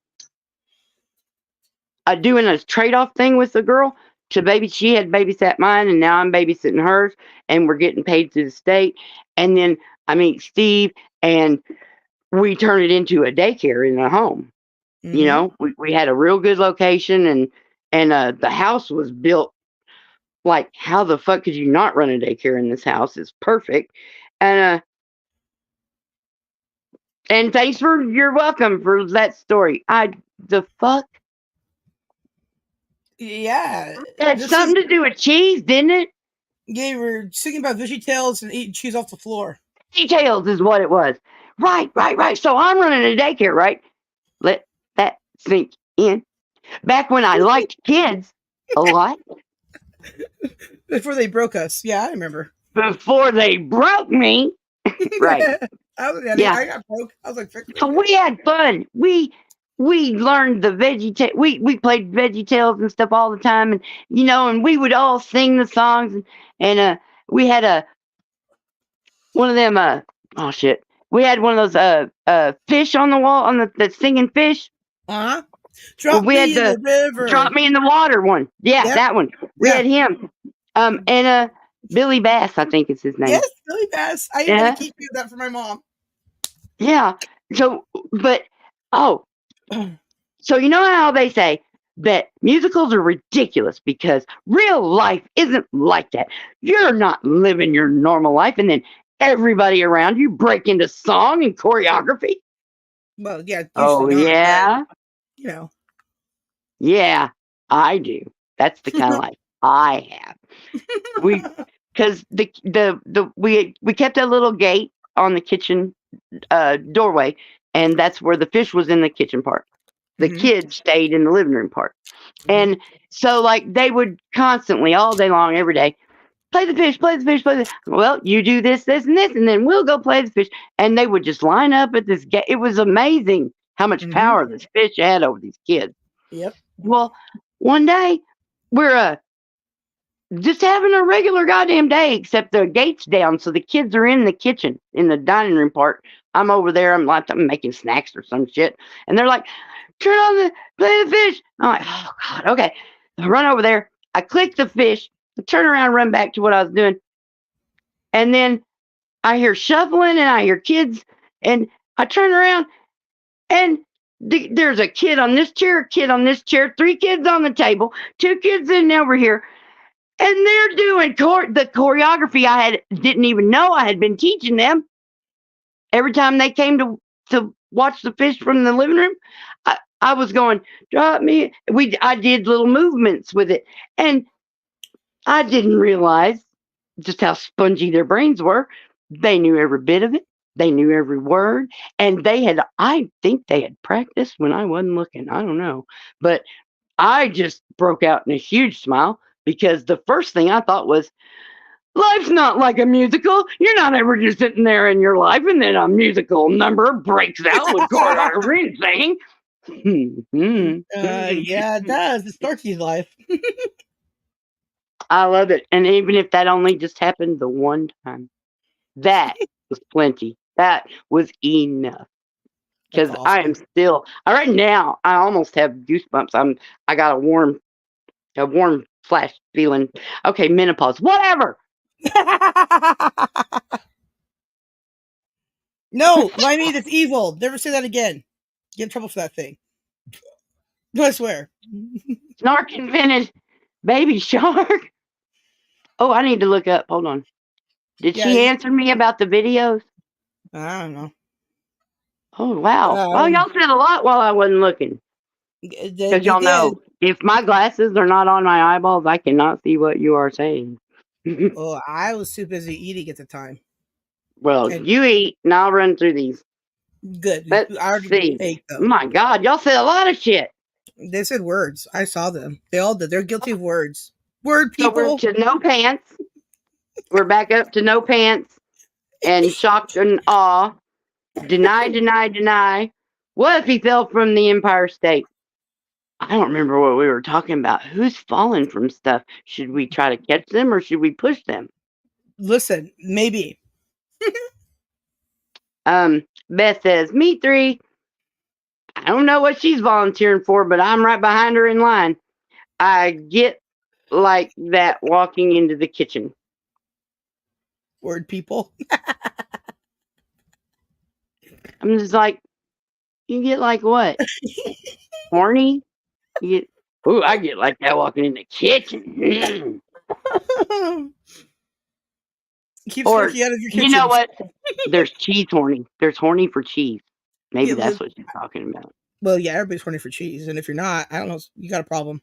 doing a trade-off thing with the girl she had babysat mine, and now I'm babysitting hers, and we're getting paid through the state. And then I meet Steve, and we turn it into a daycare in a home. Mm-hmm. We had a real good location, and the house was built like, how the fuck could you not run a daycare in this house? It's perfect. And you're welcome for that story. The fuck? Yeah. It had something to do with cheese, didn't it? Yeah, we were singing about VeggieTales and eating cheese off the floor. Details is what it was. Right. So I'm running a daycare, right? Let that sink in. Back when I liked kids a lot. Before they broke us. Yeah, I remember. Before they broke me. Right. I got broke. I was like, so we had fun. We learned the we played VeggieTales and stuff all the time, and and we would all sing the songs, and we had one of them oh shit. We had one of those fish on the wall, on the singing fish. Uh-huh. Drop me in the river. Drop me in the water one. Yeah, yep. That one. We had him. And Billy Bass, I think is his name. Yes, Billy Bass. I even had to keep doing that for my mom. Yeah. So you know how they say that musicals are ridiculous because real life isn't like that. You're not living your normal life and then everybody around you break into song and choreography. Well, yeah, Oh, usually not, yeah? but you know. Yeah, I do. That's the kind of life I have. Because we kept a little gate on the kitchen doorway, and that's where the fish was in the kitchen part. The kids stayed in the living room part. And so, like, they would constantly, all day long, every day, play the fish, play the fish, play the fish. Well, you do this, this, and this, and then we'll go play the fish. And they would just line up at this gate. It was amazing how much power this fish had over these kids. Yep. Well, one day, we're just having a regular goddamn day, except the gate's down, so the kids are in the kitchen, in the dining room part. I'm over there, I'm making snacks or some shit. And they're like, turn on play the fish. I'm like, oh God, okay. I run over there, I click the fish, I turn around, run back to what I was doing. And then I hear shuffling and I hear kids, and I turn around and there's a kid on this chair, a kid on this chair, 3 kids on the table, 2 kids in over here. And they're doing the choreography I didn't even know I had been teaching them. Every time they came to watch the fish from the living room, I was going, drop me. I did little movements with it. And I didn't realize just how spongy their brains were. They knew every bit of it. They knew every word. And I think they had practiced when I wasn't looking. I don't know. But I just broke out in a huge smile. Because the first thing I thought was, life's not like a musical. You're not ever just sitting there in your life and then a musical number breaks out with choreography and singing. Yeah, it does. It's Starkey's life. I love it. And even if that only just happened the one time, that was plenty. That was enough. Because awesome. I am still, right now, I almost have goosebumps. I got a warm flash feeling. Okay, menopause, whatever. No, Limey, that's evil. Never say that again. Get in trouble for that thing. No, I swear. Snark invented Baby Shark. Oh, I need to look up. Hold on. Did she answer me about the videos? I don't know. Oh, wow. Well, y'all said a lot while I wasn't looking. Because y'all know, if my glasses are not on my eyeballs, I cannot see what you are saying. Well, I was too busy eating at the time. Well, you eat, and I'll run through these. Good. Let's see. My God, y'all said a lot of shit. They said words. I saw them. They all did. They're guilty of words. Word people. So we're to no pants. We're back up to no pants. And shocked and awe. Deny, deny, deny. What if he fell from the Empire State? I don't remember what we were talking about. Who's falling from stuff? Should we try to catch them or should we push them? Listen, maybe. Beth says, me 3. I don't know what she's volunteering for, but I'm right behind her in line. I get like that walking into the kitchen. Word people. I'm just like, you get like what? Horny? You get, ooh, I get like that walking in the kitchen. Keep Snarky out of your kitchen. You know what? There's cheese horny. There's horny for cheese. Maybe that's what she's talking about. Well, yeah, everybody's horny for cheese. And if you're not, I don't know, you got a problem.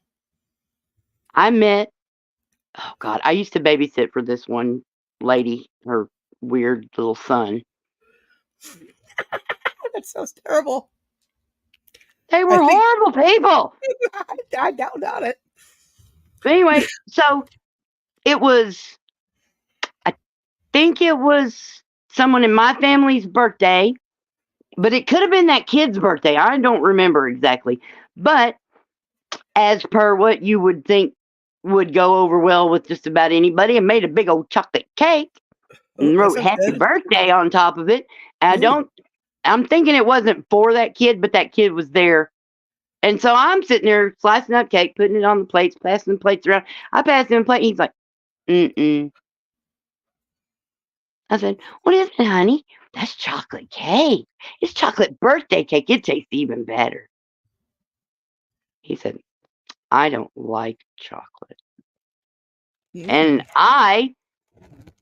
I used to babysit for this one lady, her weird little son. That sounds terrible. They were horrible people. I doubt it. But anyway, so I think it was someone in my family's birthday, but it could have been that kid's birthday. I don't remember exactly. But as per what you would think would go over well with just about anybody, I made a big old chocolate cake and wrote happy birthday on top of it. And I'm thinking it wasn't for that kid, but that kid was there. And so I'm sitting there slicing up cake, putting it on the plates, passing the plates around. I passed him a plate, and he's like, I said, what is it, honey? That's chocolate cake. It's chocolate birthday cake. It tastes even better. He said, I don't like chocolate. Mm. And I,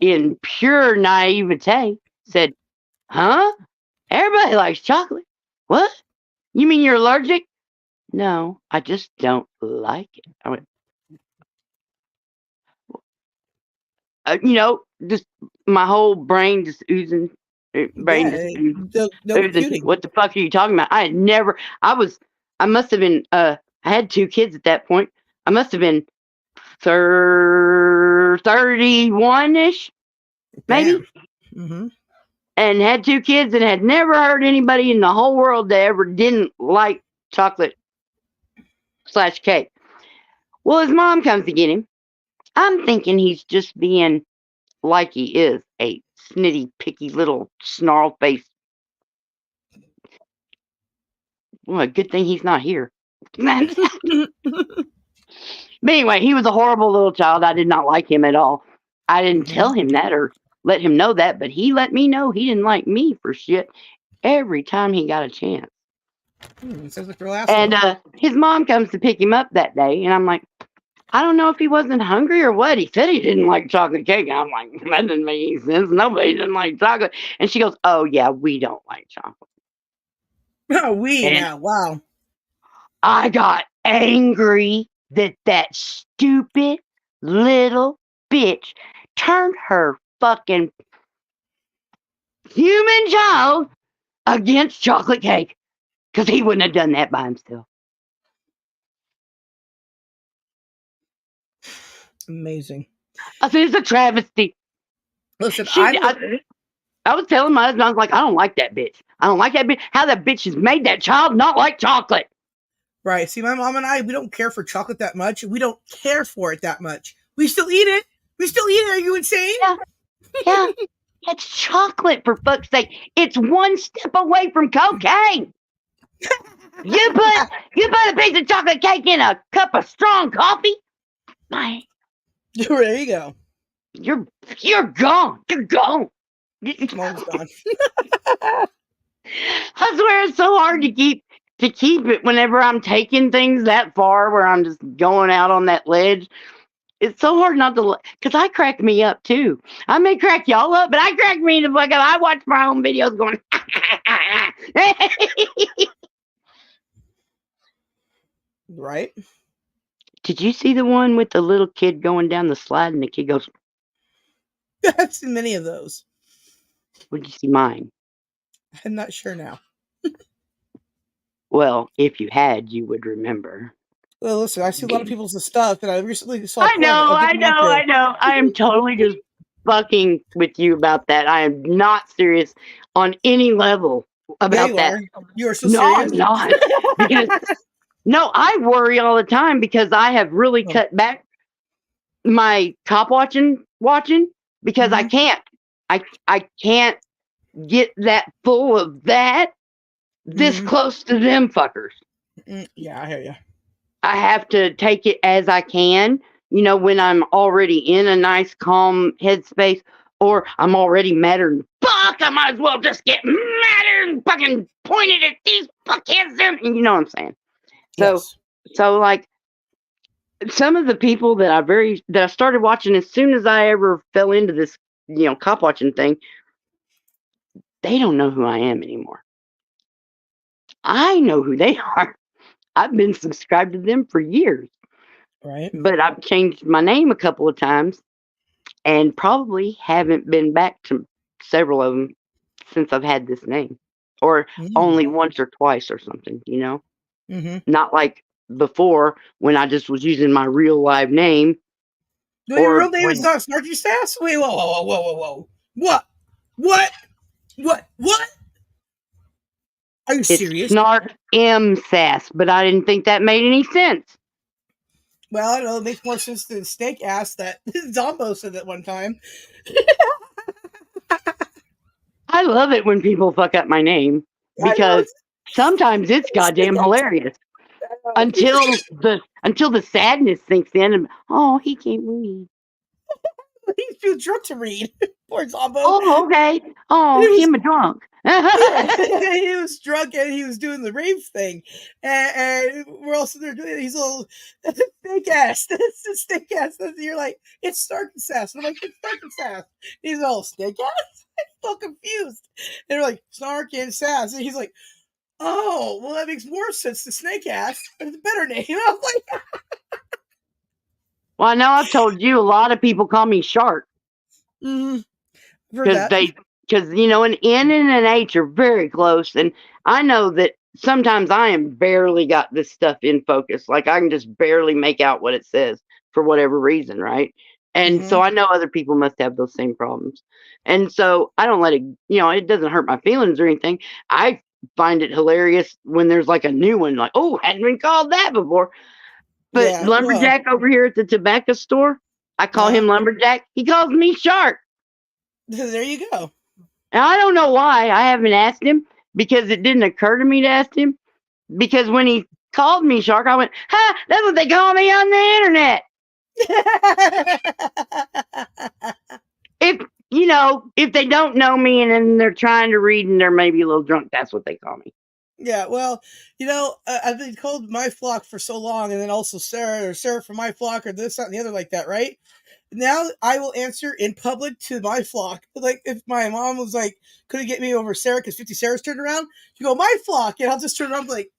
in pure naivete, said, huh? Everybody likes chocolate. What? You mean you're allergic? No, I just don't like it. I went, just my whole brain just oozing. Brain just no oozing. computing. What the fuck are you talking about? I must have been, I had 2 kids at that point. I must have been 31-ish, maybe. Mm-hmm. And had 2 kids and had never heard anybody in the whole world that ever didn't like chocolate/cake. Well, his mom comes to get him. I'm thinking he's just being like he is, a snitty, picky little snarl face. Well, a good thing he's not here. But anyway, he was a horrible little child. I did not like him at all. I didn't tell him that or let him know that, but he let me know he didn't like me for shit every time he got a chance. Sounds like your last one. And his mom comes to pick him up that day, and I'm like, I don't know if he wasn't hungry or what. He said he didn't like chocolate cake. And I'm like, that doesn't make any sense. Nobody didn't like chocolate. And she goes, oh, yeah, we don't like chocolate. Oh, And now, wow. I got angry that stupid little bitch turned her fucking human child against chocolate cake because he wouldn't have done that by himself. Amazing. I said, it's a travesty. Listen, I was telling my husband, I was like, I don't like that bitch. I don't like that bitch. How that bitch has made that child not like chocolate. Right. See, my mom and I, we don't care for chocolate that much. We don't care for it that much. We still eat it. Are you insane? Yeah. It's chocolate, for fuck's sake. It's one step away from cocaine. You put a piece of chocolate cake in a cup of strong coffee? Man, there you go. You're gone. You're gone. Mom's gone. I swear it's so hard to keep it whenever I'm taking things that far where I'm just going out on that ledge. It's so hard not to, because I crack me up too. I may crack y'all up, but I crack me the fuck up. I watch my own videos going, right? Did you see the one with the little kid going down the slide and the kid goes, I've seen many of those. would you see mine? I'm not sure now. Well, if you had, you would remember. Well, listen, I see a lot of people's stuff, and I recently saw. I know. I am totally just fucking with you about that. I am not serious on any level about that. You are so serious. No, I'm not. Because, no, I worry all the time because I have really cut back my cop watching because I can't. I can't get that full of that this close to them fuckers. Yeah, I hear you. I have to take it as I can, when I'm already in a nice, calm headspace, or I'm already madder than fuck. I might as well just get madder and fucking point it at these fuckheads. You know what I'm saying? So like some of the people that I started watching as soon as I ever fell into this, cop watching thing, they don't know who I am anymore. I know who they are. I've been subscribed to them for years. Right. But I've changed my name a couple of times and probably haven't been back to several of them since I've had this name. Or only once or twice or something, Not like before when I just was using my real live name. No, your real name is not SnarkNSass? Wait, whoa. What? Are you serious? SnarkNSass, but I didn't think that made any sense. Well, I don't know. It makes more sense than Steak Ass that Zombo said at one time. I love it when people fuck up my name because sometimes it's goddamn hilarious. Until the sadness sinks in and he can't read. He's too drunk to read. Poor Zombo. Oh, okay. Oh, him a drunk. Yeah, he was drunk and he was doing the rave thing, and we're all sitting there doing it. He's a little steak ass. It's a steak ass. And you're like, it's SnarkNSass. And I'm like, it's SnarkNSass. He's all steak ass. I'm so confused. And we're like, SnarkNSass. And he's like, oh, well, that makes more sense to snake ass. It's a better name. And I was like, Well, I know I've told you a lot of people call me Shark for because that. because you know an N and an H are very close, and I know that sometimes I am barely got this stuff in focus. Like I can just barely make out what it says for whatever reason, right? And so I know other people must have those same problems, and so I don't let it. You know, it doesn't hurt my feelings or anything. I find it hilarious when there's like a new one, like oh, hadn't been called that before. But Yeah, Lumberjack over here at the tobacco store, I call him Lumberjack. He calls me Shark. There you go. And I don't know why. I haven't asked him because it didn't occur to me to ask him. Because when he called me Shark, I went, ha, that's what they call me on the internet. If they don't know me and then they're trying to read and they're maybe a little drunk, that's what they call me. Yeah, well, I've been called My Flock for so long, and then also Sarah or Sarah from My Flock or this, that, and the other like that, right? Now I will answer in public to My Flock. Like if my mom was like, couldn't get me over Sarah because 50 Sarah's turned around, she go, My Flock, and I'll just turn around and be like,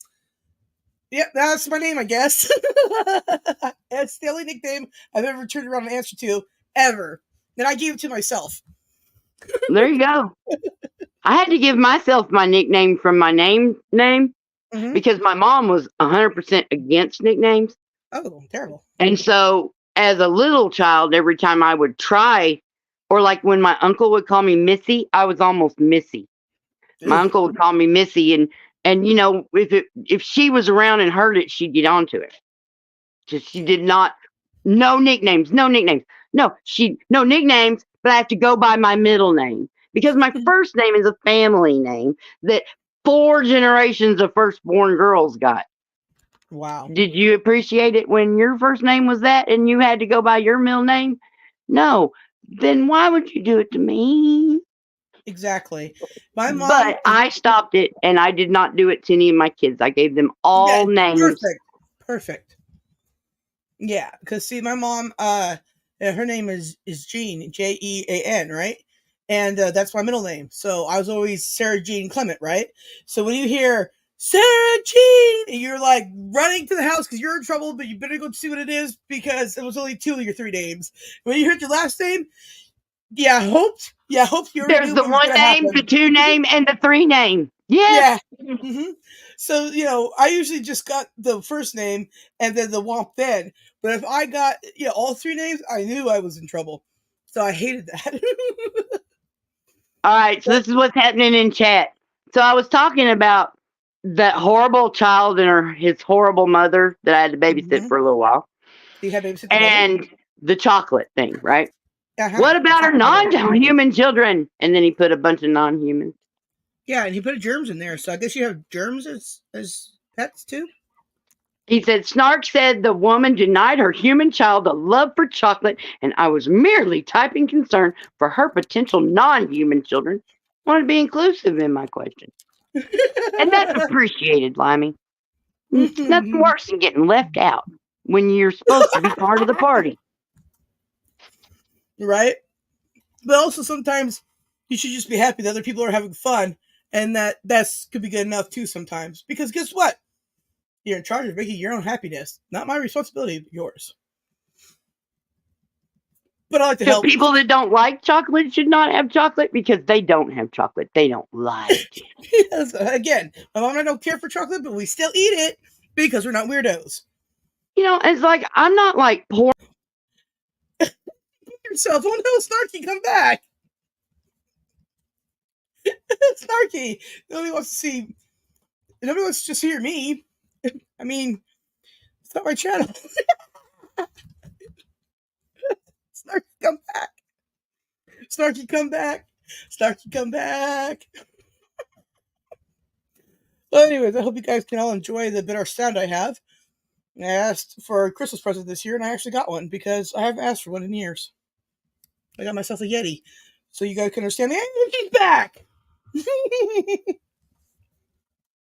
yep, that's my name, I guess. It's the only nickname I've ever turned around and answered to, ever. And I gave it to myself. There you go. I had to give myself my nickname from my name because my mom was 100% against nicknames. Oh, terrible. And so as a little child, every time I would try, or like when my uncle would call me Missy, I was almost Missy. My uncle would call me Missy, and you know, if she was around and heard it, she'd get onto it. Just she did not, no nicknames, no nicknames. No nicknames, but I have to go by my middle name because my first name is a family name that 4 generations of firstborn girls got. Wow. Did you appreciate it when your first name was that and you had to go by your middle name? No. Then why would you do it to me? Exactly. My mom. But I stopped it and I did not do it to any of my kids. I gave them all names. Perfect. Yeah, because see, my mom, her name is Jean, Jean, right? And that's my middle name. So I was always Sarah Jean Clement, right? So when you hear Sarah Jean, and you're like running to the house because you're in trouble, but you better go see what it is because it was only 2 of your 3 names. When you heard your last name, hope you. There's the 1 name, the 2 name, and the 3 name. Yes. Yeah. Mm-hmm. So, I usually just got the first name and then the womp then. But if I got all 3 names, I knew I was in trouble. So I hated that. All right, so this is what's happening in chat. So I was talking about that horrible child and his horrible mother that I had to babysit for a little while. You had babysit and the chocolate thing, right? Uh-huh. What about our non-human children? And then he put a bunch of non-humans. Yeah, and he put germs in there. So I guess you have germs as pets too? He said, Snark said the woman denied her human child a love for chocolate, and I was merely typing concern for her potential non-human children. I wanted to be inclusive in my question. And that's appreciated, Limey. It's nothing worse than getting left out when you're supposed to be part of the party. Right? But also sometimes you should just be happy that other people are having fun, and that's could be good enough too sometimes. Because guess what? You're in charge of making your own happiness. Not my responsibility, but yours. But I like to help. People that don't like chocolate should not have chocolate because they don't have chocolate. They don't like it. Yes, again, my mom and I don't care for chocolate, but we still eat it because we're not weirdos. It's like, I'm not like poor. Yourself. Oh no, Snarky, come back. Snarky. Nobody wants to just hear me. I mean, it's not my channel. Snarky, come back. Snarky, come back. Snarky, come back. Well, anyways, I hope you guys can all enjoy the better sound I have. I asked for a Christmas present this year, and I actually got one because I haven't asked for one in years. I got myself a Yeti. So you guys can understand me. She's back.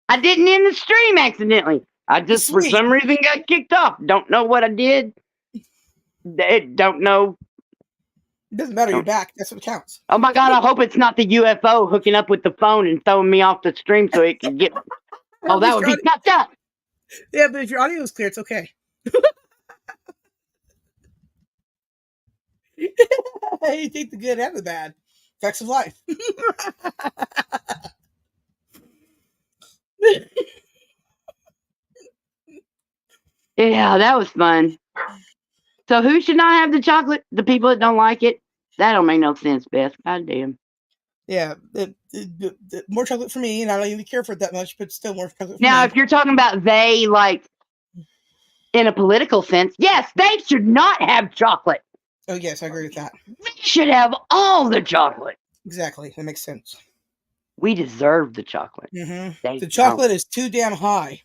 I didn't end the stream accidentally. I just, for Sweet. some reason, got kicked off. Don't know what I did. Don't know. It doesn't matter. You're back. That's what counts. Oh my God! I hope it's not the UFO hooking up with the phone and throwing me off the stream so it can get. Oh, that would be fucked up. Yeah, but if your audio is clear, it's okay. You take the good and the bad. Facts of life. Yeah, that was fun. So who should not have the chocolate? The people that don't like it? That don't make no sense, Beth. God damn. Yeah, more chocolate for me, and I don't even care for it that much, but still more chocolate for me. Now, if you're talking about they, like, in a political sense, yes, they should not have chocolate. Oh, yes, I agree with that. We should have all the chocolate. Exactly, that makes sense. We deserve the chocolate. Mm-hmm. The chocolate is too damn high.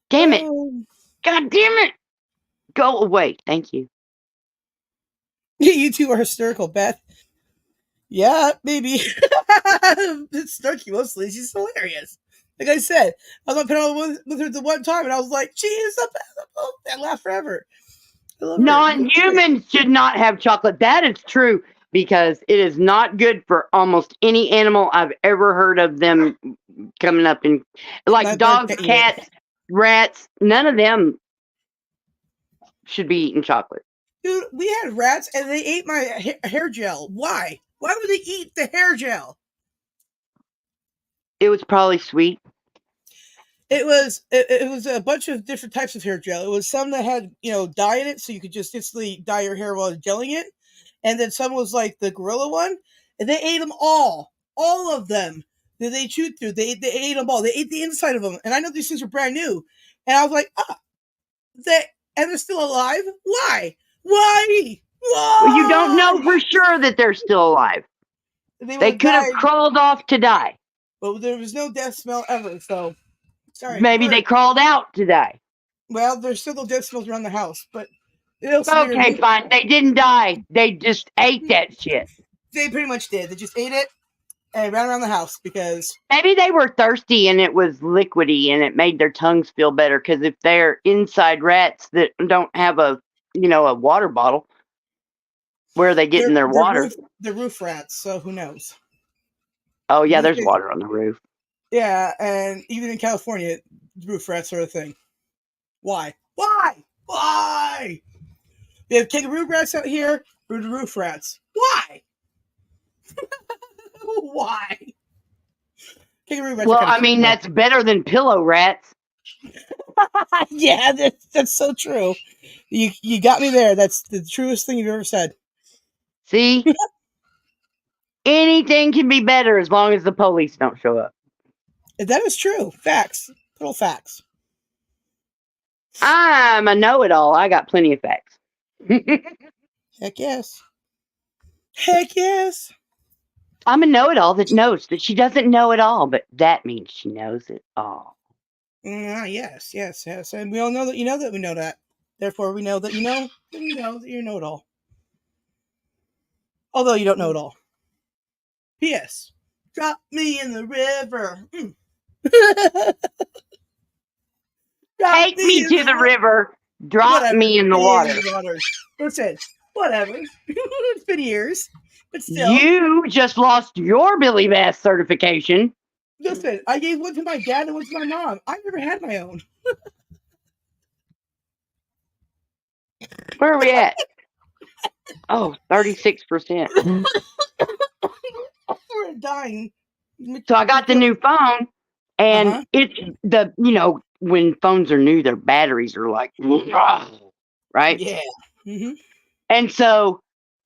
Damn it. God damn it. Go away. Thank you. You two are hysterical, Beth. Yeah, maybe. It's Snarky mostly. She's hilarious. Like I said, I was on panel with her the one time, and I was like, "She is a Beth." I laughed forever. Non-humans should not have chocolate. That is true, because it is not good for almost any animal I've ever heard of them coming up in, like dogs, cats, rats. None of them should be eating chocolate. Dude, we had rats and they ate my hair gel. Why? Why would they eat the hair gel? It was probably sweet. It was a bunch of different types of hair gel. It was some that had, dye in it, so you could just instantly dye your hair while gelling it. And then some was like the gorilla one. And they ate them all of them. That they chewed through. They ate them all. They ate the inside of them. And I know these things are brand new. And I was like, they're still alive? Why? Why? Well, you don't know for sure that they're still alive. They could have crawled off to die. But there was no death smell ever, so sorry. Maybe they crawled out to die. Well, there's still no death smells around the house, but okay, fine. They didn't die. They just ate that shit. They pretty much did. They just ate it and ran around the house because maybe they were thirsty and it was liquidy and it made their tongues feel better. Because if they're inside rats that don't have a water bottle, where are they getting their water? They're roof rats, so who knows? Oh yeah, there's water on the roof. Yeah, and even in California, roof rats are a thing. Why? Why? They have kangaroo rats out here, roof rats. Why? Why? Kangaroo rats. Well, I mean, that's better than pillow rats. Yeah, that's so true. You got me there. That's the truest thing you've ever said. See? Anything can be better as long as the police don't show up. That is true. Facts. Total facts. I'm a know-it-all. I got plenty of facts. Heck yes. Heck yes. I'm a know-it-all that knows that she doesn't know it all, but that means she knows it all. Yes. And we all know that you know that we know that. Therefore, we know that you know that you know that you know it all. Although you don't know it all. P.S. Drop me in the river. Take me to the river. Drop me in the water. Listen, whatever. It's been years. But still. You just lost your Billy Bass certification. Listen, I gave one to my dad and one to my mom. I never had my own. Where are we at? Oh, 36%. We're dying. So I got the new phone, and it's the, when phones are new, their batteries are like, right? Yeah. Mm-hmm. And so,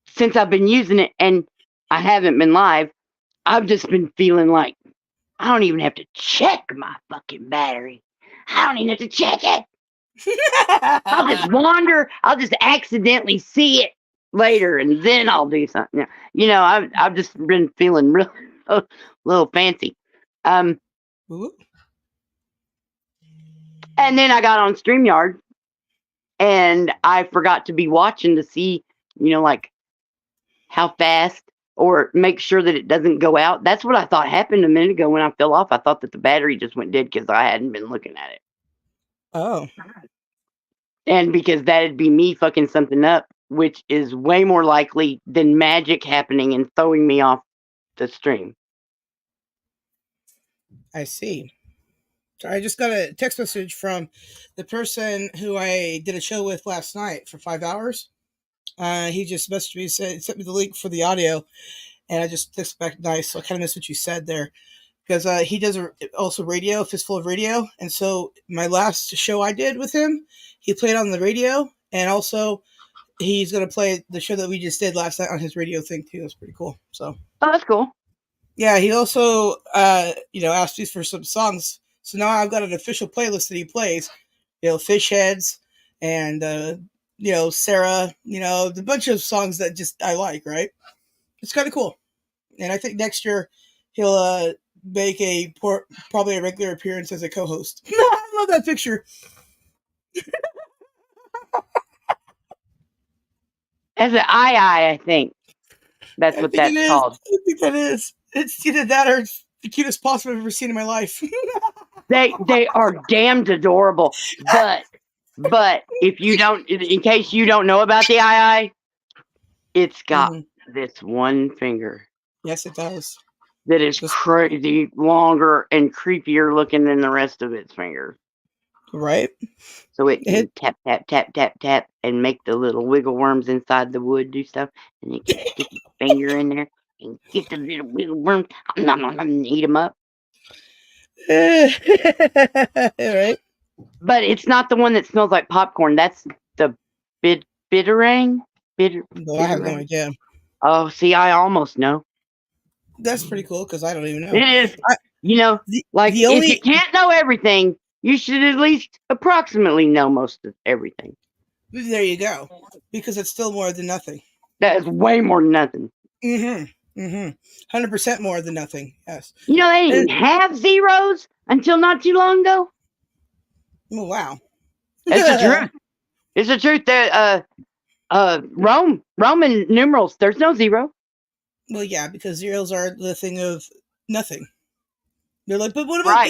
since I've been using it and I haven't been live, I've just been feeling like I don't even have to check my fucking battery. I don't even have to check it. I'll just wander. I'll just accidentally see it later, and then I'll do something. I've just been feeling real, a little fancy. And then I got on StreamYards, and I forgot to be watching to see like how fast, or make sure that it doesn't go out. That's what I thought happened a minute ago when I fell off. I thought that the battery just went dead because I hadn't been looking at it. Oh. And because that'd be me fucking something up, which is way more likely than magic happening and throwing me off the stream. I see. So I just got a text message from the person who I did a show with last night for 5 hours. He just messaged me, sent me the link for the audio, and I just texted back nice. So I kind of missed what you said there, because he does also radio, Fistful of Radio, and so my last show I did with him, he played on the radio, and also he's going to play the show that we just did last night on his radio thing too. That's pretty cool. So that's cool. Yeah, he also asked me for some songs. So now I've got an official playlist that he plays. Fish Heads and Sarah, the bunch of songs that just I like, right? It's kind of cool. And I think next year he'll make probably a regular appearance as a co-host. I love that picture. As an I think. That's what that's called. I think that is. It's either that or it's the cutest possum I've ever seen in my life. They are damned adorable. But if you don't, in case you don't know about the I, it's got this one finger. Yes, it does. That is crazy longer and creepier looking than the rest of its fingers. Right. So it can tap, tap, tap, tap, tap, and make the little wiggle worms inside the wood do stuff. And it can stick its finger in there and get the little wiggle worms and eat them up. Right. But it's not the one that smells like popcorn. That's the bitterang. No, I have no idea. Oh, see, I almost know. That's pretty cool because I don't even know. It is. If you can't know everything, you should at least approximately know most of everything. There you go. Because it's still more than nothing. That is way more than nothing. 100% more than nothing. Yes. They didn't have zeros until not too long ago. Oh, wow. It's the truth. It's the truth. Roman numerals, there's no zero. Well, yeah, because zeros are the thing of nothing. They're like, but what about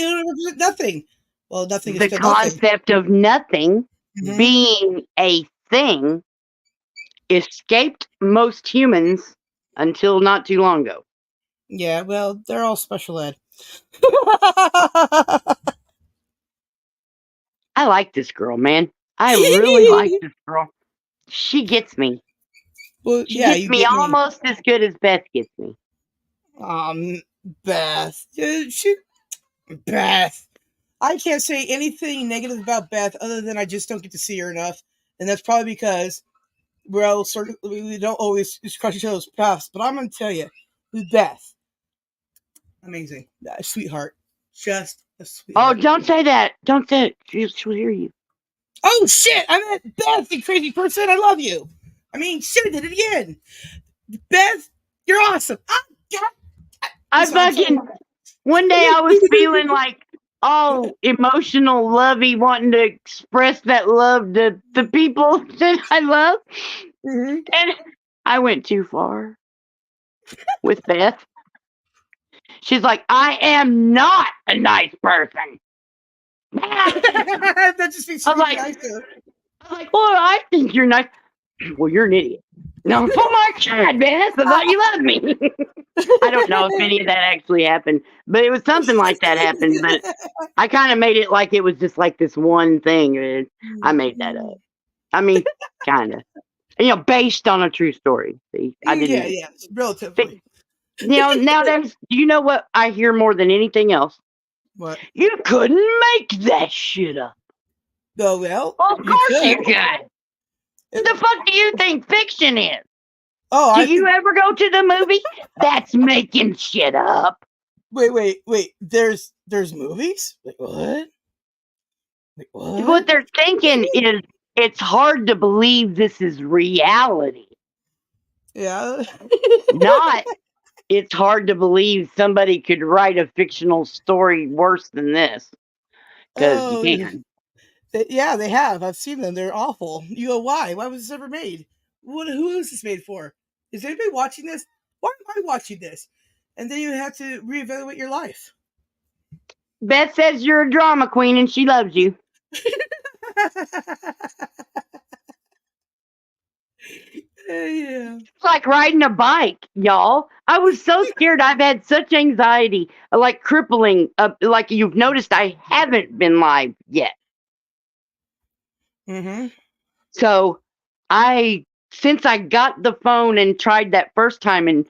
nothing? Well, nothing is the still concept nothing. Of nothing being a thing escaped most humans until not too long ago. Yeah, well, they're all special ed. I like this girl, man. I really like this girl. She gets me. Well, she gets me almost as good as Beth gets me. Beth. Beth. I can't say anything negative about Beth other than I just don't get to see her enough. And that's probably because we don't always cross each other's paths. But I'm going to tell you, with Beth, amazing. Sweetheart. Just a sweetheart. Oh, don't say that. Don't say it. She'll hear you. Oh, shit. I meant Beth, you crazy person. I love you. I mean, shit, I did it again. Beth, you're awesome. One day I was feeling like all emotional, lovey, wanting to express that love to the people that I love. And I went too far with Beth. She's like, I am not a nice person. That just means she's nice. I was like, well, I think you're nice. Well, you're an idiot. No, oh my God, Beth, I thought you loved me. I don't know if any of that actually happened, but it was something like that happened. But I kind of made it like it was just like this one thing. I made that up. I mean, kind of. Based on a true story. See, I didn't. Yeah, relatively. Now there's. You know what I hear more than anything else? What? You couldn't make that shit up. Oh, well. Of course you could. What the fuck do you think fiction is? Oh, do you ever go to the movie? That's making shit up. Wait. There's movies? Like what? What they're thinking is it's hard to believe this is reality. Yeah. Not it's hard to believe somebody could write a fictional story worse than this. Because you can. Yeah, they have. I've seen them. They're awful. You go, why? Why was this ever made? who is this made for? Is anybody watching this? Why am I watching this? And then you have to reevaluate your life. Beth says you're a drama queen and she loves you. Yeah. It's like riding a bike, y'all. I was so scared. I've had such anxiety, like crippling. Like you've noticed, I haven't been live yet. Mm-hmm. So since I got the phone and tried that first time, and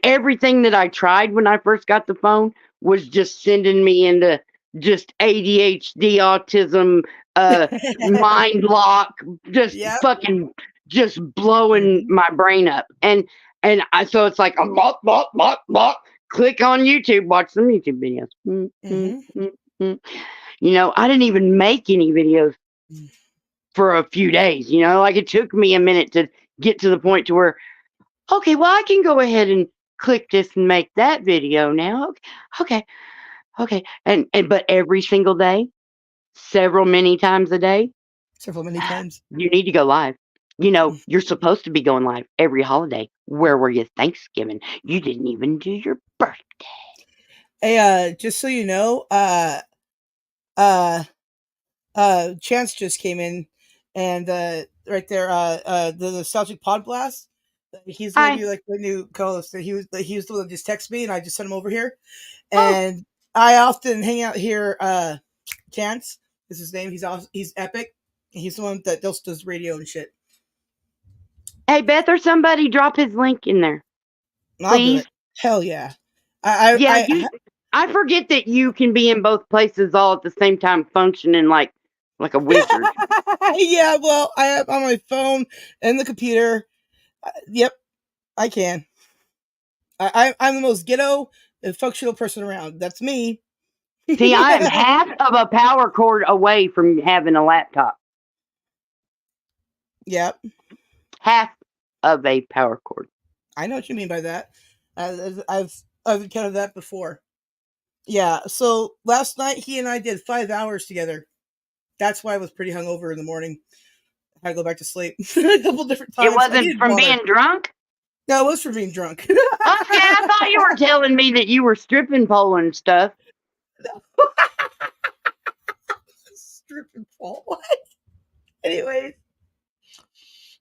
everything that I tried when I first got the phone was just sending me into just ADHD, autism, mind lock, just Yep. fucking just blowing my brain up. And so it's like a click on YouTube, watch some YouTube videos. You know, I didn't even make any videos for a few days, you know, like it took me a minute to get to the point to where, okay, well, I can go ahead and click this and make that video now. Okay. And but every single day, many times a day, Several many times. you need to go live. You know, you're supposed to be going live every holiday. Where were you Thanksgiving? You didn't even do your birthday. Hey, just so you know, Chance just came in, and right there, the Nostalgic Pod Blast. He's gonna Hi. be like the new co-host. He was the one that just texted me, and I just sent him over here. Oh. And I often hang out here. Chance is his name. He's epic. He's the one that does radio and shit. Hey, Beth or somebody, drop his link in there. I'll do Please. it. Hell yeah. I forget that you can be in both places all at the same time, functioning like a wizard. Yeah, well, I have on my phone and the computer. Yep, I can. I'm the most ghetto and functional person around. That's me. See, I am half of a power cord away from having a laptop. Yep. Half of a power cord. I know what you mean by that. I've encountered that before. Yeah. So last night he and I did 5 hours together. That's why I was pretty hungover in the morning. I had to go back to sleep a couple different times. It wasn't from being drunk? No, it was from being drunk. Okay, I thought you were telling me that you were stripping pole and stuff. Stripping pole? What? Anyways.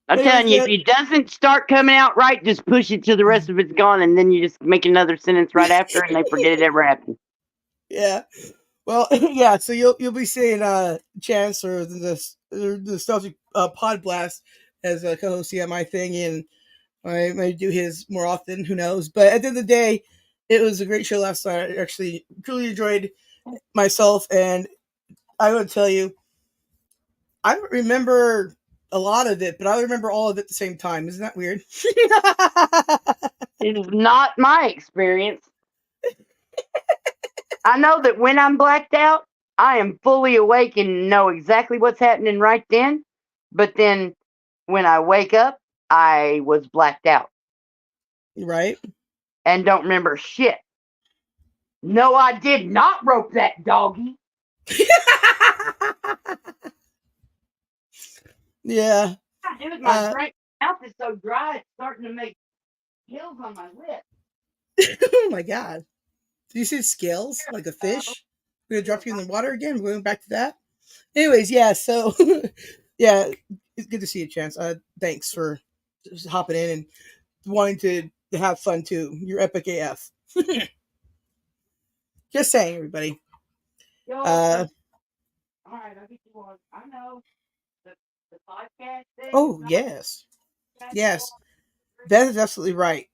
I'm telling you, if it doesn't start coming out right, just push it till the rest of it's gone, and then you just make another sentence right after, and they forget it ever happened. Yeah. Well, yeah. So you'll be seeing Chance or the Nostalgic Pod Blast as a co-host on my thing, and I might do his more often. Who knows? But at the end of the day, it was a great show last night. I actually truly enjoyed myself, and I would tell you, I don't remember a lot of it, but I remember all of it at the same time. Isn't that weird? It is not my experience. I know that when I'm blacked out, I am fully awake and know exactly what's happening right then. But then when I wake up, I was blacked out. Right. And don't remember shit. No, I did not rope that doggy. Yeah. Dude, my mouth is so dry, it's starting to make hills on my lip. Oh my god. Did you see scales like a fish? We're gonna drop you in the water again. We're going back to that. Anyways, yeah, so yeah, it's good to see you, Chance. Thanks for just hopping in and wanting to have fun too. You're epic AF. Just saying, everybody. All right, I'll get you one. I know the podcast thing. Oh yes, yes, that is absolutely right.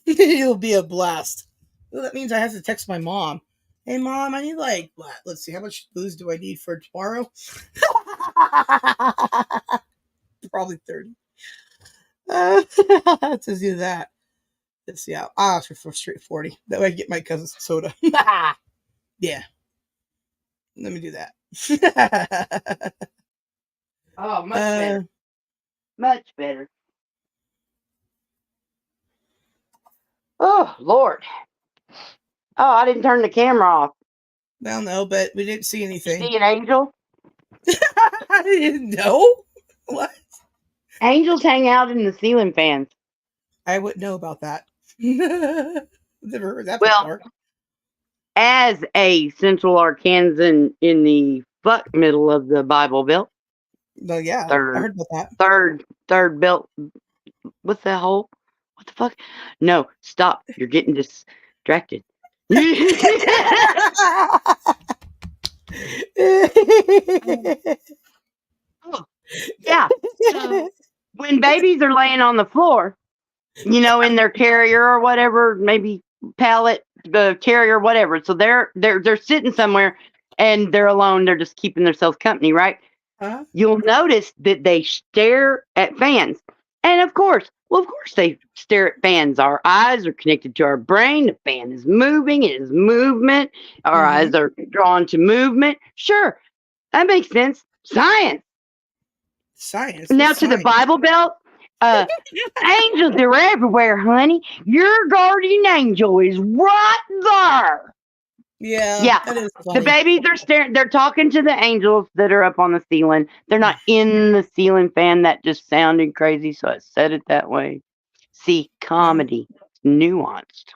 It'll be a blast. Well, that means I have to text my mom. Hey, mom, I need like what? Let's see, how much booze do I need for tomorrow? Probably 30. To do that. Let's see. I'll ask for straight 40. That way I can get my cousin's soda. Yeah. Let me do that. Oh, much better. Much better. Oh, Lord. Oh, I didn't turn the camera off. Well, no, but we didn't see anything. You see an angel? I didn't know. What? Angels hang out in the ceiling fans. I wouldn't know about that. Never heard that Well, before. as a Central Arkansan in the fuck middle of the Bible Belt, No, yeah, I third, heard about that. third belt. What's that hole? What the fuck? No, stop! You're getting distracted. Oh, yeah. So when babies are laying on the floor, in their carrier or whatever, maybe pallet, the carrier, whatever. So they're sitting somewhere and they're alone. They're just keeping themselves company, right? Huh? You'll notice that they stare at fans, and of course they stare at fans. Our eyes are connected to our brain. The fan is moving. It is movement. Our eyes are drawn to movement. Sure, that makes sense. Science. Science. Now What's to the science? Bible Belt. Angels are everywhere, honey. Your guardian angel is right there. Yeah, Yeah, that is the funny. babies are staring. They're talking to the angels that are up on the ceiling. They're not in the ceiling fan. That just sounded crazy, so I said it that way. See, comedy, nuanced.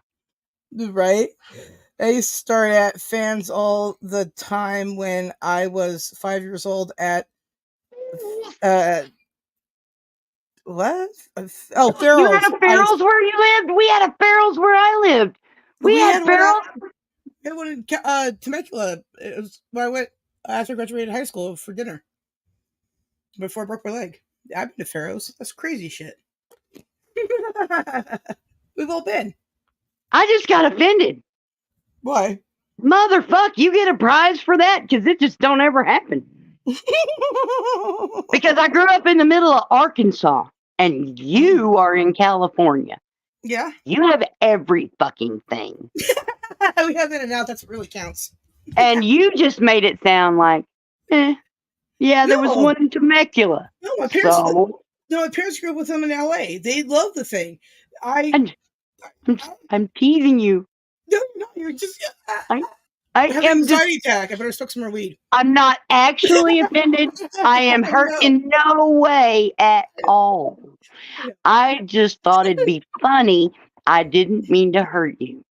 Right? I used to start at fans all the time when I was 5 years old at what? Oh, You had Pharaoh's. a Farrell's where you lived. We had a Farrell's where I lived. We had Farrell's. We had one in Temecula. It was where I went after I graduated high school for dinner. Before I broke my leg. I've been to Pharaoh's. That's crazy shit. We've all been. I just got offended. Why? Motherfuck, you get a prize for that because it just don't ever happen. Because I grew up in the middle of Arkansas and you are in California. Yeah. You have every fucking thing. We have in and out. That's what really counts. And you just made it sound like, yeah, there was one in Temecula. No, my parents grew up with them in LA. They love the thing. I'm teasing you. No, you're just. I have an am anxiety attack. I better smoke some more weed. I'm not actually offended. I am hurt in no way at all. I just thought it'd be funny. I didn't mean to hurt you.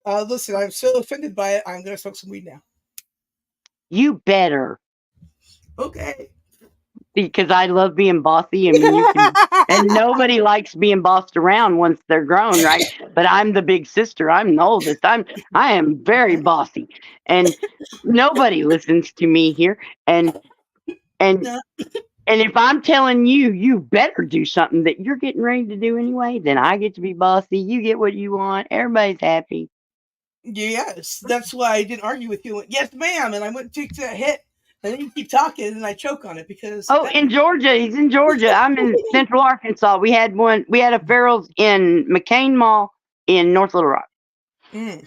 Listen, I'm so offended by it. I'm gonna smoke some weed now. You better. Okay. Because I love being bossy, and nobody likes being bossed around once they're grown, right? But I'm the big sister. I'm the oldest. I am very bossy, and nobody listens to me here. And if I'm telling you, you better do something that you're getting ready to do anyway, then I get to be bossy. You get what you want. Everybody's happy. Yes, that's why I didn't argue with you. I went, yes, ma'am, and I went to that hit. And then you keep talking, and I choke on it because. In Georgia, he's in Georgia. I'm in Central Arkansas. We had a Farrell's in McCain Mall in North Little Rock, and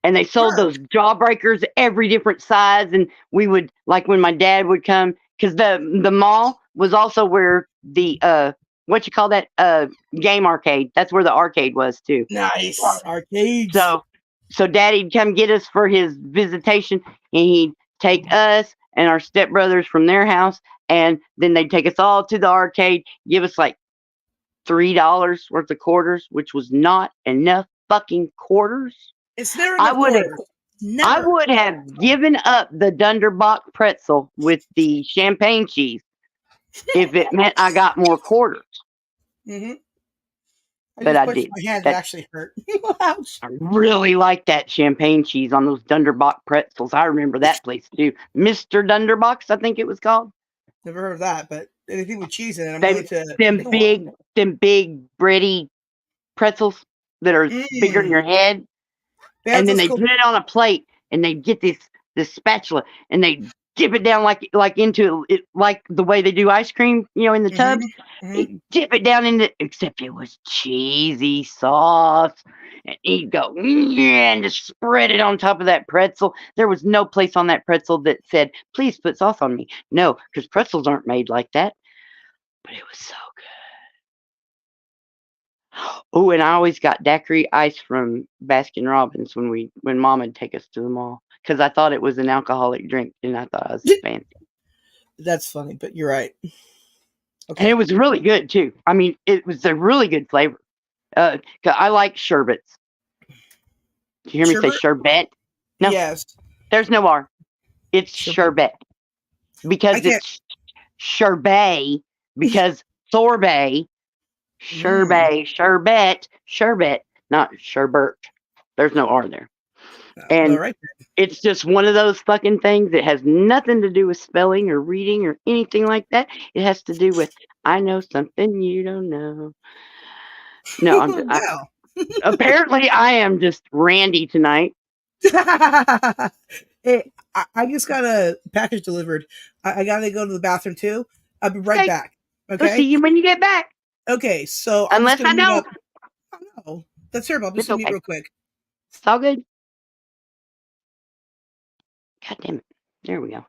they sold those jawbreakers every different size. And we would, like, when my dad would come, because the mall was also where the what you call that game arcade. That's where the arcade was too. Nice arcades. So Daddy'd come get us for his visitation, and he'd take us and our stepbrothers from their house, and then they'd take us all to the arcade, give us like $3 worth of quarters, which was not enough fucking quarters. It's never enough quarters. I would have given up the Dunderbock pretzel with the champagne cheese if it meant I got more quarters. But I did. My hand actually hurt. I really like that champagne cheese on those Dunderbock pretzels. I remember that place too. Mr. Dunderbock's, I think it was called. Never heard of that, but anything with cheese in it, I'm going to. Them big, bready pretzels that are bigger than your head. And then they put it on a plate, and they get this spatula, and they dip it down like into it, like the way they do ice cream, in the tubs. They dip it down into, except it was cheesy sauce, and he'd go and just spread it on top of that pretzel. There was no place on that pretzel that said, "Please put sauce on me." No, because pretzels aren't made like that. But it was so good. Oh, and I always got daiquiri ice from Baskin Robbins when Mom would take us to the mall, because I thought it was an alcoholic drink, and I thought I was fancy. That's funny, but you're right. And it Okay. was really good too. I mean, it was a really good flavor. 'Cause I like sherbets. Did you hear me say Sherbet? sherbet? No, Yes. there's no R. It's Sherbet. sherbet I because can't. it's sherbet because sorbet, Mm, sherbet, not sherbet. There's no R there. all And right. it's just one of those fucking things that has nothing to do with spelling or reading or anything like that. It has to do with I know something you don't know. No, Wow. apparently I am just randy tonight. Hey, I just got a package delivered. I gotta go to the bathroom too. I'll be right Okay, back. I'll see Okay. you when you get back. Okay. So I'm just Unless gonna I mute don't. up. Oh, no, that's terrible. I'm just It's gonna mute okay. real quick. It's all good. God damn it. There we go.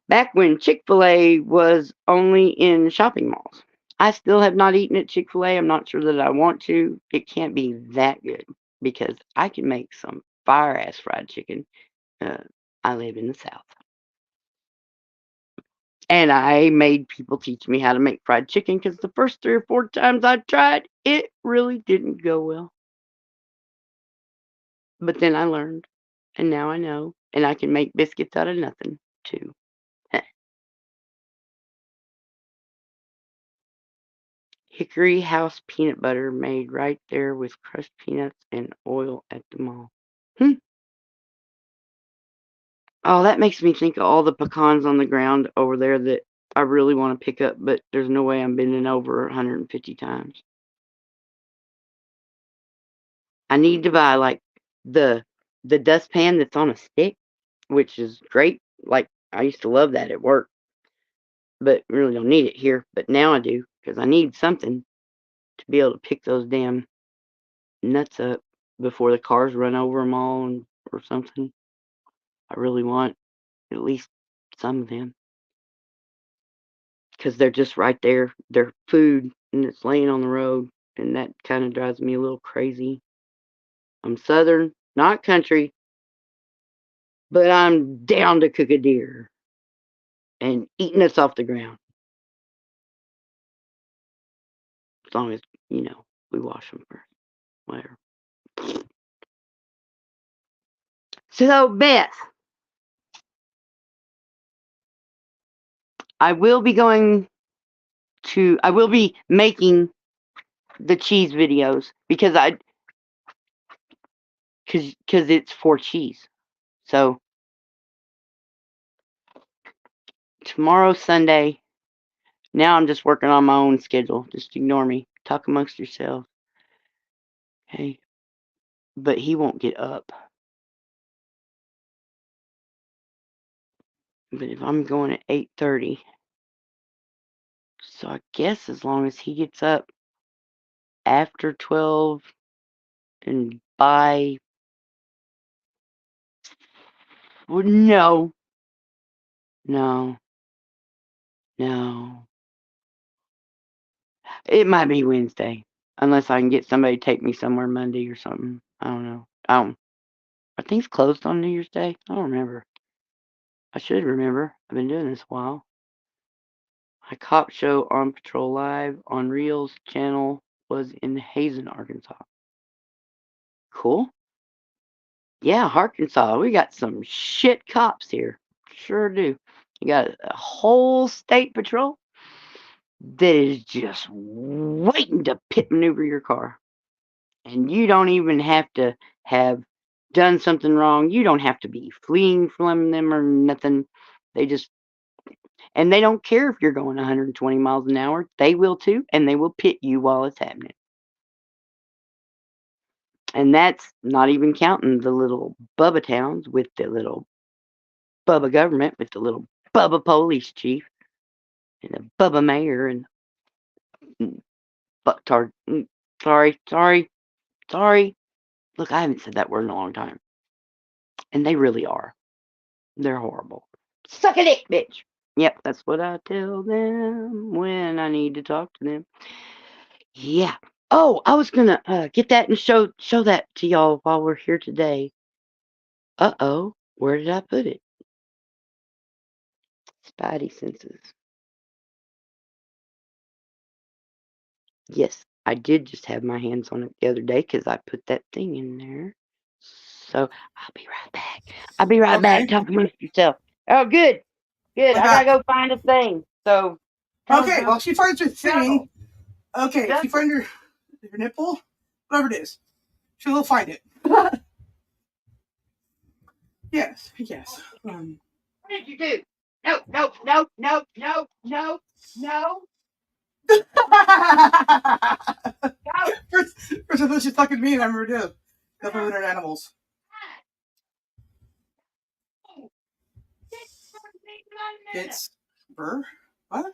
Back when Chick-fil-A was only in shopping malls. I still have not eaten at Chick-fil-A. I'm not sure that I want to. It can't be that good because I can make some fire ass fried chicken. Uh, I live in the South. And I made people teach me how to make fried chicken because the first 3 or 4 times I tried, it really didn't go well. But then I learned, and now I know, and I can make biscuits out of nothing too. Hickory House peanut butter made right there with crushed peanuts and oil at the mall. Hmm. Oh, that makes me think of all the pecans on the ground over there that I really want to pick up, but there's no way I'm bending over 150 times. I need to buy like the the dustpan that's on a stick, which is great. Like I used to love that at work, but really don't need it here. But now I do because I need something to be able to pick those damn nuts up before the cars run over them all or something. I really want at least some of them because they're just right there. They're food and it's laying on the road, and that kind of drives me a little crazy. I'm southern, not country, but I'm down to cook a deer and eating us off the ground as long as we wash them first. Whatever. So Beth, I will be going to. I will be making the cheese videos because because it's for cheese. So tomorrow Sunday. Now I'm just working on my own schedule. Just ignore me. Talk amongst yourselves. Okay. But he won't get up. But if I'm going at 8:30, so I guess as long as he gets up after 12 and by no, no, no. It might be Wednesday. Unless I can get somebody to take me somewhere Monday or something. I don't know. Are things closed on New Year's Day? I don't remember. I should remember. I've been doing this a while. My cop show on Patrol Live on Reel's channel was in Hazen, Arkansas. Cool. Yeah, Arkansas. We got some shit cops here. Sure do. You got a whole state patrol that is just waiting to pit maneuver your car. And you don't even have to have done something wrong. You don't have to be fleeing from them or nothing. They just, and they don't care if you're going 120 miles an hour. They will too, and they will pit you while it's happening. And that's not even counting the little Bubba towns with the little Bubba government, with the little Bubba police chief and the Bubba mayor and sorry. Look, I haven't said that word in a long time. And they really are. They're horrible. Suck a dick, bitch. Yep, that's what I tell them when I need to talk to them. Yeah. Oh, I was gonna get that and show that to y'all while we're here today. Uh-oh, where did I put it? Spidey senses. Yes, I did just have my hands on it the other day because I put that thing in there. So I'll be right back. I'll be right back. Okay, Talk amongst yourself. Oh, good. Good. I'm I gotta back. go find a thing. So Okay, well, she finds her thing. Juggle. Okay, she finds her nipple, whatever it is. She'll find it. Yes, yes. What did you do? No, no, no, no, no, no, no, no. First I thought she was talking to me, and I remember doing definitely with her animals. It's Burr? What?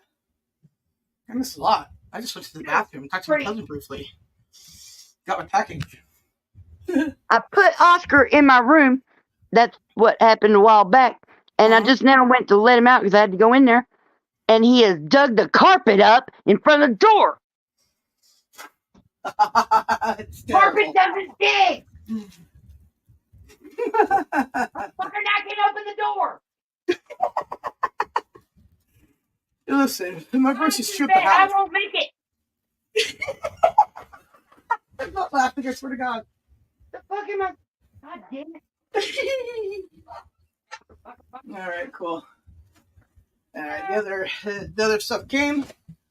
I missed a lot. I just went to the bathroom and talked to my cousin briefly. Got my package. I put Oscar in my room. That's what happened a while back. And I just now went to let him out because I had to go in there. And he has dug the carpet up in front of the door. Carpet doesn't dig. Motherfucker, not can open the door. Listen, my voice is stripped the house. I won't make it. I'm not laughing, I swear to God. The fuck am I? God damn it. Alright, cool. Alright, the other stuff came.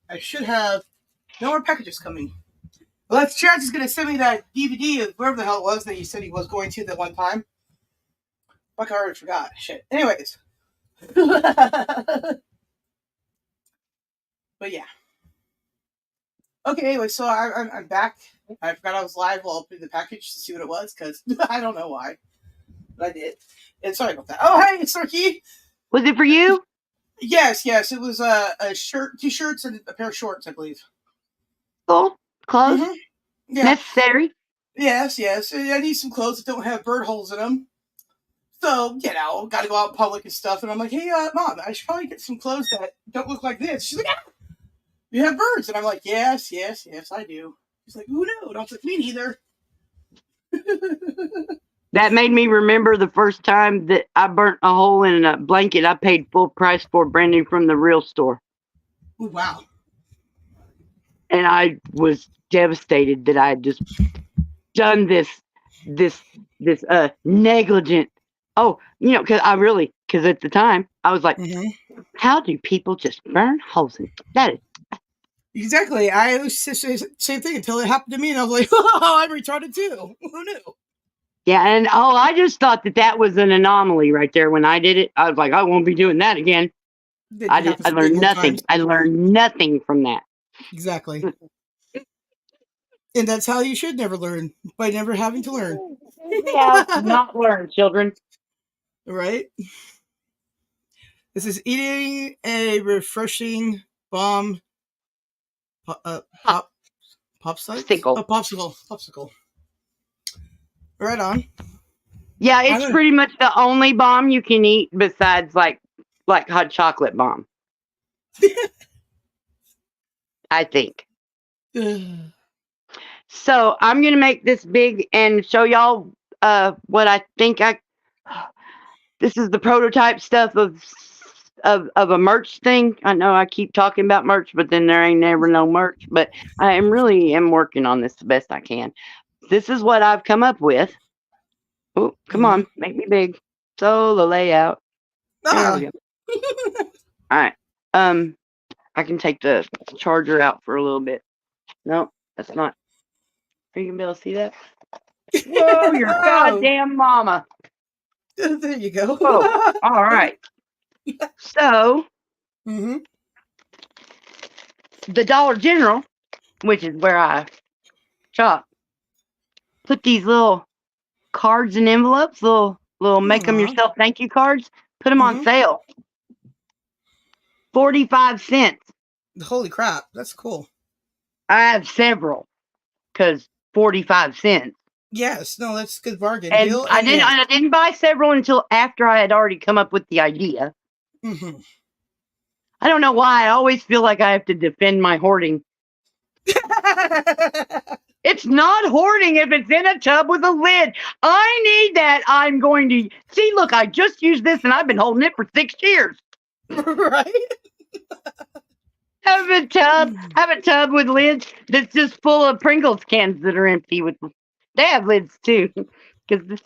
I should have no more packages coming. Well, that's Chance is going to send me that DVD of wherever the hell it was that he said he was going to that one time. Fuck, I already forgot. Shit. Anyways. But yeah. Okay, anyway, so I'm back. I forgot I was live while opening the package to see what it was, because I don't know why. But I did. And sorry about that. Oh, hey, it's Snarky. Was it for you? Yes. It was a shirt, 2 shirts, and a pair of shorts, I believe. Cool. Clothes. Mm-hmm. Yeah. Necessary. Yes. I need some clothes that don't have bird holes in them. So, got to go out in public and stuff. And I'm like, hey, Mom, I should probably get some clothes that don't look like this. She's like, you have birds? And I'm like, yes, I do. She's like, who knew? And I was like, me neither. That made me remember the first time that I burnt a hole in a blanket I paid full price for, brand new from the real store. Oh, wow. And I was devastated that I had just done this negligent. Oh, because at the time I was like, how do people just burn holes in that? Exactly. I was the same thing until it happened to me, and I was like, oh, I'm retarded too. Who knew? Yeah, and I just thought that was an anomaly right there when I did it. I was like, I won't be doing that again. I learned nothing. I learned nothing from that. Exactly. And that's how you should never learn, by never having to learn. Yeah, not learn, children. Right? This is eating a refreshing bomb popsicle. Right on. Yeah, it's pretty much the only bomb you can eat besides like hot chocolate bomb. I think. So I'm gonna make this big and show y'all what I think this is the prototype stuff of a merch thing. I know I keep talking about merch, but then there ain't never no merch. But I am working on this the best I can. This is what I've come up with. Oh, come on, make me big. So the layout. There we go. All right. I can take the charger out for a little bit. No, that's not. Are you gonna be able to see that? Whoa, your goddamn mama. There you go. Oh, all right. So, the Dollar General, which is where I shop, put these little cards and envelopes, little make them yourself thank you cards, put them on sale. 45 cents. Holy crap, that's cool. I have several because 45 cents. Yes, no, that's a good bargain. And I didn't buy several until after I had already come up with the idea. I don't know why. I always feel like I have to defend my hoarding. It's not hoarding if it's in a tub with a lid. I need that. I'm going to see. Look, I just used this and I've been holding it for 6 years. Right? Have a tub with lids that's just full of Pringles cans that are empty. They have lids too, because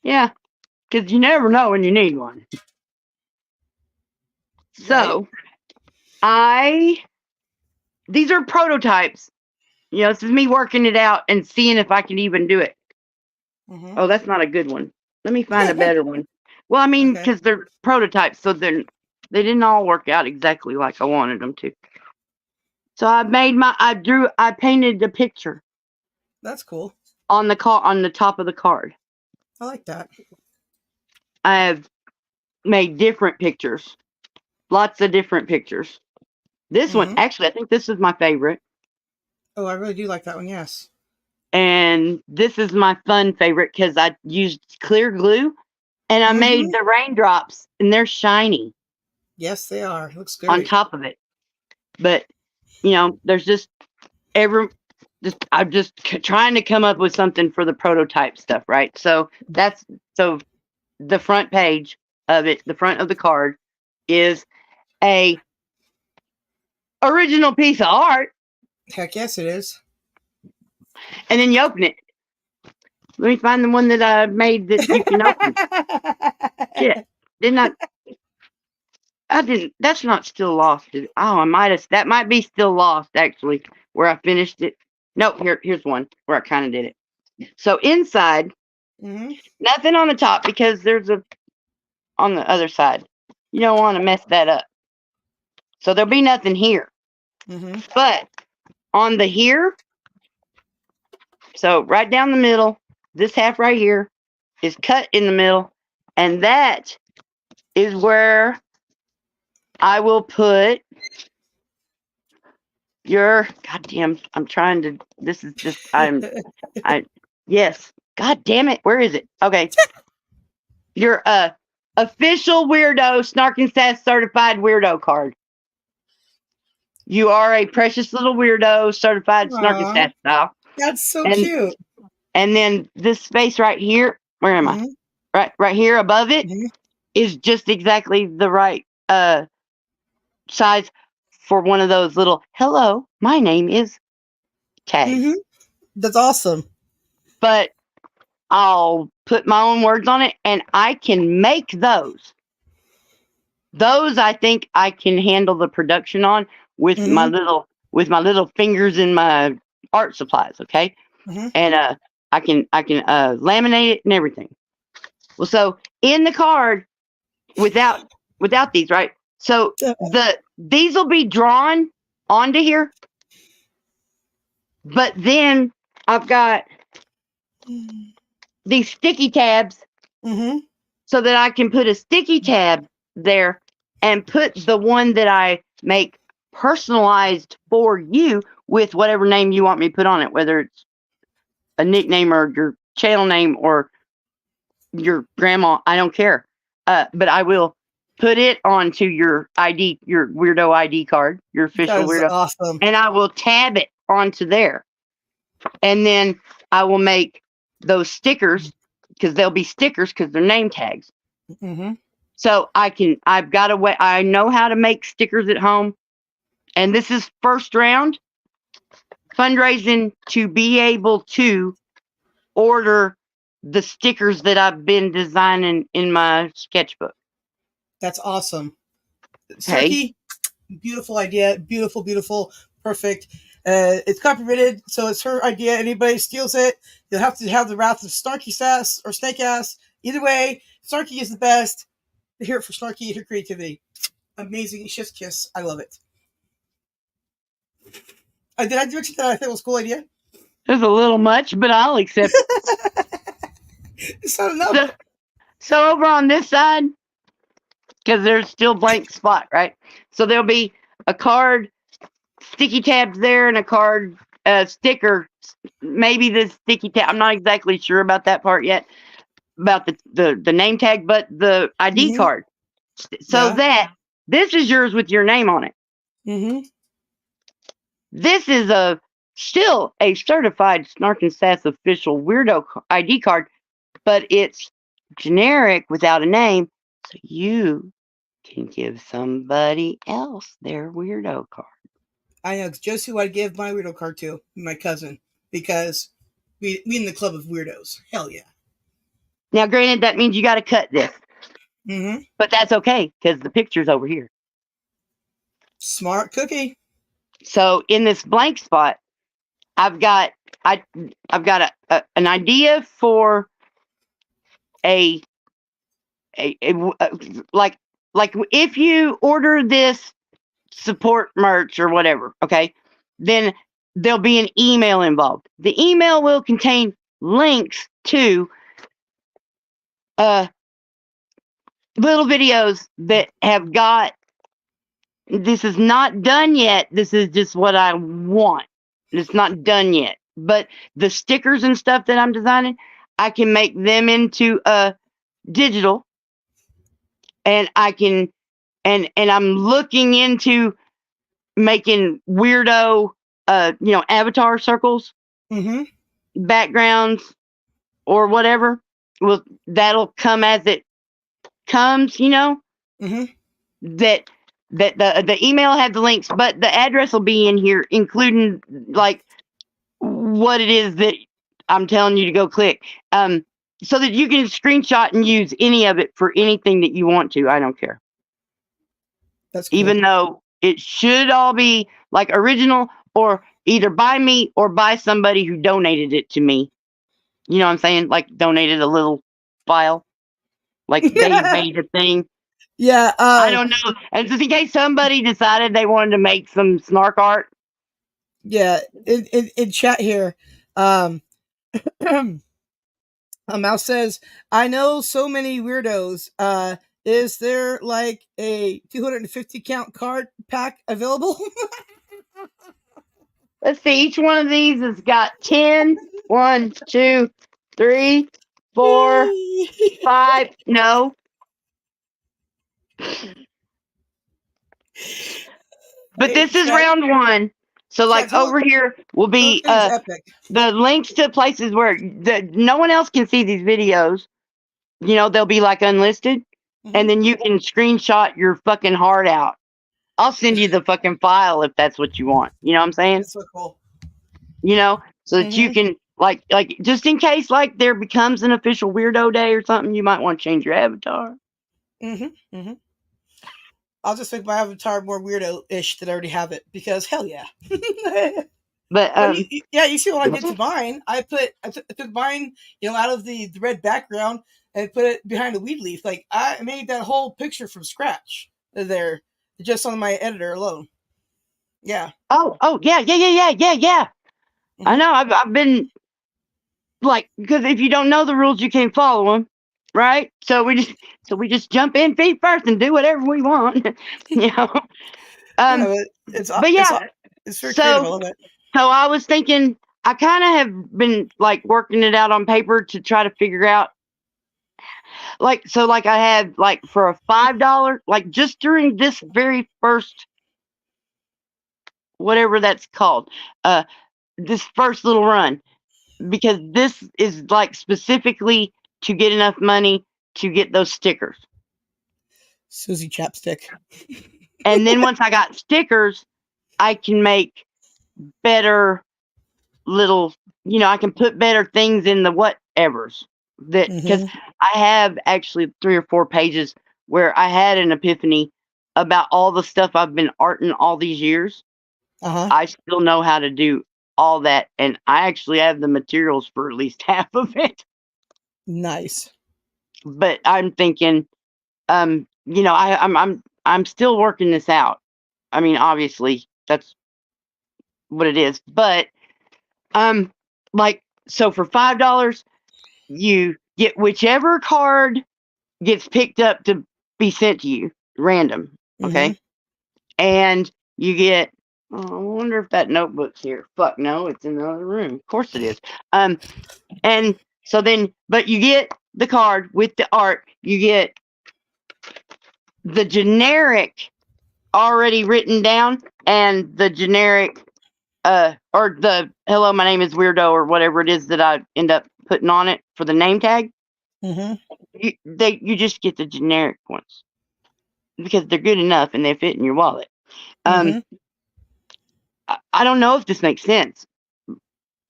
because you never know when you need one. Right. So these are prototypes. This is me working it out and seeing if I can even do it. Mm-hmm. Oh, that's not a good one. Let me find a better one. Well, I mean, Okay. because they're prototypes, so they didn't all work out exactly like I wanted them to. So I painted the picture That's cool. on the top of the card. I like that. I have made different pictures, lots of different pictures. This one, actually, I think this is my favorite. Oh, I really do like that one. Yes. And this is my fun favorite because I used clear glue and I made the raindrops and they're shiny. Yes, they are. It looks great. On top of it. But, there's just I'm just trying to come up with something for the prototype stuff, right? So so the front page of it, the front of the card is a original piece of art. Heck yes, it is. And then you open it. Let me find the one that I made that you can open. Shit. I didn't. That's not still lost. That might be still lost, actually, where I finished it. Nope, here's one where I kind of did it. So inside, nothing on the top because there's on the other side. You don't want to mess that up. So there'll be nothing here. But on the here, so right down the middle, this half right here is cut in the middle, and that is where I will put your goddamn. I'm trying to. This is just. Yes. God damn it. Where is it? Okay. Your official weirdo SnarkNSass certified weirdo card. You are a precious little weirdo certified SnarkNSass style. That's so cute. And then this space right here. Where am I? Right here above it is just exactly the right size for one of those little hello, my name is tags. That's awesome. But I'll put my own words on it and I can make those. Those I think I can handle the production on with my little fingers in my art supplies, okay? And I can laminate it and everything. Well, so in the card without these, right? So these will be drawn onto here. But then I've got these sticky tabs so that I can put a sticky tab there and put the one that I make personalized for you with whatever name you want me to put on it, whether it's a nickname or your channel name or your grandma. I don't care. But I will put it onto your ID, your weirdo ID card, your official weirdo. Awesome. And I will tab it onto there. And then I will make those stickers because they'll be stickers because they're name tags. So I've got a way, I know how to make stickers at home. And this is first round fundraising to be able to order the stickers that I've been designing in my sketchbook. That's awesome. Snarky, beautiful idea. Beautiful, beautiful. Perfect. It's copyrighted, so it's her idea. Anybody steals it, you'll have to have the wrath of SnarkNSass or Snake Ass. Either way, Snarky is the best. Hear it for Snarky and her creativity. Amazing. Chef's kiss. I love it. Did I mention that I think it was a cool idea? There's a little much, but I'll accept it. It's not enough. So over on this side, because there's still blank spot, right? So there'll be a card, sticky tabs there, and a card sticker. Maybe the sticky tab. I'm not exactly sure about that part yet, about the name tag, but the ID card. So that this is yours with your name on it. This is still a certified SnarkNSass official weirdo ID card, but it's generic without a name, so you can give somebody else their weirdo card. I know just who I'd give my weirdo card to, my cousin, because we in the club of weirdos. Hell yeah. Now, granted, that means you got to cut this, Mm-hmm. but that's okay because the picture's over here. Smart cookie. So in this blank spot, I've got an idea for a like if you order this support merch or whatever, okay, then there'll be an email involved. The email will contain links to little videos that have got. This is not done yet. This is just what I want. It's not done yet. But the stickers and stuff that I'm designing, I can make them into digital, and I can and I'm looking into making weirdo avatar circles, backgrounds, or whatever. Well, that'll come as it comes, that the email had the links, but the address will be in here, including like what it is that I'm telling you to go click, so that you can screenshot and use any of it for anything that you want to. I don't care. That's cool. Even though it should all be like original, or either by me or by somebody who donated it to me. You know what I'm saying? Like donated a little file, like they made a thing. Yeah, I don't know. And just in case somebody decided they wanted to make some snark art. Yeah, in chat here, Mouse says, I know so many weirdos. Is there like a 250 count card pack available? Let's see. Each one of these has got 10. 1, 2, 3, 4, 5. No. But this is round 1. So like over here will be the links to places where no one else can see these videos. They'll be like unlisted. And then you can screenshot your fucking heart out. I'll send you the fucking file if that's what you want. You know what I'm saying? That's so cool. So that you can like just in case like there becomes an official weirdo day or something, you might want to change your avatar. I'll just make my avatar more weirdo-ish than I already have it, because hell yeah. But you see what I did to mine? I took mine, out of the red background and put it behind a weed leaf. Like I made that whole picture from scratch there, just on my editor alone. Yeah. Oh yeah. I know. I've been like, because if you don't know the rules, you can't follow them, right? So we just jump in feet first and do whatever we want, but it's very creative. I love it. So I was thinking, I kind of have been like working it out on paper to try to figure out, like I had like for a $5, like just during this very first, whatever that's called, this first little run, because this is like specifically to get enough money to get those stickers. Susie Chapstick. And then once I got stickers, I can make better little, I can put better things in the whatevers. That because I have actually 3 or 4 pages where I had an epiphany about all the stuff I've been arting all these years. I still know how to do all that, and I actually have the materials for at least half of it. Nice. But I'm thinking, I'm still working this out. I mean, obviously that's what it is. But like, so for $5, you get whichever card gets picked up to be sent to you, random. Okay. And you get, I wonder if that notebook's here. Fuck no, it's in the other room. Of course it is. And so then, but you get the card with the art. You get the generic already written down, and the generic, or the hello, my name is Weirdo, or whatever it is that I end up putting on it for the name tag. You just get the generic ones because they're good enough and they fit in your wallet. I don't know if this makes sense.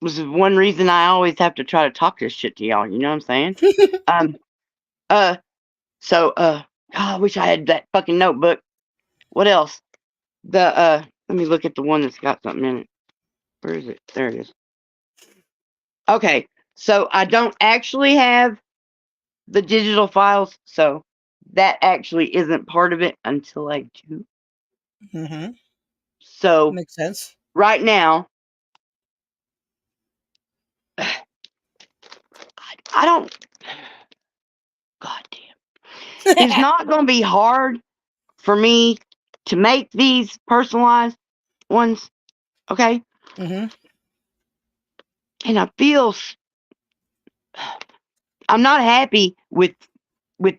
This is one reason I always have to try to talk this shit to y'all. You know what I'm saying? I wish I had that fucking notebook. What else? Let me look at the one that's got something in it. Where is it? There it is. Okay, so I don't actually have the digital files, so that actually isn't part of it until I do. Mm-hmm. So Makes sense. right now, I don't. God damn. It's not going to be hard for me to make these personalized ones, okay? Mm-hmm. And I feel I'm not happy with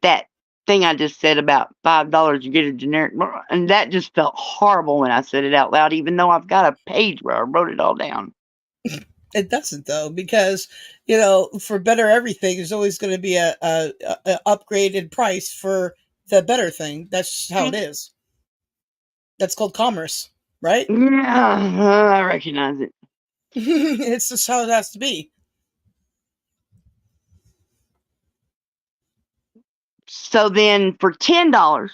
that thing I just said about $5 you get a generic, and that just felt horrible when I said it out loud, even though I've got a page where I wrote it all down. It doesn't though, because for better everything, there's always going to be a upgraded price for the better thing. That's just how it is. That's called commerce, right? Yeah, I recognize it. It's just how it has to be. So then for $10,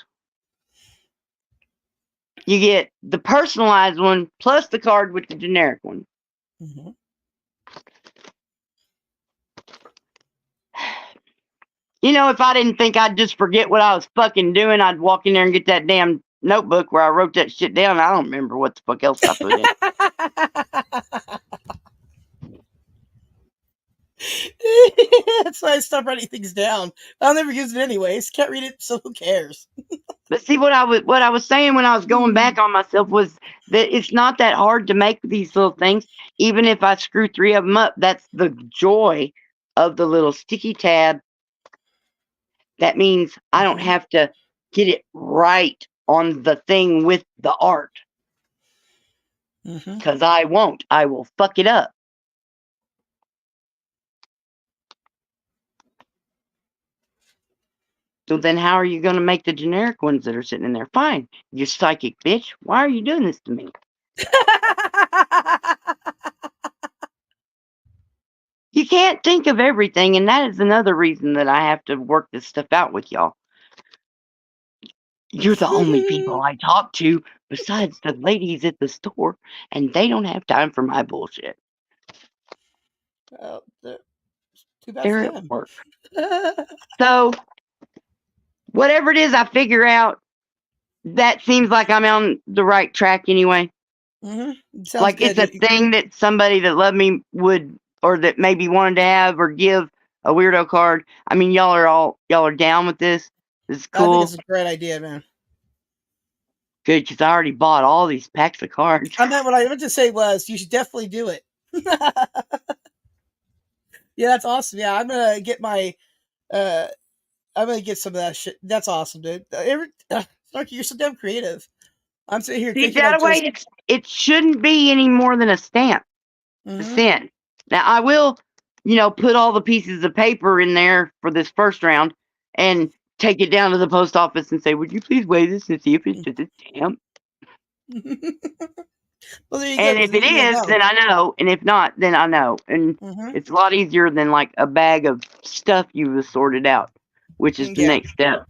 you get the personalized one plus the card with the generic one. Mm-hmm. If I didn't think I'd just forget what I was fucking doing, I'd walk in there and get that damn notebook where I wrote that shit down. I don't remember what the fuck else I put in. That's why I stopped writing things down. I'll never use it anyways. Can't read it, so who cares? But see, what I was saying when I was going back on myself was that it's not that hard to make these little things. Even if I screw 3 of them up, that's the joy of the little sticky tab. That means I don't have to get it right on the thing with the art. Because I won't. I will fuck it up. So then how are you going to make the generic ones that are sitting in there? Fine. You psychic bitch. Why are you doing this to me? You can't think of everything, and that is another reason that I have to work this stuff out with y'all. You're the only people I talk to besides the ladies at the store, and they don't have time for my bullshit. Well, too bad They're for at them. work. So, whatever it is I figure out, that seems like I'm on the right track anyway. Sounds like good. It's a thing that somebody that loved me would, or that maybe wanted to have or give a weirdo card. I mean, y'all are down with this. This is cool. I think it's a great idea, man. Good, because I already bought all these packs of cards. I meant what I meant to say was you should definitely do it. Yeah, that's awesome. Yeah, I'm gonna get my I'm gonna get some of that shit. That's awesome, dude. Snarky, you're so damn creative. I'm sitting here See, thinking that of way just it shouldn't be any more than a stamp to send. Now I will, put all the pieces of paper in there for this first round and take it down to the post office and say, would you please weigh this and see if it's just a stamp? Well, there you And go. if it is, then I know. And if not, then I know. And it's a lot easier than like a bag of stuff you've sorted out, which is the next step.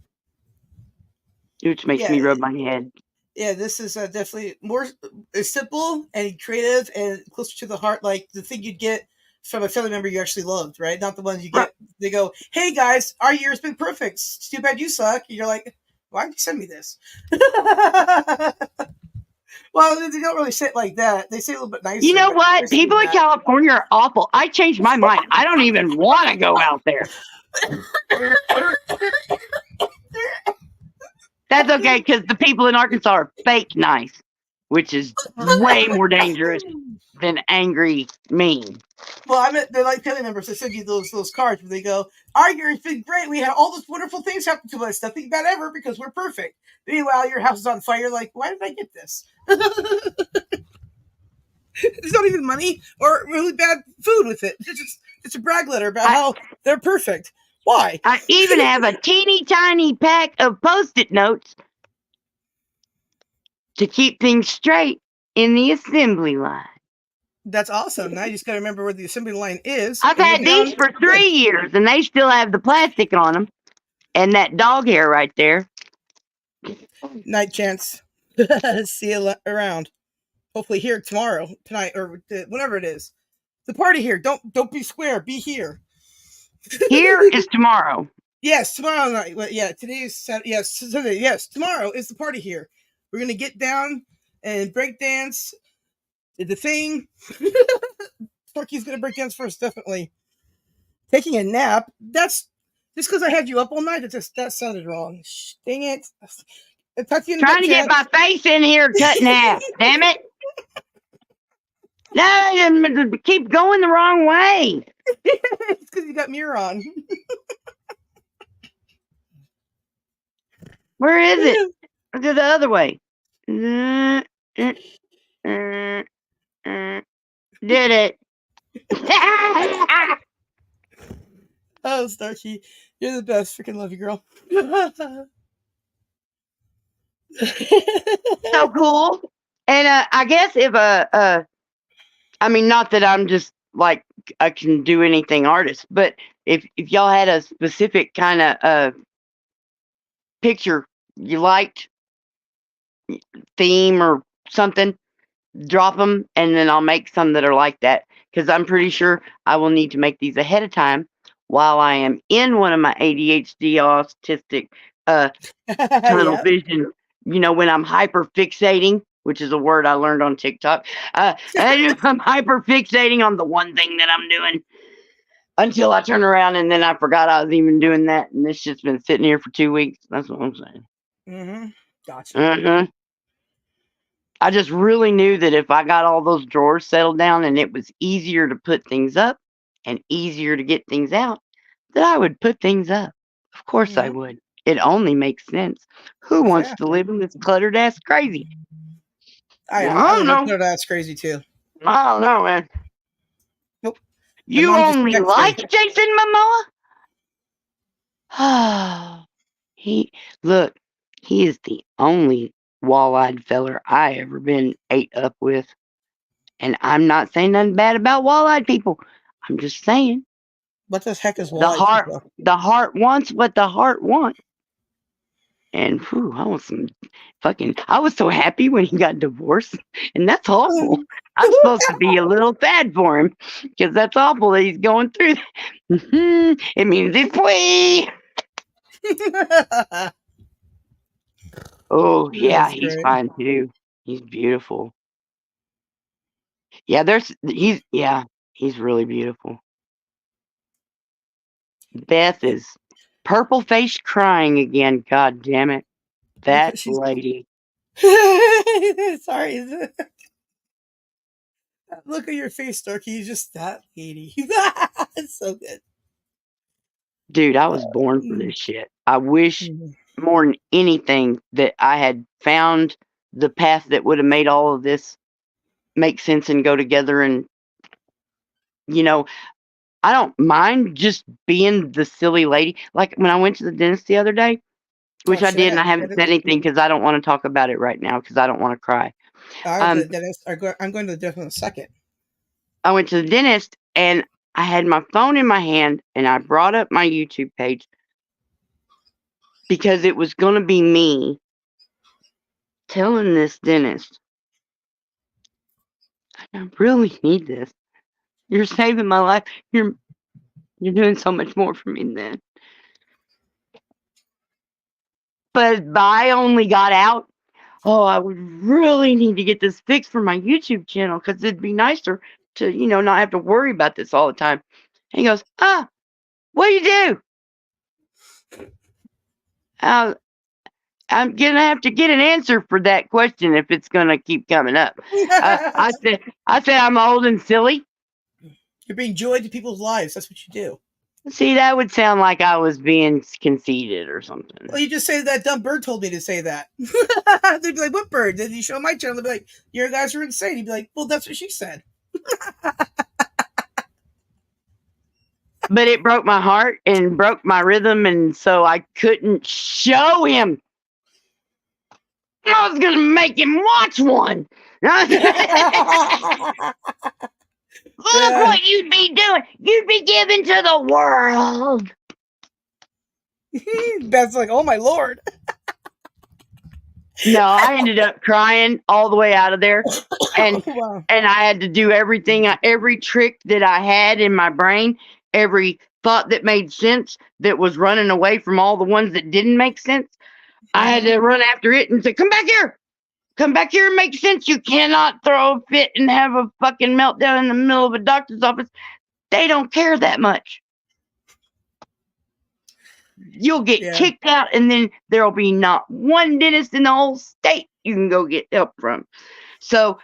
Which makes me rub my head. Yeah, this is definitely more simple and creative and closer to the heart, like the thing you'd get from a family member you actually loved, right? Not the ones you get. They go, "Hey guys, our year's been perfect. It's too bad you suck." And you're like, "Why did you send me this?" Well, they don't really say it like that. They say it a little bit nicer. You know what? People in California are awful. I changed my mind. I don't even want to go out there. That's okay, because the people in Arkansas are fake nice, which is way more dangerous than angry mean. Well, I mean, they're like family members that send you those cards where they go, "Our year's been great. We had all those wonderful things happen to us. Nothing bad ever because we're perfect." Meanwhile, your house is on fire. Like, why did I get this? There's not even money or really bad food with it. It's a brag letter about how they're perfect. Why? I even have a teeny tiny pack of Post-it notes to keep things straight in the assembly line. That's awesome. Now you just got to remember where the assembly line is. I've and you're had these down for 3 years, and they still have the plastic on them, and that dog hair right there. Night chance. See you around. Hopefully here tomorrow, tonight, or whenever it is. The party here. Don't be square. Be here. Here is tomorrow. Yes, tomorrow night. Well, yeah, today is Saturday. Yes, Sunday. Yes, tomorrow is the party here. We're gonna get down and break dance. The thing. Snarky's gonna break dance first, definitely. Taking a nap. That's just because I had you up all night. That sounded wrong. Dang it. Trying to get my face in here cut in half. Damn it. No, keep going the wrong way. It's because you got mirror on. Where is it? Go the other way. Did it. Oh, Snarky. You're the best. Freaking love you, girl. So cool. And I guess if I mean, not that I'm just like I can do anything artist, but if y'all had a specific kind of picture you liked, theme or something, drop them, and then I'll make some that are like that, because I'm pretty sure I will need to make these ahead of time while I am in one of my ADHD autistic tunnel vision, you know, when I'm hyper fixating, which is a word I learned on TikTok. I'm hyper fixating on the one thing that I'm doing until I turn around and then I forgot I was even doing that, and this shit's been sitting here for 2 weeks. That's what I'm saying. Mm-hmm. Gotcha. Uh-huh. I just really knew that if I got all those drawers settled down and it was easier to put things up and easier to get things out, that I would put things up. Of course I would. It only makes sense. Who wants to live in this cluttered ass crazy? I don't know. Cluttered ass crazy too. I don't know, man. Nope. You only like Jason Momoa? He is the only wall-eyed feller I ever been ate up with. And I'm not saying nothing bad about wall-eyed people. I'm just saying. What the heck is wall-eyed people? The heart wants what the heart wants. And whew, I was so happy when he got divorced. And that's awful. I'm supposed to be a little sad for him, because that's awful that he's going through that. It means he's free. Oh, yeah, he's fine too. He's beautiful. Yeah, he's really beautiful. Beth is purple faced crying again. God damn it. That lady. Sorry. Look at your face, Snarky. You're just that lady. It's so good. Dude, I was born for this shit. I wish more than anything that I had found the path that would have made all of this make sense and go together. And, you know, I don't mind just being the silly lady. Like when I went to the dentist the other day, which I did, and I haven't said anything because I don't want to talk about it right now because I don't want to cry. I'm going to the dentist in a second. I went to the dentist and I had my phone in my hand and I brought up my YouTube page because it was going to be me telling this dentist, I really need this. You're saving my life. You're doing so much more for me than that. But I only got out, I would really need to get this fixed for my YouTube channel because it'd be nicer to, not have to worry about this all the time. And he goes, what do you do? I'm going to have to get an answer for that question if it's going to keep coming up. I said, I'm old and silly. You're bringing joy to people's lives. That's what you do. See, that would sound like I was being conceited or something. Well, you just say that dumb bird told me to say that. They'd be like, what bird? Then you show my channel, they'd be like, your guys are insane. You'd be like, well, that's what she said. But it broke my heart and broke my rhythm, and so I couldn't show him. I was going to make him watch one. Look what you'd be doing. You'd be giving to the world. Beth's like, oh my Lord. No, I ended up crying all the way out of there. And Wow. and I had to do everything, every trick that I had in my brain, every thought that made sense that was running away from all the ones that didn't make sense. I had to run after it and say, come back here and make sense. You cannot throw a fit and have a fucking meltdown in the middle of a doctor's office. They don't care that much. You'll get kicked out, and then there'll be not one dentist in the whole state you can go get help from. So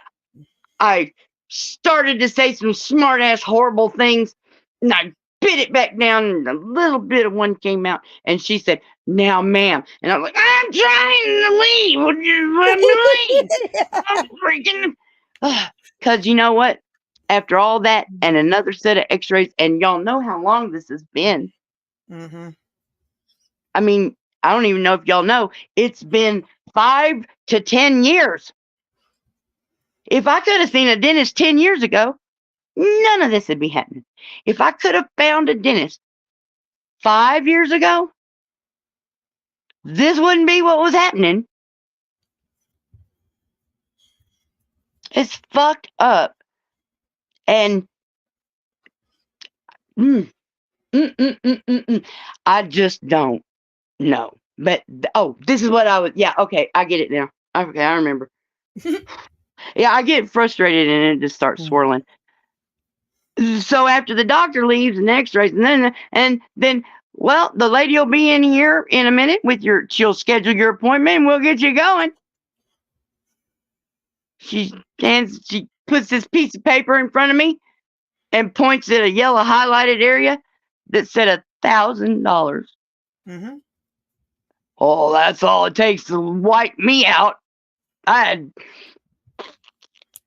I started to say some smart ass horrible things, and I bit it back down, and a little bit of one came out, and she said, now ma'am. And I was like, I'm trying to leave. Would you let me leave? I'm freaking, because you know what? After all that and another set of x-rays, and y'all know how long this has been. I mean, I don't even know if y'all know, it's been 5 to 10 years. If I could have seen a dentist 10 years ago, none of this would be happening. If I could have found a dentist 5 years ago, this wouldn't be what was happening. It's fucked up. And I just don't know. But, this is what I was, okay, I get it now. Okay, I remember. Yeah, I get frustrated and it just starts swirling. So after the doctor leaves and x-rays, and then, well, the lady will be in here in a minute she'll schedule your appointment and we'll get you going. She puts this piece of paper in front of me and points at a yellow highlighted area that said $1,000. Oh, that's all it takes to wipe me out. I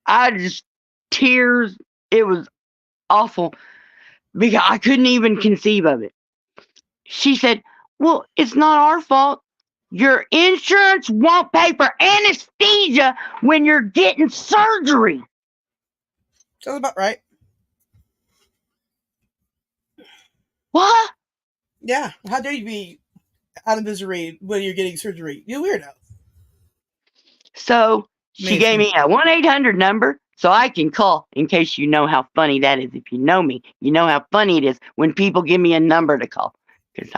just tears. It was awful because I couldn't even conceive of it. She said, well, it's not our fault. Your insurance won't pay for anesthesia when you're getting surgery. Sounds about right. What? Yeah. How dare you be out of misery when you're getting surgery? You weirdo. So she gave me a 1-800 number so I can call in case you know how funny that is. If you know me, you know how funny it is when people give me a number to call. Because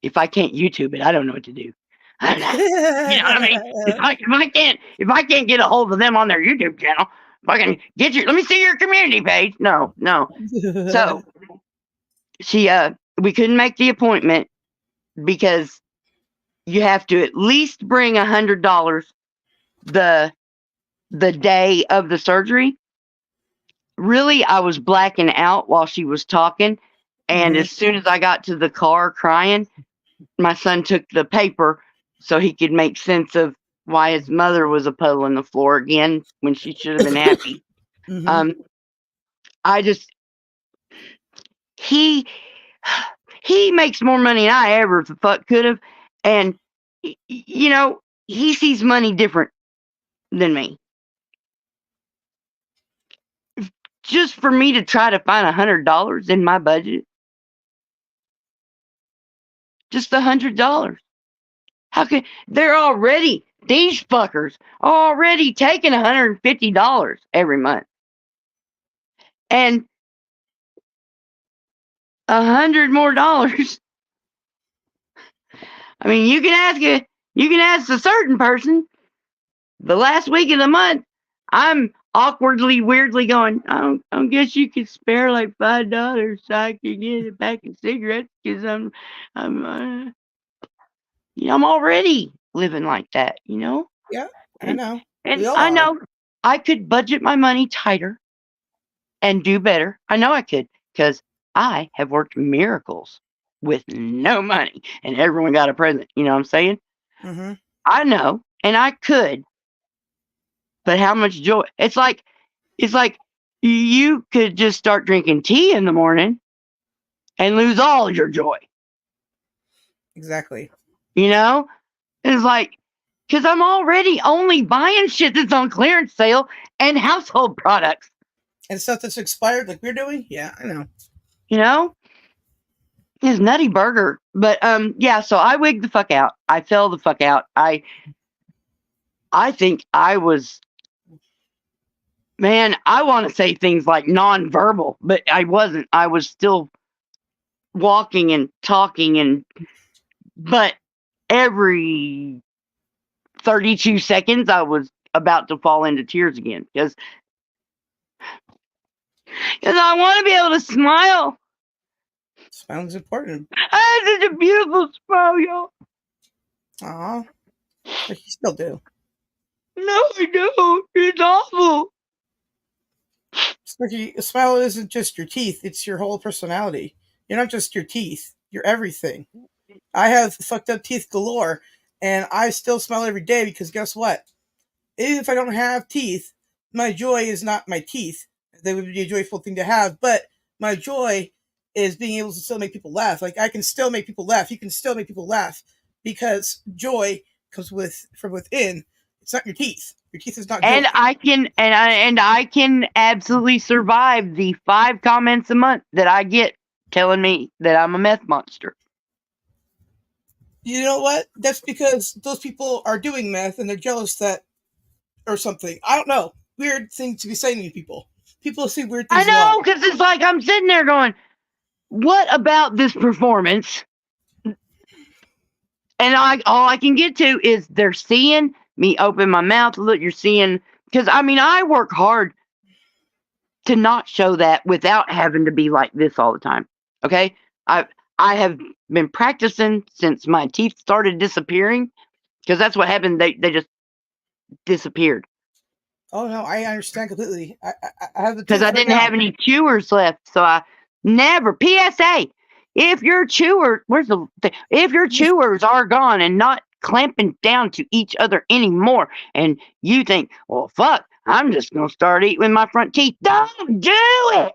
if I can't YouTube it, I don't know what to do. You know what I mean? If I can't get a hold of them on their YouTube channel, if I can let me see your community page. No. So we couldn't make the appointment because you have to at least bring $100 the day of the surgery. Really, I was blacking out while she was talking. And as soon as I got to the car crying, my son took the paper so he could make sense of why his mother was a puddle on the floor again when she should have been happy. He makes more money than I ever could have. And, you know, he sees money different than me. Just for me to try to find $100 in my budget. Just $100. How could these fuckers are already taking $150 every month. And $100 more. I mean, you can ask a certain person. The last week of the month, I'm awkwardly, weirdly going, I guess you could spare like $5 so I could get a pack of cigarettes because I'm already living like that, you know? Yeah, I know. And I know I could budget my money tighter and do better. I know I could because I have worked miracles with no money and everyone got a present. You know what I'm saying? I know, and I could. But how much joy? It's like you could just start drinking tea in the morning and lose all your joy. Exactly. You know? It's like Because I'm already only buying shit that's on clearance sale and household products. And stuff that's expired, like we're doing. Yeah, I know. You know, his nutty burger. But yeah. So I wigged the fuck out. I fell the fuck out. I think I was. Man, I want to say things like nonverbal, but I wasn't. I was still walking and talking, but every 32 seconds I was about to fall into tears again because I want to be able to smile. Smiling's important. I have such a beautiful smile, y'all. Aw. But you still do. No, I don't. It's awful. Snarky, a smile isn't just your teeth, it's your whole personality. You're not just your teeth, you're everything. I have fucked up teeth galore, and I still smile every day because guess what? Even if I don't have teeth, my joy is not my teeth. They would be a joyful thing to have, but my joy is being able to still make people laugh. Like I can still make people laugh. You can still make people laugh because joy comes from within. It's not your teeth. Your teeth is not joy. And I can absolutely survive the 5 comments a month that I get telling me that I'm a meth monster. You know what? That's because those people are doing meth and they're jealous that or something. I don't know. Weird thing to be saying to people. People see weird things. I know, because it's like I'm sitting there going, what about this performance? And all I can get to is they're seeing me open my mouth. Look, you're seeing, because I mean, I work hard to not show that without having to be like this all the time. Okay? I have been practicing since my teeth started disappearing, because that's what happened. They just disappeared. Oh no, I understand completely. I have the because I didn't have any chewers left, so I never. PSA: if your chewers are gone and not clamping down to each other anymore, and you think, well, fuck, I'm just gonna start eating with my front teeth. Don't do it.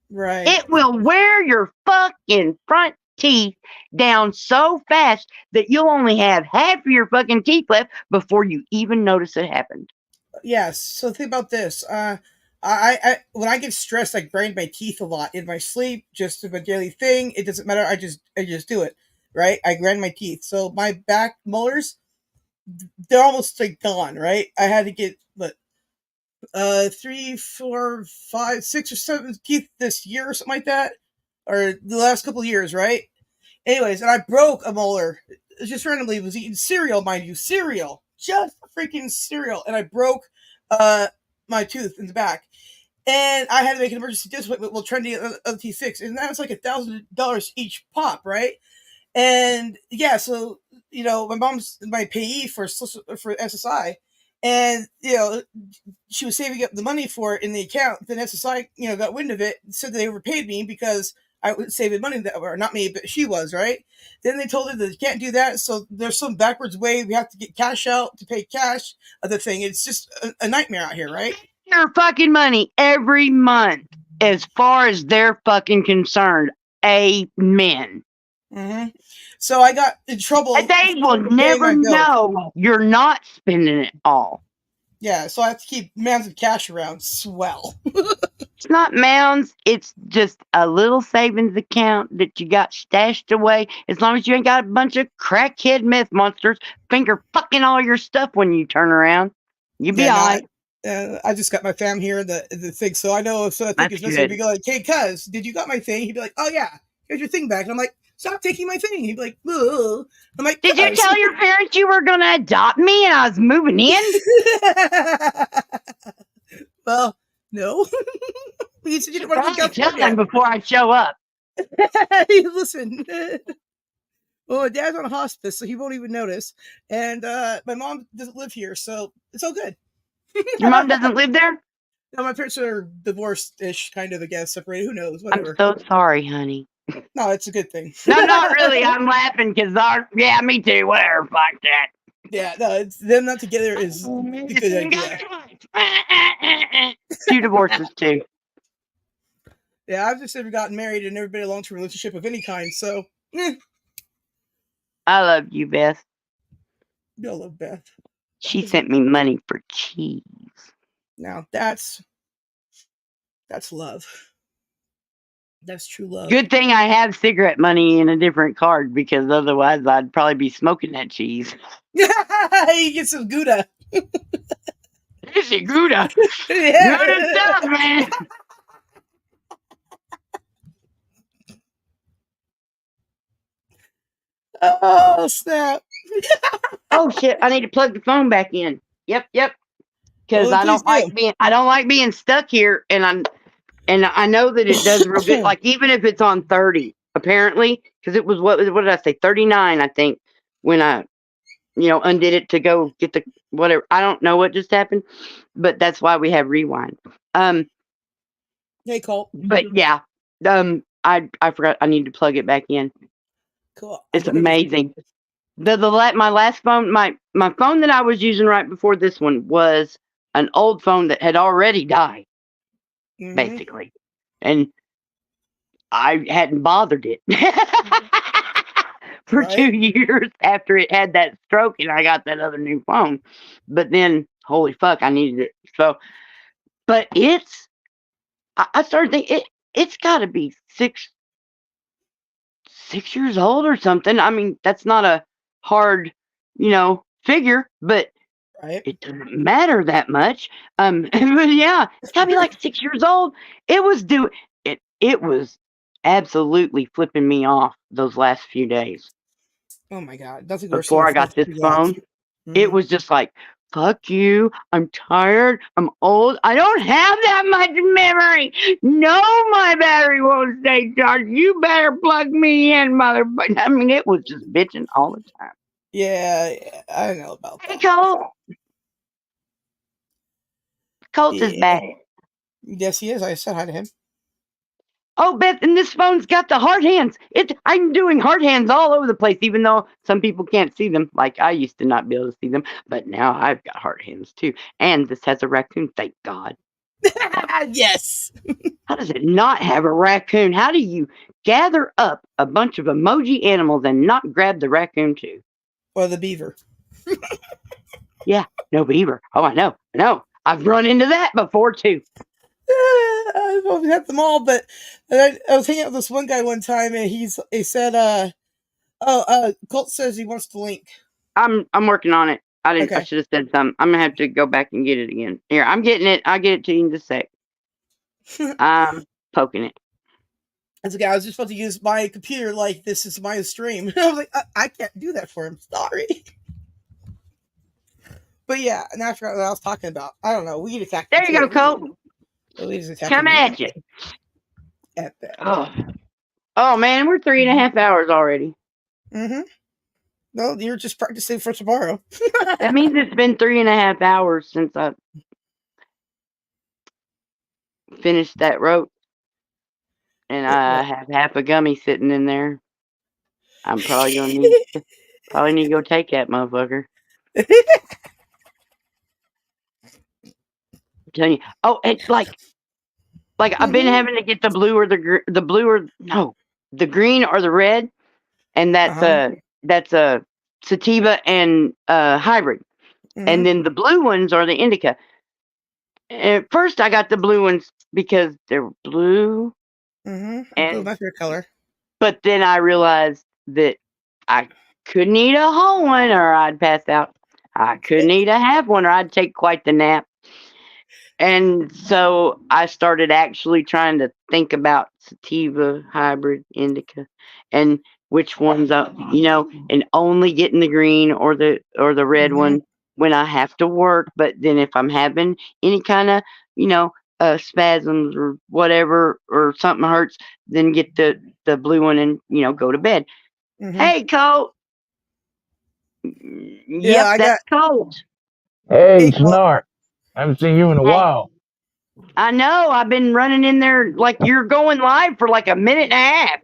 Right. It will wear your fucking front teeth down so fast that you'll only have half of your fucking teeth left before you even notice it happened. Yes. So think about this. I when I get stressed, I grind my teeth a lot in my sleep, just a daily thing. It doesn't matter. I just do it. Right. I grind my teeth. So my back molars, they're almost like gone. Right. I had to get 3, 4, 5, 6, or 7 teeth this year or something like that, or the last couple of years. Right. Anyways, and I broke a molar. Just randomly was eating cereal, mind you, just freaking cereal, and I broke my tooth in the back, and I had to make an emergency dentist appointment while trying to get other teeth fixed, and that's like $1,000 each pop, right? And yeah, so my mom's my payee for SSI, and she was saving up the money for it in the account. Then SSI got wind of it, said they overpaid me because I was saving money or not me, but she was, right? Then they told her that you can't do that, so there's some backwards way we have to get cash out to pay cash. Other thing, it's just a nightmare out here, right? Your fucking money every month, as far as they're fucking concerned. Amen. Mm-hmm. So I got in trouble. And they will never know you're not spending it all. Yeah, so I have to keep mounds of cash around. Swell. It's not mounds. It's just a little savings account that you got stashed away. As long as you ain't got a bunch of crackhead meth monsters finger fucking all your stuff when you turn around, you'll be all right. I just got my fam here, the thing, so I know if I think it's missing, he'd be like, hey, cuz, did you got my thing? He'd be like, oh yeah, here's your thing back. And I'm like, stop taking my thing. He'd be like, ugh. I'm like, did you tell your parents you were going to adopt me and I was moving in? Well, no. You said you didn't want to tell them before I show up. Listen. Well, my dad's on hospice, so he won't even notice. And my mom doesn't live here, so it's all good. Your mom doesn't live there? No, my parents are divorced-ish, kind of, I guess, separated. Who knows? Whatever. I'm so sorry, honey. No, it's a good thing. No, not really. I'm laughing because yeah, me too. Whatever, fuck that. Yeah, no, it's them not together is a good idea. 2 divorces too. Yeah, I've just never gotten married and never been in a long-term relationship of any kind, so I love you, Beth. I love Beth. She sent me money for cheese. Now that's love. That's true love. Good thing I have cigarette money in a different card, because otherwise I'd probably be smoking that cheese. You get some Gouda. This is Gouda. Yeah. Gouda stuff, man. Oh snap! Oh shit! I need to plug the phone back in. Yep. Because Well, I don't like being stuck here, and I know that it does real good. Like, even if it's on 30, apparently, because it was what did I say? 39, I think, when I undid it to go get the whatever. I don't know what just happened, but that's why we have rewind. Hey, Colt. But yeah, I forgot I need to plug it back in. Cool. It's amazing. My last phone, my phone that I was using right before this one was an old phone that had already died, basically, and I hadn't bothered it for 2 years after it had that stroke, and I got that other new phone. But then, holy fuck, I needed it. So, but I started thinking it's got to be six years old or something. I mean, that's not a hard, figure, but it doesn't matter that much. But yeah, it's gotta be like 6 years old. It was absolutely flipping me off those last few days. Oh my god! Nothing worse before I got this phone. It was just like, fuck you. I'm tired. I'm old. I don't have that much memory. No, my battery won't stay charged. You better plug me in, motherfucker. I mean, it was just bitching all the time. Yeah, I know about that. Hey, Colt. Colt is back. Yes, he is. I said hi to him. Oh, Beth, and this phone's got the hard hands. I'm doing hard hands all over the place, even though some people can't see them. Like, I used to not be able to see them, but now I've got hard hands too. And this has a raccoon, thank God. Yes. How does it not have a raccoon? How do you gather up a bunch of emoji animals and not grab the raccoon too? Or the beaver. Yeah, no beaver. Oh, I know. I've run into that before too. I've had them all, but I was hanging out with this one guy one time, and he said, Colt says he wants the link. I'm working on it. I should have said something. I'm gonna have to go back and get it again. Here, I'm getting it. I'll get it to you in just a sec. I'm poking it. That's okay. I was just supposed to use my computer like this is my stream. I was like, I can't do that for him. Sorry. But yeah, and I forgot what I was talking about. I don't know. Weed attack. There you go, Colt. Coming at you. At that. Oh man, we're 3.5 hours already. Mm-hmm. No, you're just practicing for tomorrow. That means it's been 3.5 hours since I finished that rope. And I have half a gummy sitting in there. I'm probably gonna need to go take that motherfucker. I'm telling you. Oh, it's like I've been having to get the blue or the green or the red, and that's a sativa and hybrid, and then the blue ones are the indica. At first, I got the blue ones because they're blue. And blue, my favorite color. But then I realized that I couldn't eat a whole one or I'd pass out. I couldn't eat a half one or I'd take quite the nap. And so I started actually trying to think about sativa, hybrid, indica, and which ones and only getting the green or the red one when I have to work. But then if I'm having any kind of, spasms or whatever, or something hurts, then get the blue one and, go to bed. Hey, Colt. Yeah, that's Colt. Hey, Snark. I haven't seen you in a while. I know. I've been running in there like you're going live for like a minute and a half.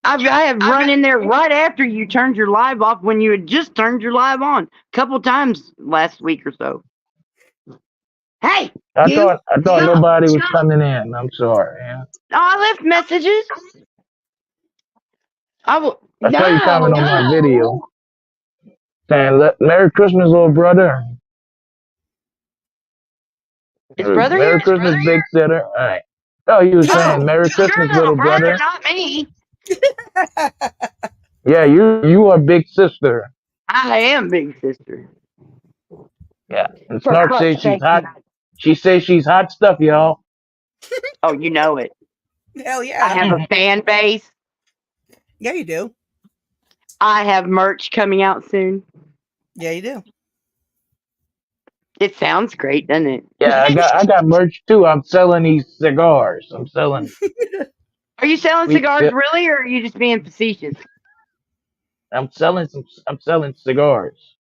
I have run in there right after you turned your live off when you had just turned your live on a couple times last week or so. Hey, I thought nobody was coming in. I'm sorry. Yeah. I left messages. I saw you comment on my video. saying Merry Christmas, little brother. His brother here? Merry His Christmas, brother big here? sitter. All right. Oh, you were saying Oh, Merry your Christmas, little little brother, brother. not me. Yeah, you are big sister. I am big sister. Yeah. And For Snark Christ's says she's sake. hot. She says she's hot stuff, y'all. Oh, you know it. Hell I yeah. have a fan base. Yeah, you do. I have merch coming out soon. Yeah, you do. It sounds great, doesn't it? Yeah, I got merch too. I'm selling these cigars. I'm selling Are you selling sweet cigars tip. really, or are you just being facetious? I'm selling cigars.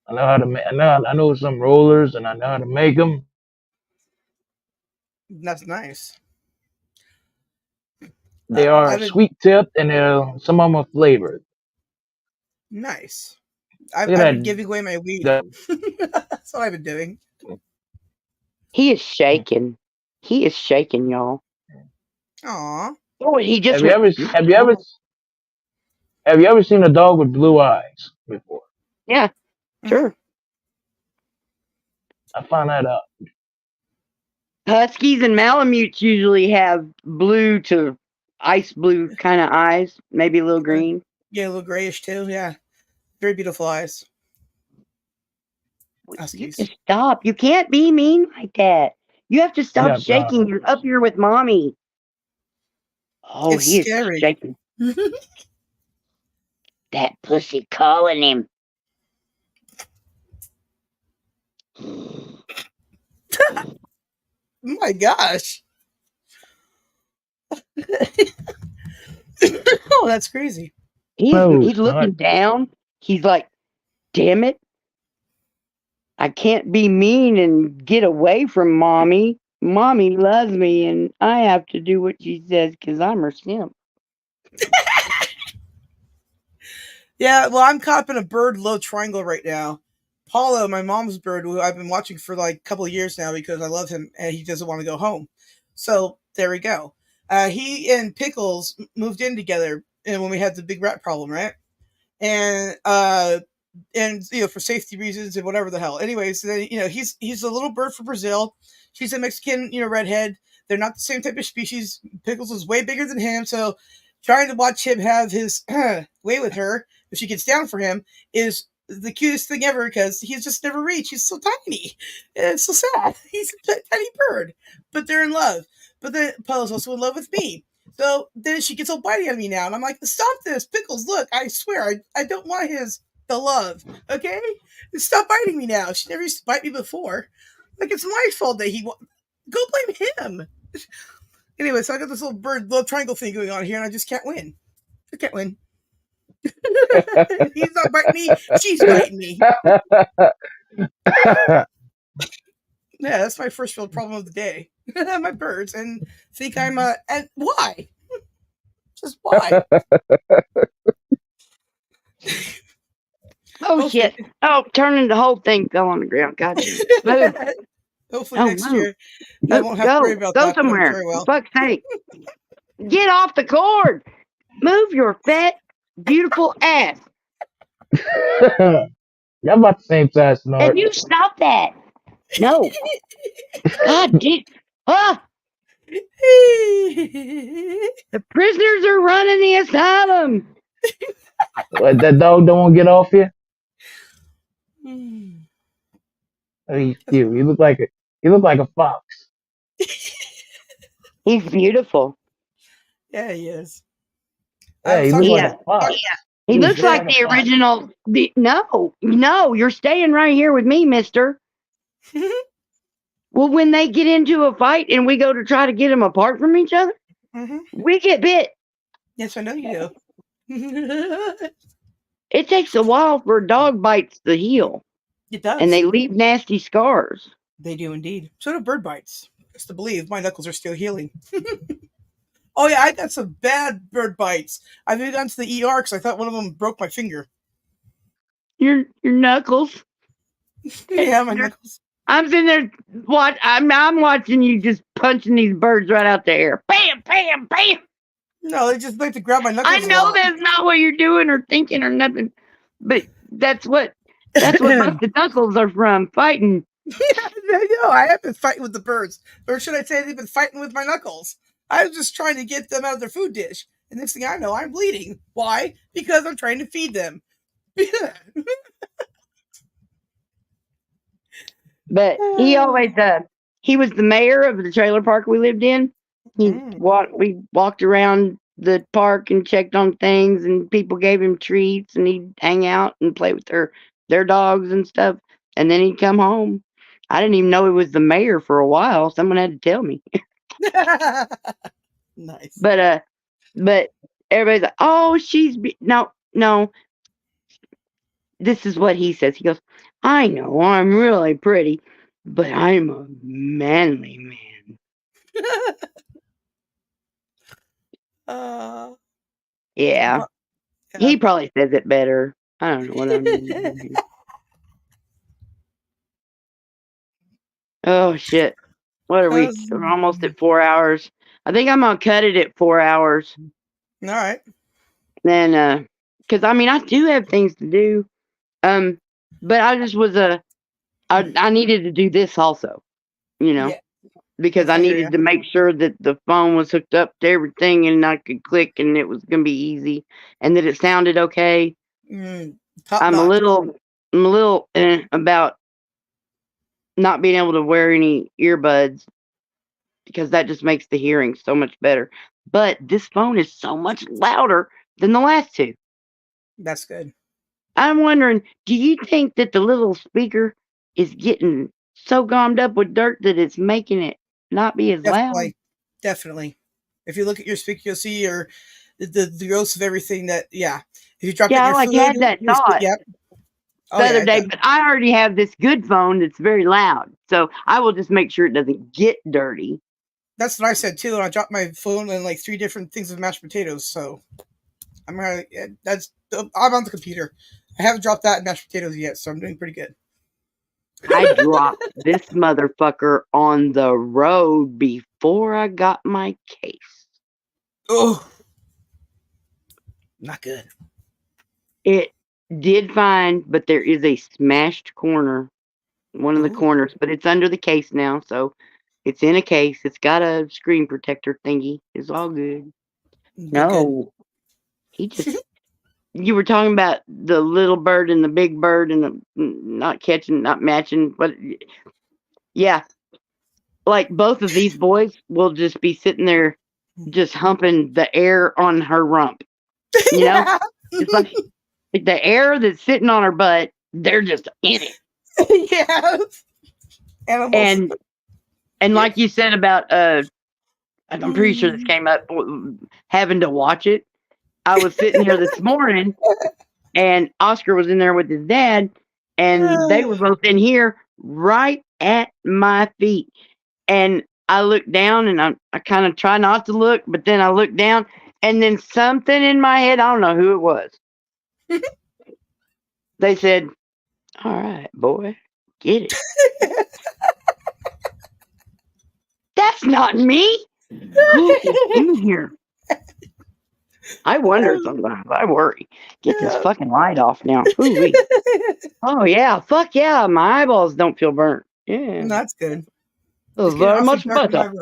I know how to make. I know some rollers, and I know how to make them. That's nice. They are I've been sweet tipped, and some of them are flavored. nice. I've Look at been giving away my weed. that. That's what I've been doing. He is shaking. He is shaking, y'all. Aw. Oh, he just Have you ever seen a dog with blue eyes before? Yeah, sure. I found that out. Huskies and Malamutes usually have blue to ice blue kind of eyes, maybe a little green. Yeah, a little grayish too. Yeah. Very beautiful eyes. You Huskies. just stop. You can't be mean like that. You have to stop Yeah, shaking. You're up here with mommy. Oh, It's he is scary. shaking. That pussy calling him. My gosh. Oh, that's crazy. He's No, he's it's not. looking down. He's like, damn it. I can't be mean and get away from mommy. Mommy loves me and I have to do what she says because I'm her simp. Yeah, well, I'm caught up in a bird low triangle right now. Paulo, my mom's bird, who I've been watching for like a couple of years now because I love him and he doesn't want to go home. So there we go. He and Pickles moved in together, and when we had the big rat problem, right? And for safety reasons and whatever the hell. Anyways, then he's a little bird from Brazil. She's a Mexican, redhead. They're not the same type of species. Pickles is way bigger than him, so trying to watch him have his way with her, if she gets down for him, is the cutest thing ever because he's just never reached. He's so tiny. It's so sad. He's a tiny bird, but they're in love. But then Paula's also in love with me. So then she gets all bitey at me now, and I'm like, stop this, Pickles, look, I swear, I don't want the love, okay? Stop biting me now. She never used to bite me before. Like, it's my fault that go blame him. Anyway, so I got this little triangle thing going on here, and I just can't win. I can't win. He's not biting me, she's biting me. Yeah, that's my first real problem of the day. My birds, and think I'm and why? Just why? Oh shit. Oh, turning the whole thing fell on the ground. God damn. Move. Hopefully Oh, next move. year I won't have to worry about Go that. But I'm somewhere. very well. For fuck's sake. Get off the cord. Move your fat, beautiful ass. Y'all about the same size, Snark. And you stop that. No. God damn. Ah! The prisoners are running the asylum. What, that dog don't want to get off here? Oh, he's cute. He look like a fox. He's beautiful. Yeah, he is. Yeah, he looks Yeah. like a fox. He He looks like like the a fox. original. No, you're staying right here with me, mister. Well, when they get into a fight and we go to try to get them apart from each other, we get bit. Yes, I know you do. It takes a while for dog bites to heal. It does. And they leave nasty scars. They do indeed. So do bird bites. Just to believe my knuckles are still healing. Oh yeah, I got some bad bird bites. I've even gone to the ER because I thought one of them broke my finger. Your knuckles. Yeah, my knuckles. I'm sitting there I'm watching you just punching these birds right out the air. Bam, bam, bam. No, they just like to grab my knuckles. I know that's not what you're doing or thinking or nothing. But That's what busted knuckles are from, fighting. I know. I have been fighting with the birds, or should I say, they've been fighting with my knuckles. I was just trying to get them out of their food dish, and next thing I know, I'm bleeding. Why? Because I'm trying to feed them. But he always he was the mayor of the trailer park we lived in. We walked around the park and checked on things, and people gave him treats, and he'd hang out and play with their dogs and stuff. And then he'd come home. I didn't even know he was the mayor for a while. Someone had to tell me. Nice. But everybody's like, "Oh, no." This is what he says. He goes, "I know I'm really pretty, but I'm a manly man." Yeah. Well, He probably says it better. I don't know what I'm doing. Oh shit. What are we? We're almost at 4 hours. I think I'm gonna cut it at 4 hours. All right. Then because I mean I do have things to do. But I just was I needed to do this also, you know. Yeah. Because I needed to make sure that the phone was hooked up to everything and I could click and it was gonna be easy and that it sounded okay. I'm a little about not being able to wear any earbuds because that just makes the hearing so much better. But this phone is so much louder than the last two. That's good. I'm wondering, do you think that the little speaker is getting so gummed up with dirt that it's making it not be as loud? Definitely. If you look at your speaker, you'll see the growth of everything that, yeah. If you drop it in your food, had that thought yep. the other day, but I already have this good phone that's very loud. So I will just make sure it doesn't get dirty. That's what I said too. And I dropped my phone in like 3 different things of mashed potatoes. So I'm on the computer. I haven't dropped that in mashed potatoes yet, so I'm doing pretty good. I dropped this motherfucker on the road before I got my case. Oh, not good. It did fine, but there is a smashed corner, one of the corners, but it's under the case now, so it's in a case. It's got a screen protector thingy. It's all good. No, he just. You were talking about the little bird and the big bird and the not matching, but yeah, like both of these boys will just be sitting there just humping the air on her rump. You know? It's like the air that's sitting on her butt, they're just in it. Yeah. Animals. And like you said about I'm pretty sure this came up having to watch it. I was sitting here this morning and Oscar was in there with his dad and they were both in here right at my feet. And I looked down and I kind of try not to look, but then I looked down and then something in my head, I don't know who it was. They said, "All right, boy, get it." That's not me. Who is in here? I wonder sometimes. I worry. Get this fucking light off now. Ooh-wee. Oh yeah, fuck yeah. My eyeballs don't feel burnt. Yeah, that's good. Very much better.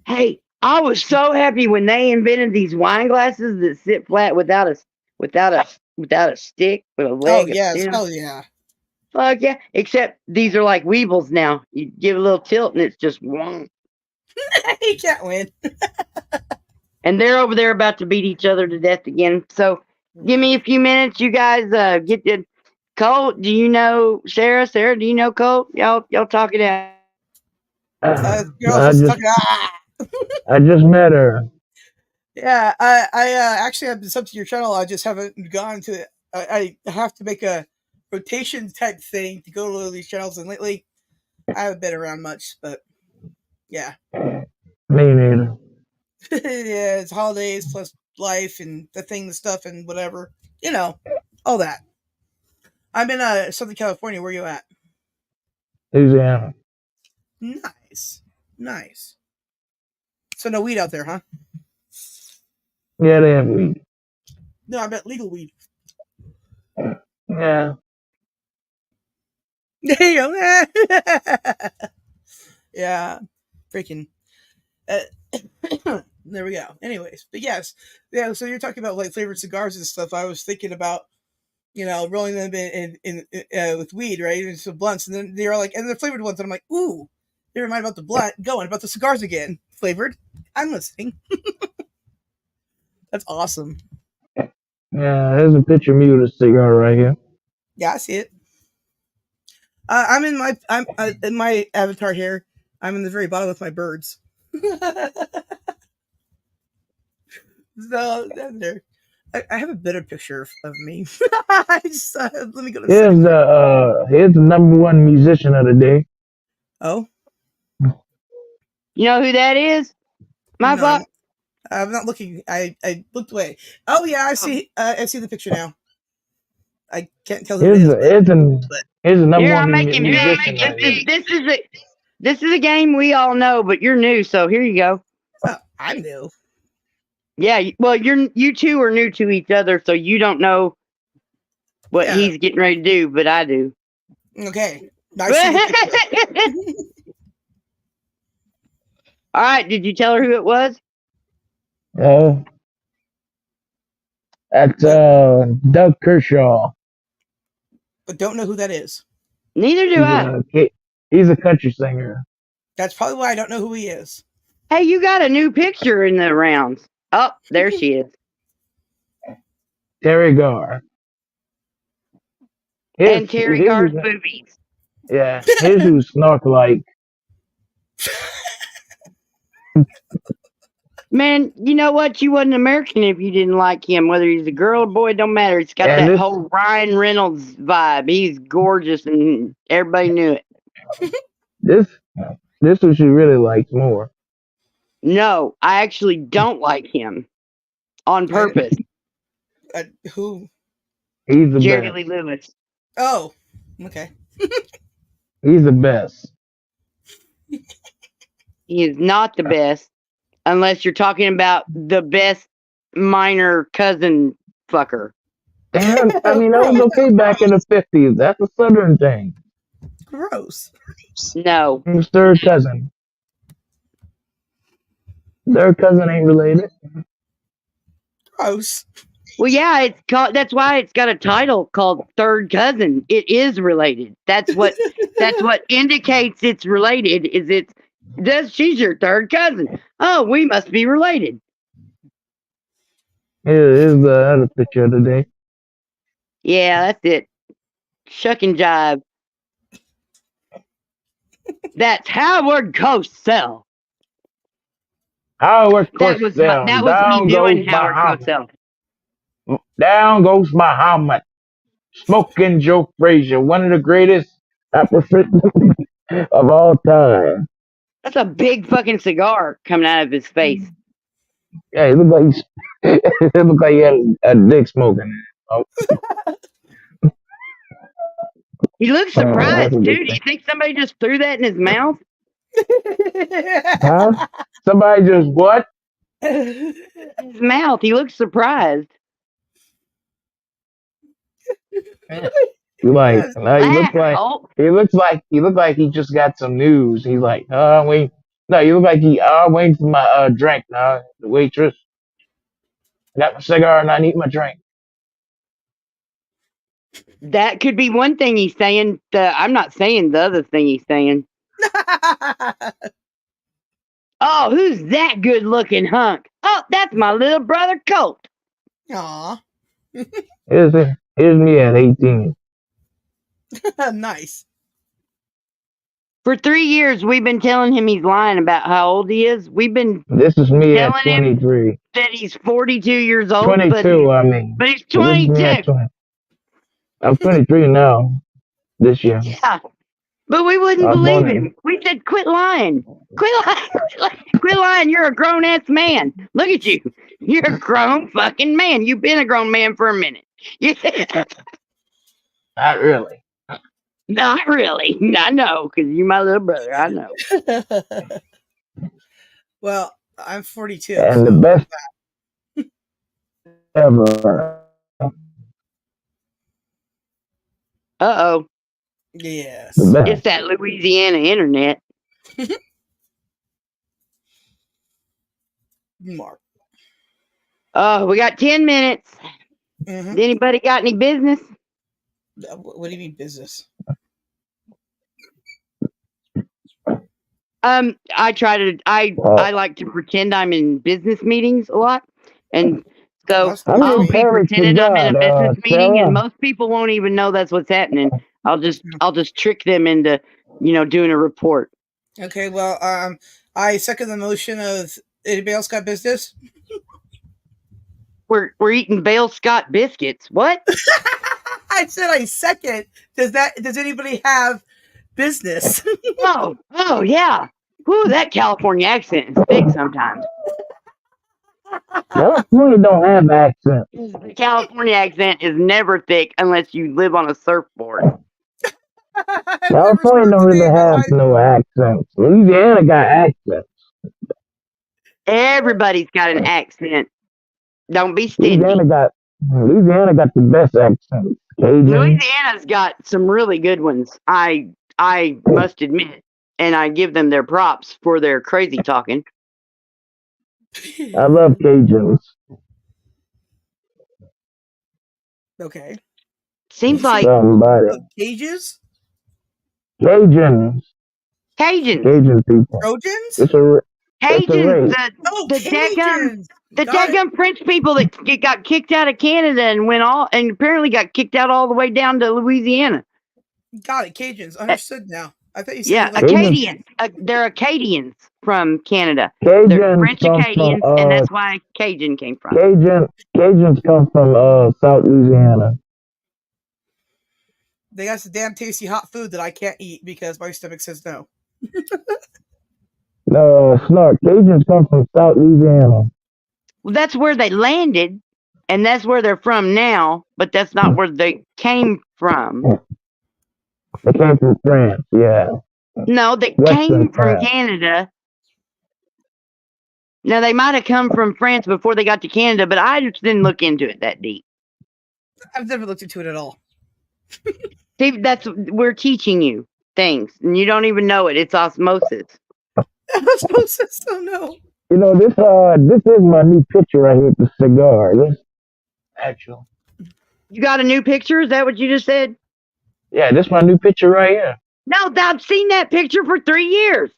Hey, I was so happy when they invented these wine glasses that sit flat without a stick with a leg. Oh yes, hell yeah. Fuck yeah. Except these are like Weebles now. You give a little tilt and it's just one. You can't win. And they're over there about to beat each other to death again. So give me a few minutes. You guys get the Colt. Do you know Sarah? Sarah, do you know Colt? Y'all talk it out. I just met her. Yeah, I actually have been sub to your channel. I just haven't gone to it. I have to make a rotation type thing to go to these channels, and lately I haven't been around much. But yeah, me neither. Yeah, it's holidays plus life and the stuff and whatever, all that. I'm in Southern California. Where are you at? Louisiana. Nice. So no weed out there, huh? Yeah, they have weed. No, I meant legal weed. Yeah. There you go. Yeah, freaking. There we go. Anyways, but yes, yeah. So you're talking about like flavored cigars and stuff. I was thinking about rolling them in with weed, right? And some blunts, and then they're like, and they're flavored ones, and I'm like, ooh, never mind about the blunt. Going about the cigars again, flavored. I'm listening. That's awesome. Yeah, there's a picture of me with a cigar right here. Yeah, I see it. I'm in my avatar here. I'm in the very bottom with my birds. So there. I have a better picture of me. Let me go to Here's the number one musician of the day. Oh, You know who that is? My no, fuck. I'm not looking. I looked away. Oh yeah, I see the picture now. I can't tell who it is. Here's the number Here, one I'm making musician. This is a game we all know, but you're new, so here you go. I'm new. Yeah, well, you two are new to each other, so you don't know what he's getting ready to do, but I do. Okay. I see the picture. All right, did you tell her who it was? That's Doug Kershaw. But don't know who that is. Neither do I. He's a country singer. That's probably why I don't know who he is. Hey, you got a new picture in the rounds. Oh, there she is. Terry Garr. And Terry Garr's boobies. Yeah, here's who Snark like. Man, you know what? You wasn't American if you didn't like him. Whether he's a girl or boy, don't matter. He's got that whole Ryan Reynolds vibe. He's gorgeous, and everybody knew it. This is who she really likes more. No, I actually don't like him on purpose. Who? He's the Jerry best. Lee Lewis. Oh, okay. He's the best. He is not the best, unless you're talking about the best minor cousin fucker. Damn, I mean, that was okay back in the 50s. That's a Southern thing. Gross. No. He was third cousin. Third cousin ain't related. Gross. Well, yeah, that's why it's got a title called Third Cousin. It is related. That's what indicates it's related. She's your third cousin. Oh, we must be related. Here's the other picture of the day. Yeah, that's it. Shuck and jive. That's Howard Cosell. Howard Cosell. That was me doing Howard Cosell. Down goes Muhammad. Smoking Joe Frazier, one of the greatest of all time. That's a big fucking cigar coming out of his face. Yeah, it looked like he had a dick smoking. Oh. He looks surprised, dude. Do you think somebody just threw that in his mouth? Huh? Somebody just what? His mouth. He looks surprised. He looks like he just got some news. He's like, wait. No, you look like he waiting for my drink. The waitress. I got my cigar and I need my drink. That could be one thing he's saying. I'm not saying the other thing he's saying. Oh, who's that good looking hunk? Oh, that's my little brother Colt. Aw. Here's me at 18. Nice. For 3 years, we've been telling him he's lying about how old he is. We've been This is me at 23. That he's 42 years old. 22, But he's 22. I'm 23 now. This year. Yeah. But we wouldn't believe him. We said, quit lying. Quit lying. Quit lying. You're a grown ass man. Look at you. You're a grown fucking man. You've been a grown man for a minute. Yeah. Not really. Not really. I know, because you're my little brother. I know. Well, I'm 42. And the best ever. Uh-oh. Yes. The best. It's that Louisiana internet. Mark. Oh, we got 10 minutes. Mm-hmm. Anybody got any business? What do you mean business? I like to pretend I'm in business meetings a lot. And so That's How I'll many be parents you pretending I'm in a got, business meeting and Sarah? most people won't even know that's what's happening. I'll just trick them into, doing a report. Okay, well, I second the motion of anybody else got business? We're eating Bale Scott biscuits. What? I said I second. Does anybody have business? Oh yeah. Whew, that California accent is thick sometimes. California don't have accents. The California accent is never thick unless you live on a surfboard. California don't really have no accents. Louisiana got accents. Everybody's got an accent. Don't be stingy. Louisiana got the best accents. Cajun. Louisiana's got some really good ones. I must admit, and I give them their props for their crazy talking. I love Cajuns. Okay. Seems like Somebody. Cages? Cajuns. Cajuns. Cajun people. Trojans? It's a race. Cajuns. The Cajuns! daggum French people that got kicked out of Canada and apparently got kicked out all the way down to Louisiana. Got it. Cajuns. Understood now. I thought you said Acadians. They're Acadians from Canada. Cajuns They're French come Acadians, from, and that's why Cajun came from. Cajuns come from South Louisiana. They got some damn tasty hot food that I can't eat because my stomach says no. No, Snark. Cajuns come from South Louisiana. Well, that's where they landed, and that's where they're from now, but that's not where they came from. They came from France, yeah. No, they Western came from France. Canada. Now, they might have come from France before they got to Canada, but I just didn't look into it that deep. I've never looked into it at all. See, we're teaching you things, and you don't even know it. It's osmosis. Osmosis, oh no. You know, this is my new picture right here with the cigar. This actual. You got a new picture? Is that what you just said? Yeah, this is my new picture right here. No, I've seen that picture for 3 years.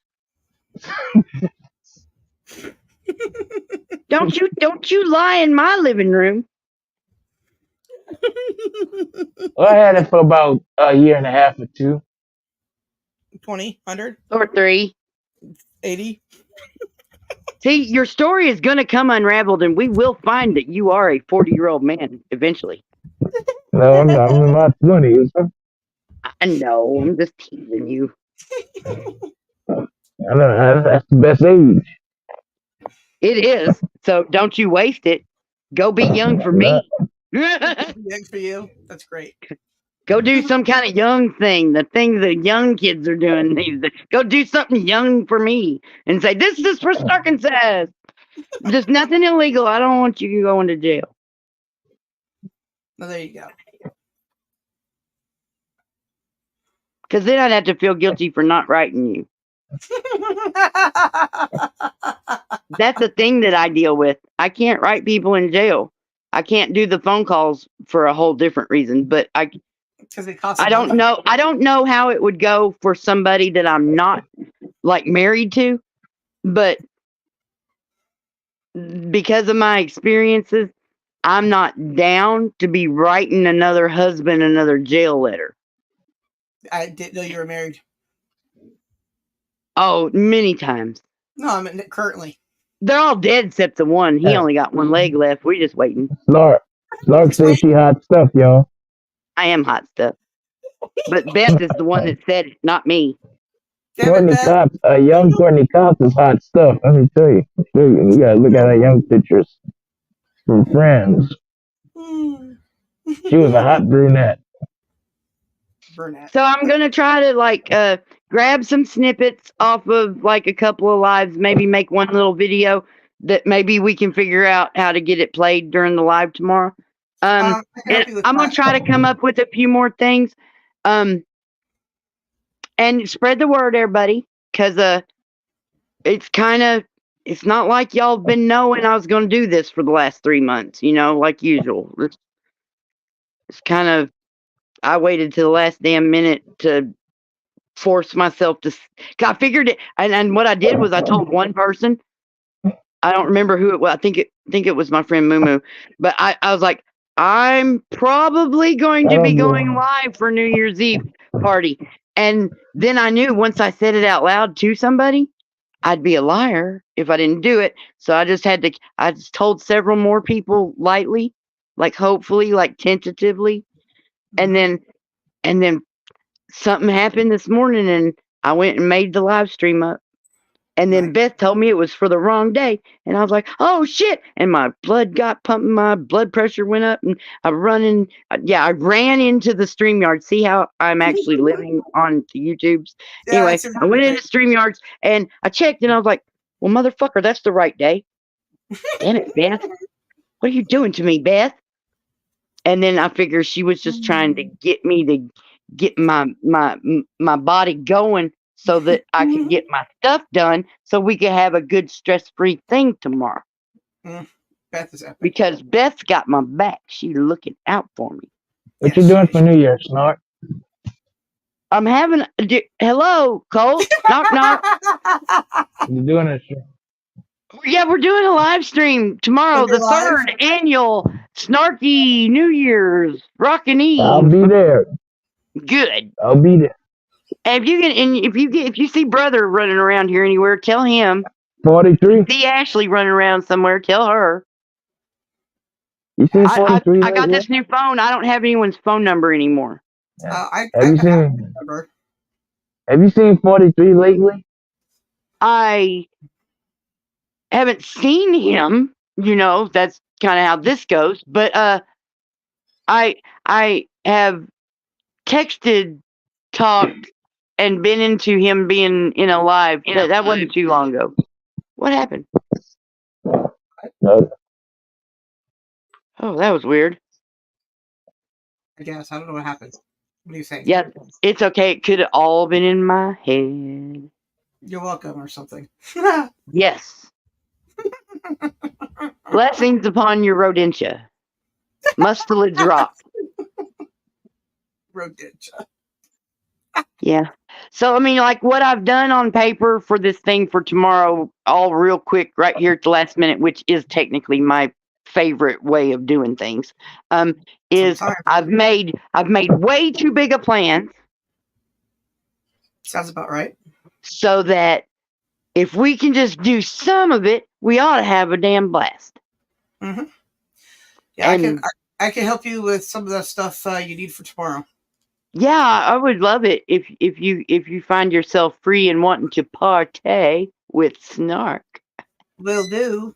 Don't you lie in my living room. Well, I had it for about a year and a half or two. 20, 100, Or 3. 80. See, your story is going to come unraveled, and we will find that you are a 40-year-old man eventually. No, I'm in my 20s. I know. I'm just teasing you. I know, that's the best age. It is. So don't you waste it. Go be young for me. Thanks for you. That's great. Go do some kind of young thing. The things that young kids are doing these days. Go do something young for me and say, this is for SnarkNSass. There's nothing illegal. I don't want you going to jail. Well, there you go. Because then I'd have to feel guilty for not writing you. That's the thing that I deal with. I can't write people in jail. I can't do the phone calls for a whole different reason, but Because it costs. I don't know. I don't know how it would go for somebody that I'm not like married to, but because of my experiences, I'm not down to be writing another husband another jail letter. I didn't know you were married. Oh, many times. No, I mean currently. They're all dead except the one. He only got one leg left. We're just waiting. Snark says she hot stuff, y'all. I am hot stuff. But Beth is the one that said it, not me. Courtney Cox, young Courtney Cox is hot stuff. Let me tell you. You gotta look at her young pictures from Friends. She was a hot brunette. So I'm gonna try to grab some snippets off of like a couple of lives, maybe make one little video that maybe we can figure out how to get it played during the live tomorrow. And I'm gonna try to come up with a few more things. And spread the word, everybody, because it's not like y'all been knowing I was going to do this for the last 3 months, like usual. It's kind of, I waited to the last damn minute to force myself to, cause I figured it, and what I did was I told one person, I don't remember who it was. I think it was my friend Moo, but I was like, I'm probably going to be going live for New Year's Eve party. And then I knew once I said it out loud to somebody, I'd be a liar if I didn't do it. So I just told several more people lightly, like hopefully, like tentatively. And then something happened this morning and I went and made the live stream up. And then Beth told me it was for the wrong day. And I was like, oh shit. And my blood got pumping, my blood pressure went up, and I ran into the Streamyards. See how I'm actually living on the YouTubes? Yeah, anyway, I went into Streamyards and I checked and I was like, well, motherfucker, that's the right day. Damn it, Beth. What are you doing to me, Beth? And then I figured she was just trying to get me to get my body going so that I could get my stuff done so we could have a good stress-free thing tomorrow. Beth is epic. Because Beth's got my back. She's looking out for me. What you doing for New Year's, Snark? I'm having hello, Colt. Knock knock. You doing a stream? Yeah, we're doing a live stream tomorrow, the third annual Snarky New Year's Rockin' Eve. I'll be there. Good. I'll be there. And if you see brother running around here anywhere, tell him. 43. See Ashley running around somewhere, tell her. You seen 43? I got this new phone. I don't have anyone's phone number anymore. Have you seen 43 lately? I haven't seen him. That's kind of how this goes. But I have texted, talked, and been into him being in a live. That wasn't too long ago. What happened? No. Oh, that was weird. I guess. I don't know what happened. What do you say? Yeah, it's okay. It could have all been in my head. You're welcome or something. Yes. Blessings upon your rodentia. Mustelids rock. Rodentia. Yeah. So, like what I've done on paper for this thing for tomorrow, all real quick right here at the last minute, which is technically my favorite way of doing things, is I've made way too big a plan. Sounds about right. So that if we can just do some of it, we ought to have a damn blast. Mm-hmm. Yeah, I can help you with some of the stuff you need for tomorrow. Yeah, I would love it if you find yourself free and wanting to partay with Snark. Will do.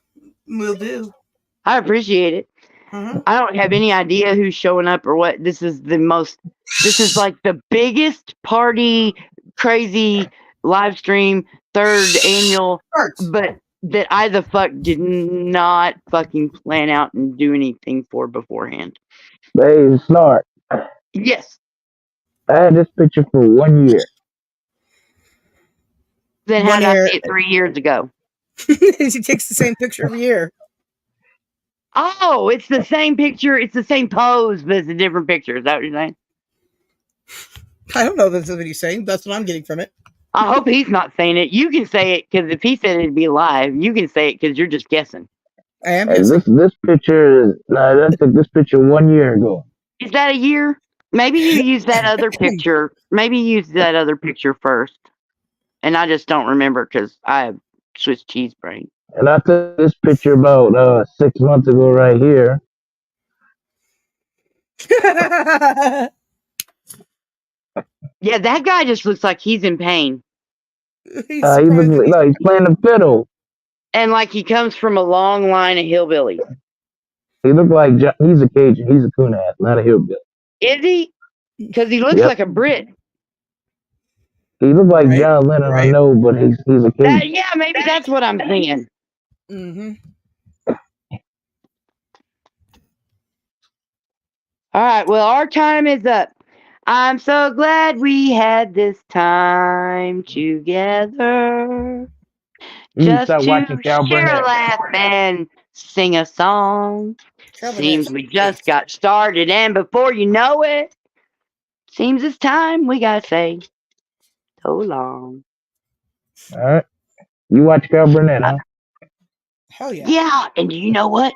I appreciate it. Mm-hmm. I don't have any idea who's showing up or what. This is like the biggest party, crazy live stream, third annual, but that I the fuck did not fucking plan out and do anything for beforehand. Hey, Snark. Yes. I had this picture for 1 year. Then how did I see it 3 years ago? He takes the same picture every year. Oh, it's the same picture. It's the same pose, but it's a different picture. Is that what you're saying? I don't know if that's what he's saying. That's what I'm getting from it. I hope he's not saying it. You can say it, because if he said it'd be live, you can say it because you're just guessing. I am guessing. This picture is... I took this picture 1 year ago. Is that a year? Maybe you use that other picture. Maybe use that other picture first. And I just don't remember because I have Swiss cheese brain. And I took this picture about 6 months ago right here. Yeah, that guy just looks like he's in pain. He's playing the fiddle. And like he comes from a long line of hillbillies. He looked like he's a Cajun. He's a coonhead, not a hillbilly. Is he? Because he looks like a Brit. He looked like John Lennon, I know, but he's a Cajun. Yeah, maybe that's what I'm thinking. Mm-hmm. All right, well, our time is up. I'm so glad we had this time together. You need to Just start to watching Carol share a Burnett. laugh and sing a song. Carol Seems Burnett's we great. just got started, and before you know it, seems it's time we gotta say so long. All right. You watch Carol Burnett, huh? Hell yeah. Yeah, and you know what?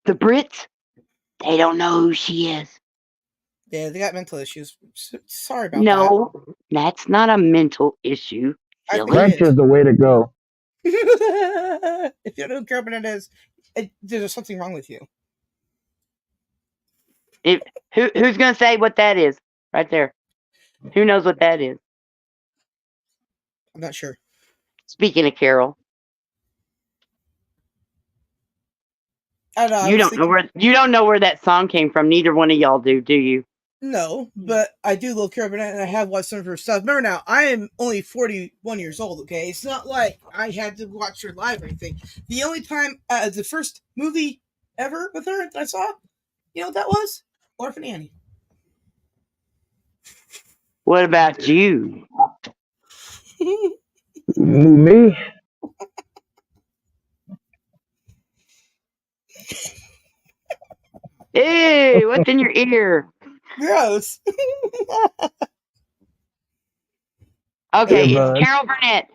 The Brits, they don't know who she is. Yeah, they got mental issues. Sorry about that. No, that's not a mental issue. I think Silly. French is the way to go. If you don't know who Carol Burnett is, there's something wrong with you. Who's gonna say what that is? Right there. Who knows what that is? I'm not sure. Speaking of Carol, I don't know. you don't know where that song came from. Neither one of y'all do you? No, but I do love Carol Burnett, and I have watched some of her stuff. Remember now, I am only 41 years old, okay? It's not like I had to watch her live or anything. The only time, the first movie ever with her that I saw, you know what that was? Orphan Annie. What about you? Me? Hey, what's in your ear? Gross. Okay, Earbuds. it's Carol Burnett.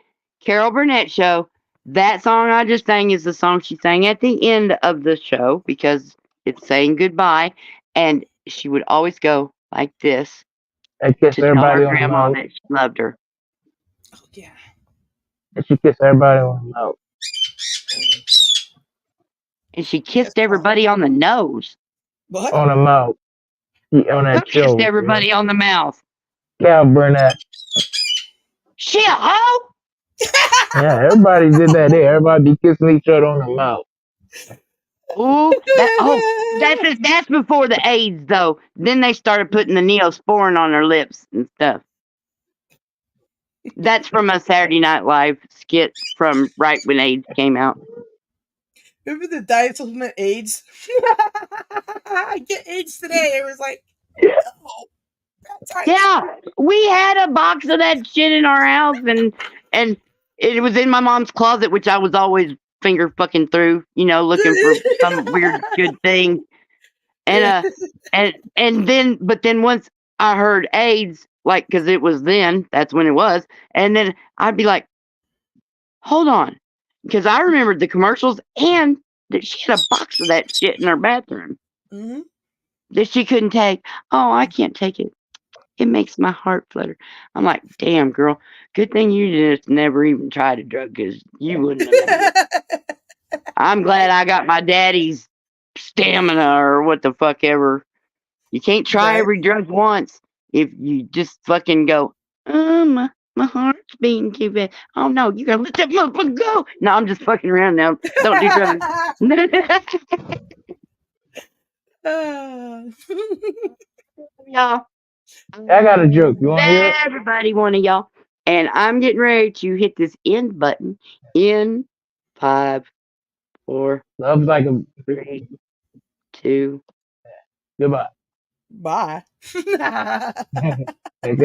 Carol Burnett show. That song I just sang is the song she sang at the end of the show because it's saying goodbye. And she would always go like this I kiss to tell everybody her on the grandma mouth. that she loved her. Oh, yeah. And she kissed everybody on the mouth. And she kissed everybody on the nose. What? On the mouth. On Who that kissed show. everybody on the mouth? Carol Burnett. She a hoe? Yeah, everybody did that there. Everybody be kissing each other on the mouth. Ooh, that's before the AIDS though. Then they started putting the Neosporin on their lips and stuff. That's from a Saturday Night Live skit from right when AIDS came out. Remember the diet supplement AIDS? I get AIDS today. It was like, oh, bad times. Yeah, we had a box of that shit in our house, and it was in my mom's closet, which I was always finger fucking through, looking for some weird good thing. And but then once I heard AIDS, like, because it was then, that's when it was, and then I'd be like, hold on, because I remembered the commercials and that she had a box of that shit in her bathroom Mm-hmm. that she couldn't take. Oh, I can't take it. It makes my heart flutter. I'm like, damn, girl, good thing you just never even tried a drug because you wouldn't have made it. I'm glad I got my daddy's stamina or what the fuck ever. You can't try Right. every drug once if you just fucking go, my heart's beating too fast. Oh no, you gotta let that motherfucker go. No, I'm just fucking around now. Don't do drugs. Y'all. I got a joke. You want to hear it? Everybody, one of y'all. And I'm getting ready to hit this end button in 5, 4, Love's like a 3, 2. goodbye. Bye. Okay.